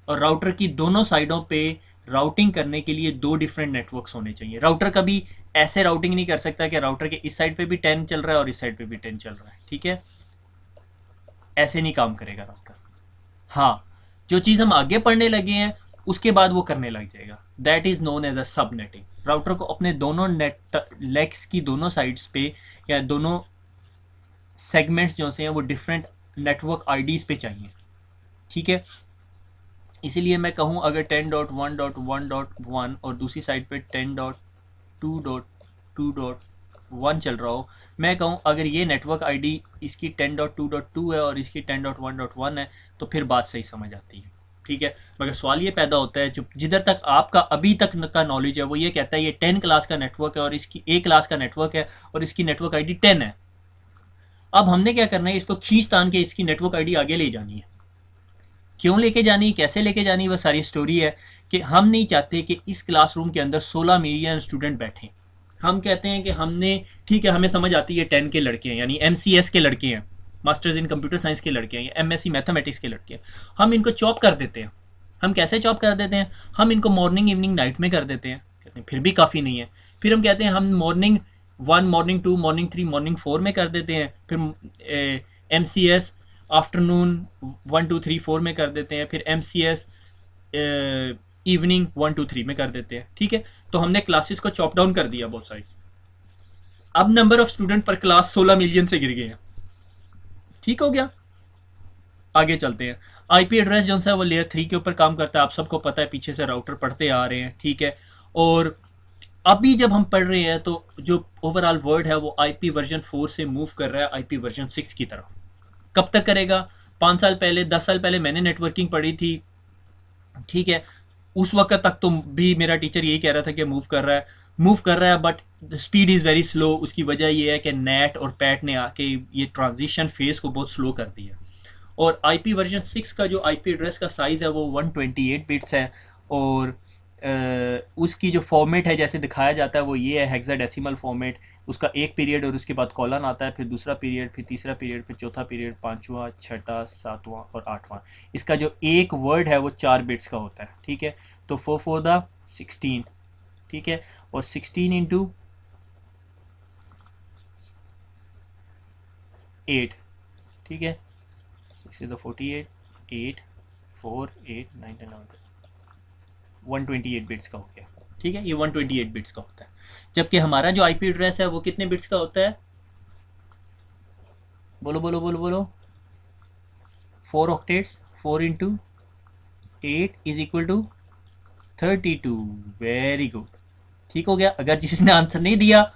और राउटर की दोनों साइडों पे राउटिंग करने के लिए 2 डिफरेंट नेटवर्क्स होने चाहिए। राउटर कभी ऐसे राउटिंग नहीं कर सकता कि राउटर के इस साइड पे भी 10 चल रहा है और इस साइड पे भी 10 चल रहा है, ठीक है, ऐसे नहीं काम करेगा राउटर। हाँ, जो चीज़ हम आगे पढ़ने लगे हैं उसके बाद वो करने लग जाएगा, that is known as a subnetting. Router को अपने दोनों नेट लेग्स की दोनों साइड्स पे या दोनों सेगमेंट्स जो से हैं वो डिफरेंट नेटवर्क आईडीज़ पे चाहिए, ठीक है। इसीलिए मैं कहूँ अगर 10.1.1.1 और दूसरी साइड पे 10.2.2.1 चल रहा हो, मैं कहूँ अगर ये नेटवर्क आईडी इसकी 10.2.2 है और इसकी 10.1.1 है तो फिर बात सही समझ आती है, ठीक है। मगर सवाल ये पैदा होता है, जो जिधर तक आपका अभी तक का नॉलेज है वो ये कहता है ये 10 क्लास का नेटवर्क है और इसकी ए क्लास का नेटवर्क है और इसकी नेटवर्क आईडी 10 है। अब हमने क्या करना है, इसको खींच तान के इसकी नेटवर्क आईडी आगे ले जानी है। क्यों लेके जानी, कैसे लेके जानी, वह सारी स्टोरी है कि हम नहीं चाहते कि इस क्लासरूम के अंदर 16 मिलियन स्टूडेंट बैठें। हम कहते हैं कि हमने, ठीक है, हमें समझ आती है 10 के लड़के हैं यानी MCS के लड़के हैं, मास्टर्स इन कंप्यूटर साइंस के लड़के हैं या MSc मैथमेटिक्स के लड़के हैं। हम इनको चॉप कर देते हैं। हम कैसे चॉप कर देते हैं, हम इनको मॉर्निंग इवनिंग नाइट में कर देते हैं, कहते हैं फिर भी काफ़ी नहीं है। फिर हम कहते हैं हम मॉर्निंग 1 मॉर्निंग 2 मॉर्निंग 3 मॉर्निंग 4 में कर देते हैं। फिर MCS आफ्टरनून 1 2 3 4 में कर देते हैं। फिर MCS इवनिंग 1 to 3 में कर देते हैं, ठीक है। तो हमने क्लासेस को चॉप डाउन कर दिया बहुत सारी। अब नंबर ऑफ स्टूडेंट पर क्लास 16 मिलियन से गिर गए हैं, ठीक हो गया। आगे चलते हैं। आईपी एड्रेस जो है वो लेयर 3 के ऊपर काम करता है, आप सबको पता है, पीछे से राउटर पढ़ते आ रहे हैं, ठीक है। और अभी जब हम पढ़ रहे हैं तो जो ओवरऑल वर्ड है वो आईपी वर्जन 4 से मूव कर रहा है आईपी वर्जन 6 की तरफ। कब तक करेगा? 5 साल पहले, 10 साल पहले मैंने नेटवर्किंग पढ़ी थी, ठीक है। उस वक्त तक तो भी मेरा टीचर यही कह रहा था कि मूव कर रहा है, but speed is very slow. उसकी वजह यह है कि नेट और पैट ने आके ये ट्रांजिशन फेज़ को बहुत स्लो कर दिया। और आईपी वर्जन 6 का जो आईपी एड्रेस का साइज़ है वो 128 बिट्स है। और उसकी जो फॉर्मेट है जैसे दिखाया जाता है वो ये है, हेक्साडेसिमल फॉर्मेट। उसका एक पीरियड और उसके बाद कॉलन आता है, फिर दूसरा पीरियड, फिर तीसरा पीरियड, फिर चौथा पीरियड, पाँचवा, छठा, सातवां और आठवां। इसका जो एक वर्ड है वो 4 बिट्स का होता है, ठीक है। तो 4 4 द 16, ठीक है। और 16 इंटू 8, ठीक है। 6 is the 48, 8, 4, 8, 9, 10, 11, 128 बिट्स का हो गया, ठीक है। ये 128 बिट्स का होता है, जबकि हमारा जो आईपी एड्रेस है वो कितने बिट्स का होता है? बोलो बोलो बोलो बोलो। 4 octets, 4 into 8 is equal to 32। Very good, ठीक हो गया। अगर जिसने आंसर नहीं दिया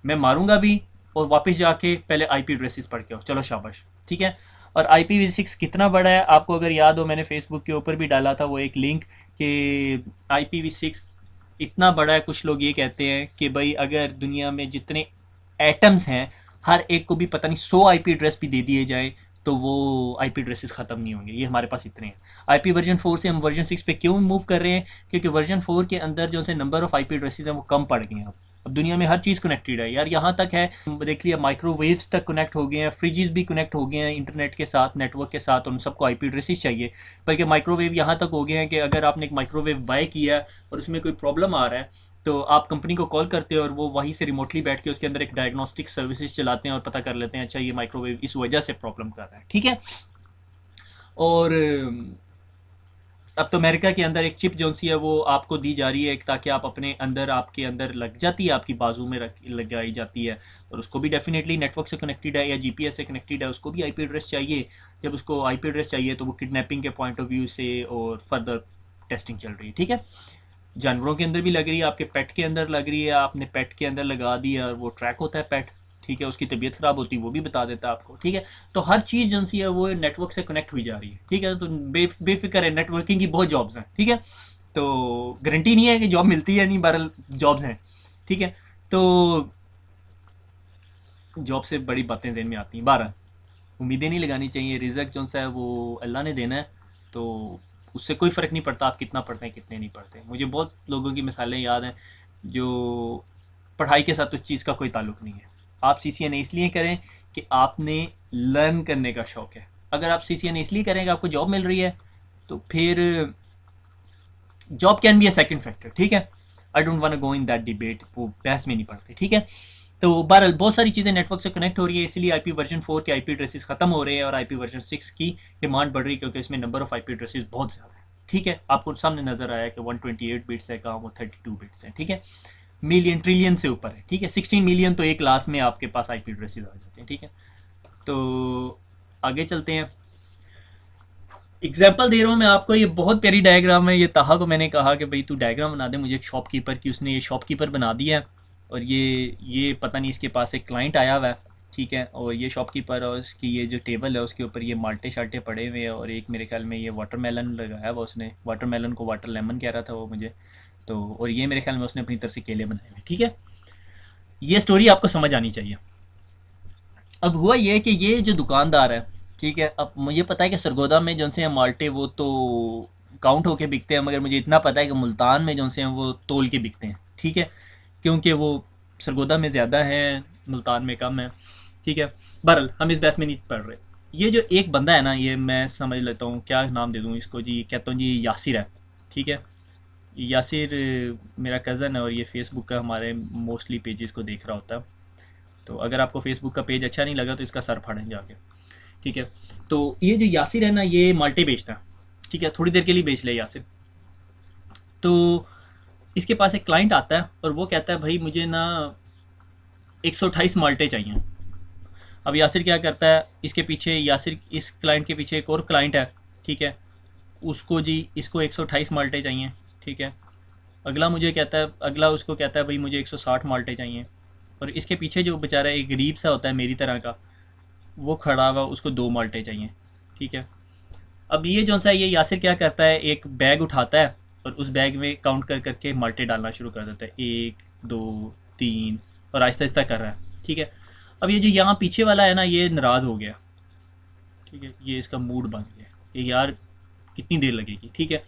मैं मारूंगा भी, और वापस जाके पहले आईपी एड्रेसेस पढ़ के आओ, चलो शाबाश, ठीक है। और IPv6 कितना बड़ा है आपको अगर याद हो, मैंने फेसबुक के ऊपर भी डाला था वो एक लिंक कि IPv6 इतना बड़ा है। कुछ लोग ये कहते हैं कि भाई अगर दुनिया में जितने एटम्स हैं हर एक को भी पता नहीं 100 आईपी एड्रेस भी दे दिए जाए तो वो आईपी एड्रेसेस ख़त्म नहीं होंगे। ये हमारे पास इतने हैं। आईपी वर्जन 4 से हम वर्जन 6 पे क्यों मूव कर रहे हैं? क्योंकि वर्जन 4 के अंदर जो से नंबर ऑफ़ आईपी एड्रेसेस हैं वो कम पड़ गए हैं। अब दुनिया में हर चीज़ कनेक्टेड है यार, यहाँ तक है देख लिया माइक्रोवेव्स तक कनेक्ट हो गए हैं, फ्रिजेस भी कनेक्ट हो गए हैं इंटरनेट के साथ, नेटवर्क के साथ, उन सबको आईपी एड्रेसेस चाहिए। बल्कि माइक्रोवेव यहाँ तक हो गए हैं कि अगर आपने एक माइक्रोवेव बाय किया और उसमें कोई प्रॉब्लम आ रहा है तो आप कंपनी को कॉल करते हो और वो वहीं से रिमोटली बैठ के उसके अंदर एक डायग्नोस्टिक सर्विसेज चलाते हैं और पता कर लेते हैं अच्छा ये माइक्रोवेव इस वजह से प्रॉब्लम कर रहा है, ठीक है। और अब तो अमेरिका के अंदर एक चिप जो सी है वो आपको दी जा रही है ताकि आप अपने अंदर, आपके अंदर लग जाती है, आपकी बाजू में लगाई जाती है। और उसको भी डेफिनेटली नेटवर्क से कनेक्टेड है या जीपीएस से कनेक्टेड है, उसको भी आईपी एड्रेस चाहिए। जब उसको आईपी एड्रेस चाहिए तो वो किडनैपिंग के पॉइंट ऑफ व्यू से और फर्दर टेस्टिंग चल रही है, ठीक है। जानवरों के अंदर भी लग रही है, आपके पेट के अंदर लग रही है, आपने पेट के अंदर लगा दी और वो ट्रैक होता है पेट, ठीक है। उसकी तबीयत ख़राब होती है वो भी बता देता है आपको, ठीक है। तो हर चीज़ जो सी है वो नेटवर्क से कनेक्ट हुई जा रही है, ठीक है। तो बेफिक्र है, नेटवर्किंग की बहुत जॉब्स हैं, ठीक है। तो गारंटी नहीं है कि जॉब मिलती है, नहीं, बहरहाल जॉब्स हैं, ठीक है। तो जॉब से बड़ी बातें जहन में आती हैं, बहरहाल उम्मीदें नहीं लगानी चाहिए। रिज़्क जो सा है वो अल्लाह ने देना है, तो उससे कोई फ़र्क नहीं पड़ता आप कितना पढ़ते हैं कितने नहीं पढ़ते। मुझे बहुत लोगों की मिसालें याद हैं जो पढ़ाई के साथ उस चीज़ का कोई ताल्लुक़ नहीं है। आप CCNA इसलिए करें कि आपने लर्न करने का शौक़ है। अगर आप CCNA इसलिए करें कि आपको जॉब मिल रही है तो फिर job can be a second factor, ठीक है। I don't want to go in that debate, वो बहस में नहीं पड़ते, ठीक है। तो बहरहाल बहुत सारी चीज़ें नेटवर्क से कनेक्ट हो रही है, इसलिए आईपी वर्जन 4 के आईपी एड्रेसेस ख़त्म हो रहे हैं और आईपी वर्जन 6 की डिमांड बढ़ रही है क्योंकि इसमें नंबर ऑफ़ आईपी एड्रेसेस बहुत ज़्यादा है, ठीक है। आपको सामने नज़र आया कि 128 बिट्स है, कहाँ वो 32 बिट्स हैं, ठीक है। मिलियन ट्रिलियन से ऊपर है, ठीक है। 16 मिलियन तो एक क्लास में आपके पास आईपी एड्रेसेस आ जाते हैं, ठीक है। तो आगे चलते हैं। एग्जाम्पल दे रहा हूँ मैं आपको, ये बहुत प्यारी डायग्राम है। ये ताहा को मैंने कहा कि भाई तू डायग्राम बना दे मुझे एक शॉपकीपर की, उसने ये शॉपकीपर बना दिया है। और ये पता नहीं इसके पास एक क्लाइंट आया हुआ है, ठीक है। और ये शॉपकीपर और उसकी ये जो टेबल है उसके ऊपर ये माल्टे शाल्टे पड़े हुए हैं और एक मेरे ख्याल में ये वाटरमेलन लगाया हुआ उसने, वाटरमेलन को वाटर लेमन कह रहा था वो मुझे तो। और ये मेरे ख्याल में उसने अपनी तरफ से केले बनाए हुए, ठीक है। ये स्टोरी आपको समझ आनी चाहिए। अब हुआ ये कि ये जो दुकानदार है, ठीक है, अब मुझे पता है कि सरगोदा में जो से हैं माल्टे वो तो काउंट होके बिकते हैं, मगर मुझे इतना पता है कि मुल्तान में जो से हैं वो तोल के बिकते हैं, ठीक है। क्योंकि वो सरगोदा में ज़्यादा हैं, मुल्तान में कम है, ठीक है। बहरहाल हम इस बहस में नहीं पढ़ रहे। ये जो एक बंदा है ना, ये मैं समझ लेता हूँ क्या नाम दे दूँ इसको जी, कहता हूँ जी यासिर है, ठीक है। यासिर मेरा कज़न है और ये फेसबुक का हमारे मोस्टली पेजेस को देख रहा होता है। तो अगर आपको फेसबुक का पेज अच्छा नहीं लगा तो इसका सर फाड़ें जाके, ठीक है। तो ये जो यासिर है ना ये माल्टे बेचता है, ठीक है, थोड़ी देर के लिए बेच ले यासिर। तो इसके पास एक क्लाइंट आता है और वो कहता है भाई मुझे ना 128 माल्टे चाहिए। अब यासिर क्या करता है, इसके पीछे यासिर इस क्लाइंट के पीछे एक और क्लाइंट है, ठीक है, उसको जी इसको 128 माल्टे चाहिए, ठीक है। अगला मुझे कहता है, अगला उसको कहता है भाई मुझे 160 माल्टे चाहिए। और इसके पीछे जो बेचारा एक गरीब सा होता है मेरी तरह का, वो खड़ा हुआ, उसको 2 माल्टे चाहिए, ठीक है। अब ये जो सा ये यासिर क्या करता है, एक बैग उठाता है और उस बैग में काउंट कर करके माल्टे डालना शुरू कर देता है, 1 2 3, और आहिस्ता आहिस्ता कर रहा है, ठीक है। अब ये जो यहाँ पीछे वाला है ना, ये नाराज़ हो गया, ठीक है, ये इसका मूड बन गया कि यार कितनी देर लगेगी, ठीक है।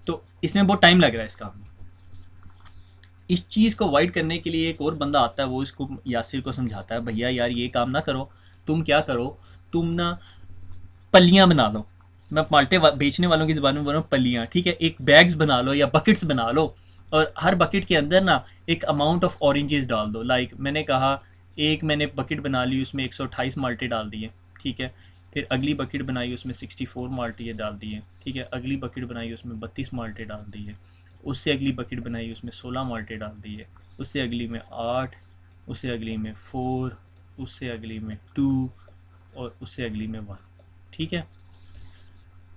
तो इसमें बहुत टाइम लग रहा है इस काम में। इस चीज़ को अवॉइड करने के लिए एक और बंदा आता है, वो इसको यासिर को समझाता है, भैया यार ये काम ना करो, तुम क्या करो, तुम ना पल्लियाँ बना लो। मैं माल्टे बेचने वालों की ज़बान में बोल रहा हूँ, पल्लियाँ, ठीक है। एक बैग्स बना लो या बकेट्स बना लो, और हर बकेट के अंदर ना एक अमाउंट ऑफ ऑरेंजेस डाल दो। लाइक मैंने कहा, एक मैंने बकेट बना ली, उसमें 128 माल्टे डाल दिए, ठीक है। फिर अगली बकेट बनाई, उसमें 64 माल्टे डाल दिए, ठीक है। अगली बकेट बनाई, उसमें 32 माल्टे डाल दिए। उससे अगली बकेट बनाई, उसमें 16 माल्टे डाल दिए। उससे अगली में 8, उससे अगली में 4, उससे अगली में 2, और उससे अगली में 1, ठीक है।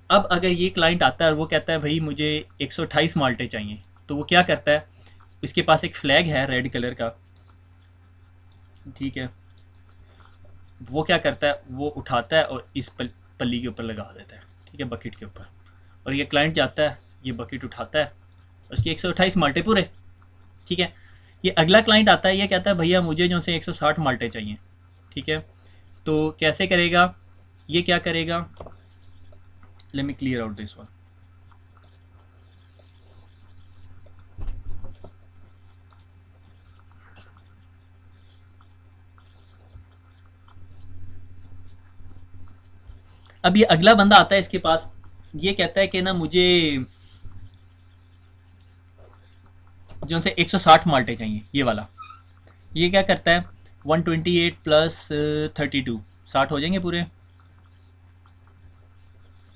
अब अगर ये क्लाइंट आता है और वो कहता है भाई मुझे 128 माल्टे चाहिए, तो वो क्या करता है, इसके पास एक फ्लैग है रेड कलर का, ठीक है। वो क्या करता है, वो उठाता है और इस पल्ली के ऊपर लगा देता है, ठीक है, बकेट के ऊपर। और ये क्लाइंट जाता है, ये बकेट उठाता है, उसकी 128 माल्टे पूरे, ठीक है। ये अगला क्लाइंट आता है, ये कहता है भैया मुझे जो से 160 माल्टे चाहिए, ठीक है। तो कैसे करेगा, ये क्या करेगा, let me clear out this one. अब ये अगला बंदा आता है इसके पास, ये कहता है कि ना मुझे जो से 160 माल्टे चाहिए, ये वाला। ये क्या करता है, 128 प्लस 32, 60 हो जाएंगे पूरे,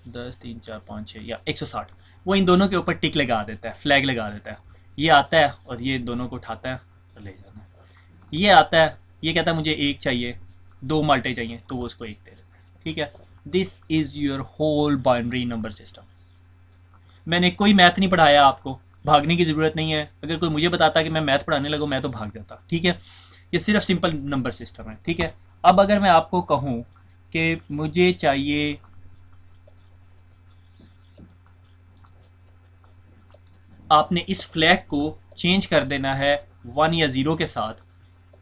10 3 4 5 6 या 160। वो इन दोनों के ऊपर टिक लगा देता है, फ्लैग लगा देता है। ये आता है और ये दोनों को उठाता है और ले जाता है। ये आता है, ये कहता है मुझे एक चाहिए, 2 माल्टे चाहिए, तो वो उसको एक दे देता है, ठीक है। This is your whole binary number system. मैंने कोई मैथ नहीं पढ़ाया आपको, भागने की ज़रूरत नहीं है। अगर कोई मुझे बताता कि मैं मैथ पढ़ाने लगूँ, मैं तो भाग जाता, ठीक है। ये सिर्फ सिंपल नंबर सिस्टम है, ठीक है। अब अगर मैं आपको कहूँ कि मुझे चाहिए आपने इस फ्लैग को चेंज कर देना है 1 या 0 के साथ,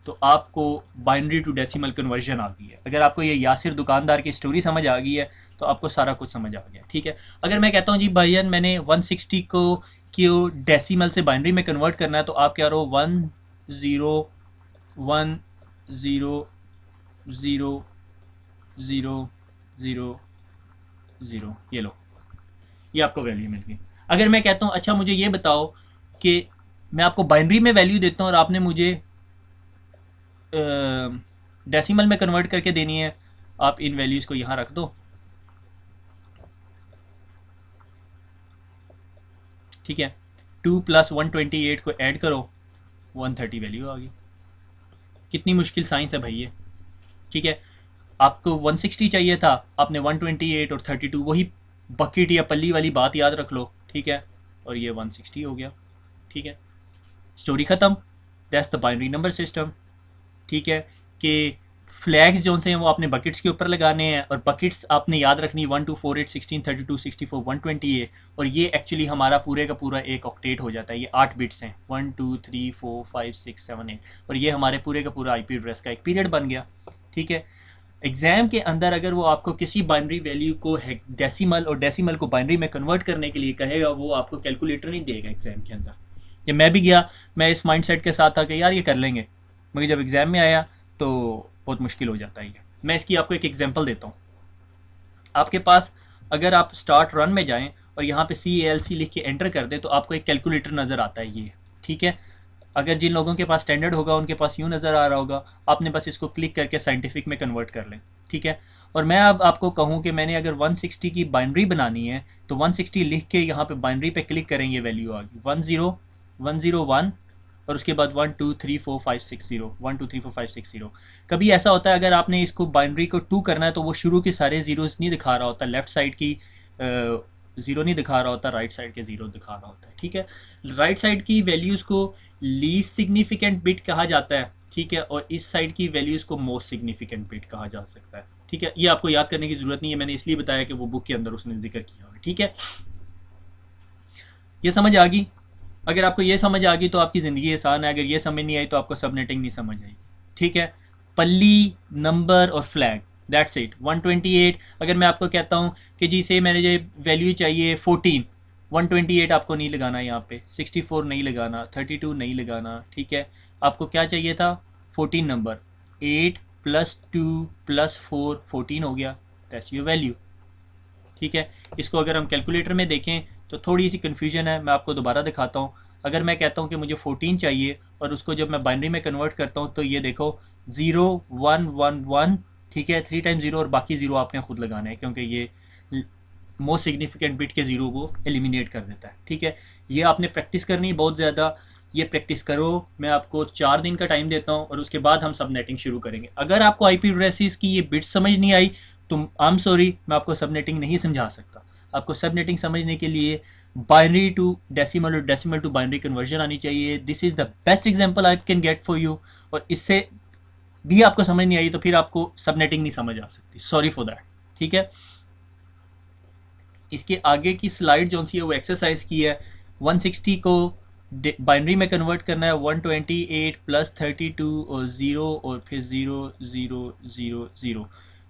तो आपको बाइनरी टू डेसिमल कन्वर्जन आ गई है। अगर आपको ये यासिर दुकानदार की स्टोरी समझ आ गई है, तो आपको सारा कुछ समझ आ गया, ठीक है। अगर मैं कहता हूँ जी भाईजान मैंने 160 को क्यों डेसिमल से बाइनरी में कन्वर्ट करना है, तो आप क्या रहो, 1 0 1 0 0 0 0 0, ये लो, ये आपको वैल्यू मिल गई। अगर मैं कहता हूँ अच्छा मुझे ये बताओ कि मैं आपको बाइनरी में वैल्यू देता हूँ और आपने मुझे डेसिमल में कन्वर्ट करके देनी है, आप इन वैल्यूज़ को यहाँ रख दो, ठीक है। 2 प्लस 128 को ऐड करो, 130 वैल्यू आ गई। कितनी मुश्किल साइंस है भाई ये, ठीक है। आपको 160 चाहिए था, आपने 128 और 32, वही बकेट या पल्ली वाली बात याद रख लो, ठीक है। और ये 160 हो गया, ठीक है। स्टोरी ख़त्म। That's the binary number system, ठीक है। कि फ्लैग्स जो से हैं वो आपने बकेट्स के ऊपर लगाने हैं, और बकेट्स आपने याद रखनी 1 2 4 8 16 32 64 128, और ये एक्चुअली हमारा पूरे का पूरा एक ऑक्टेट हो जाता है। ये 8 बिट्स हैं, 1 2 3 4 5 6 7 8, और ये हमारे पूरे का पूरा आईपी एड्रेस का एक पीरियड बन गया, ठीक है। एग्जाम के अंदर अगर वो आपको किसी बाइनरी वैल्यू को डेसिमल और डेसिमल को बाइनरी में कन्वर्ट करने के लिए कहेगा, वो आपको कैलकुलेटर नहीं देगा एग्जाम के अंदर। कि मैं भी गया, मैं इस माइंडसेट के साथ था कि यार ये कर लेंगे, मगर जब एग्ज़ाम में आया तो बहुत मुश्किल हो जाता है ये। मैं इसकी आपको एक एग्जांपल देता हूँ। आपके पास अगर आप स्टार्ट रन में जाएं और यहाँ पे CALC लिख के एंटर कर दें, तो आपको एक कैलकुलेटर नज़र आता है ये, ठीक है। अगर जिन लोगों के पास स्टैंडर्ड होगा उनके पास यूँ नज़र आ रहा होगा, आपने बस इसको क्लिक करके साइंटिफिक में कन्वर्ट कर लें, ठीक है। और मैं अब आपको कहूँ कि मैंने अगर 160 की बाइनरी बनानी है तो 160 लिख के यहाँ पे बाइनरी पे क्लिक करेंगे, वैल्यू आ गई 10101 और उसके बाद 1234560 1234560। कभी ऐसा होता है अगर आपने इसको बाइनरी को 2 करना है तो वो शुरू के सारे ज़ीरोज़ नहीं दिखा रहा होता, लेफ़्ट साइड की ज़ीरो नहीं दिखा रहा होता, राइट साइड के ज़ीरो दिखा रहा होता है, ठीक है। राइट साइड की वैल्यूज़ को लीस्ट सिग्निफिकेंट बिट कहा जाता है, ठीक है, और इस साइड की वैल्यूज़ को मोस्ट सिग्निफिकेंट बिट कहा जा सकता है, ठीक है। ये आपको याद करने की ज़रूरत नहीं है, मैंने इसलिए बताया कि वो बुक के अंदर उसने जिक्र किया हुआ है, ठीक है। ये समझ आ गई? अगर आपको ये समझ आ गई तो आपकी ज़िंदगी आसान है, अगर ये समझ नहीं आई तो आपको सबनेटिंग नहीं समझ आई, ठीक है। पल्ली, नंबर और फ्लैग, दैट्स इट। 128 अगर मैं आपको कहता हूँ कि जी से मैंने ये वैल्यू चाहिए 14, 128 आपको नहीं लगाना, यहाँ पे 64 नहीं लगाना, 32 नहीं लगाना, ठीक है। आपको क्या चाहिए था? 14 नंबर, 8 + 2 + 4 14 हो गया, दैट्स योर वैल्यू, ठीक है। इसको अगर हम कैलकुलेटर में देखें तो थोड़ी सी कन्फ्यूजन है, मैं आपको दोबारा दिखाता हूँ। अगर मैं कहता हूँ कि मुझे 14 चाहिए और उसको जब मैं बाइनरी में कन्वर्ट करता हूँ तो ये देखो 0111, ठीक है, 3 टाइम 0 और बाकी 0 आपने खुद लगाना है क्योंकि ये मोस्ट सिग्निफिकेंट बिट के 0 को एलिमिनेट कर देता है, ठीक है। ये आपने प्रैक्टिस करनी है बहुत ज़्यादा, ये प्रैक्टिस करो। मैं आपको 4 दिन का टाइम देता हूँ और उसके बाद हम सब नेटिंग शुरू करेंगे। अगर आपको आईपी एड्रेसेस की ये बिट समझ नहीं आई तो आई एम सॉरी, मैं आपको सब नेटिंग नहीं समझा सकता। आपको सब नेटिंग समझने के लिए बाइनरी टू डेसिमल और डेसिमल टू बाइनरी कन्वर्जन आनी चाहिए। This is the best example I can get for you. और इससे भी आपको समझ नहीं आई तो फिर आपको सब नेटिंग नहीं समझ आ सकती, सॉरी फॉर दैट, ठीक है। इसके आगे की स्लाइड जो सी है वो एक्सरसाइज की है। 160 को बाइनरी में कन्वर्ट करना है, 128 + 32 और 0 और फिर 0 0 0 0।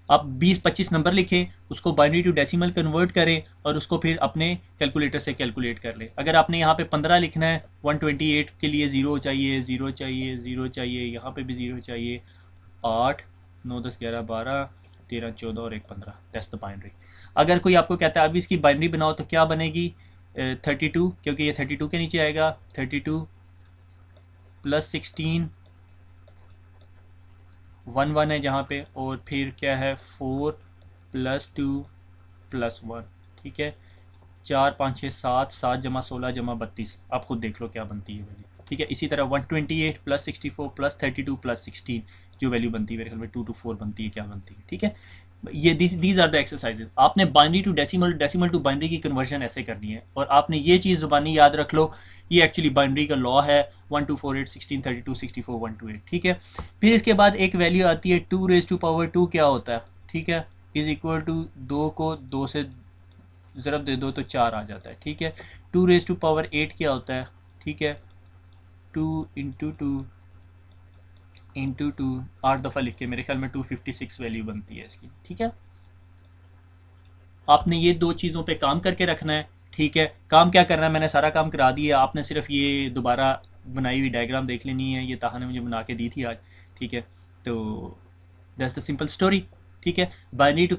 आप 20-25 नंबर लिखें, उसको बाइनरी टू डेसिमल कन्वर्ट करें और उसको फिर अपने कैलकुलेटर से कैलकुलेट कर लें। अगर आपने यहाँ पे 15 लिखना है, 128 के लिए 0 चाहिए, 0 चाहिए, 0 चाहिए, यहाँ पे भी 0 चाहिए, 8 9 10 11 12 13 14 और 1 15, दैट्स द बाइनरी। अगर कोई आपको कहता है अभी इसकी बाइनरी बनाओ तो क्या बनेगी? 32, क्योंकि ये 32 के नीचे आएगा, 32 + 16 1 1 है जहाँ पे, और फिर क्या है 4 + 2 + 1, ठीक है। 4 5 6 7 7 + 16 + 32, आप खुद देख लो क्या बनती है वैल्यू, ठीक है। इसी तरह 128 + 64 + 32 + 16 जो वैल्यू बनती है मेरे ख्याल में 2 to 4 बनती है, क्या बनती है, ठीक है। ये दीज आर द एक्सरसाइजेज। आपने binary to decimal, decimal to binary की कन्वर्जन ऐसे करनी है और आपने ये चीज़ ज़ुबानी याद रख लो, ये एक्चुअली बाइनरी का लॉ है। 1 2 4 8 16 32 64 1 2 8, ठीक है। फिर इसके बाद एक वैल्यू आती है 2⁻², क्या होता है, ठीक है, इज़ इक्वल टू 2 को 2 से ज़रब दे दो तो 4 आ जाता है, ठीक है। 2⁸8 क्या होता है, ठीक है, 2 × 2 × 2, 8 दफ़ा लिख के मेरे ख्याल में 256 वैल्यू बनती है इसकी, ठीक है। आपने ये दो चीज़ों पे काम करके रखना है, ठीक है। काम क्या करना है, मैंने सारा काम करा दिया, आपने सिर्फ ये दोबारा बनाई हुई डायग्राम देख लेनी है, ये ताहा ने मुझे बना के दी थी आज, ठीक है। तो दैट्स द सिंपल स्टोरी, ठीक है। Binary to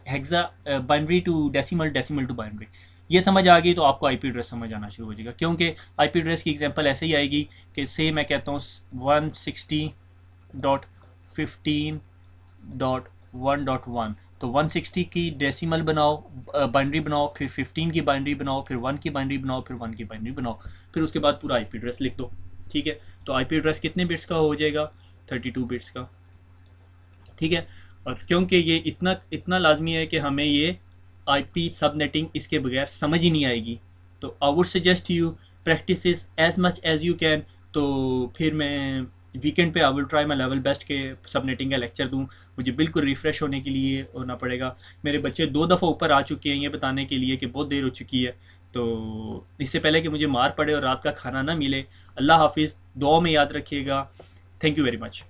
hexa, binary to decimal, decimal to binary, ये समझ आ गई तो आपको आईपी एड्रेस समझ आना शुरू हो जाएगा। क्योंकि आईपी एड्रेस की एग्जांपल ऐसे ही आएगी कि से मैं कहता हूँ 160.15.1.1, तो 160 की डेसिमल बनाओ, बाइनरी बनाओ, फिर 15 की बाइनरी बनाओ, फिर 1 की बाइनरी बनाओ, फिर 1 की बाइनरी बनाओ, फिर उसके बाद पूरा आईपी एड्रेस लिख दो, ठीक है। तो आईपी एड्रेस कितने बिट्स का हो जाएगा? 32 बिट्स का, ठीक है। और क्योंकि ये इतना इतना लाजमी है कि हमें ये आईपी सबनेटिंग इसके बगैर समझ ही नहीं आएगी, तो I would suggest you practise as much as you can. तो फिर मैं वीकेंड पे I will try my level best के सबनेटिंग का लेक्चर दूँ। मुझे बिल्कुल रिफ़्रेश होने के लिए होना पड़ेगा। मेरे बच्चे 2 दफ़ा ऊपर आ चुके हैं ये बताने के लिए कि बहुत देर हो चुकी है, तो इससे पहले कि मुझे मार पड़े और रात का खाना ना मिले। अल्लाह हाफिज़, दुआ में याद रखिएगा। Thank you very much.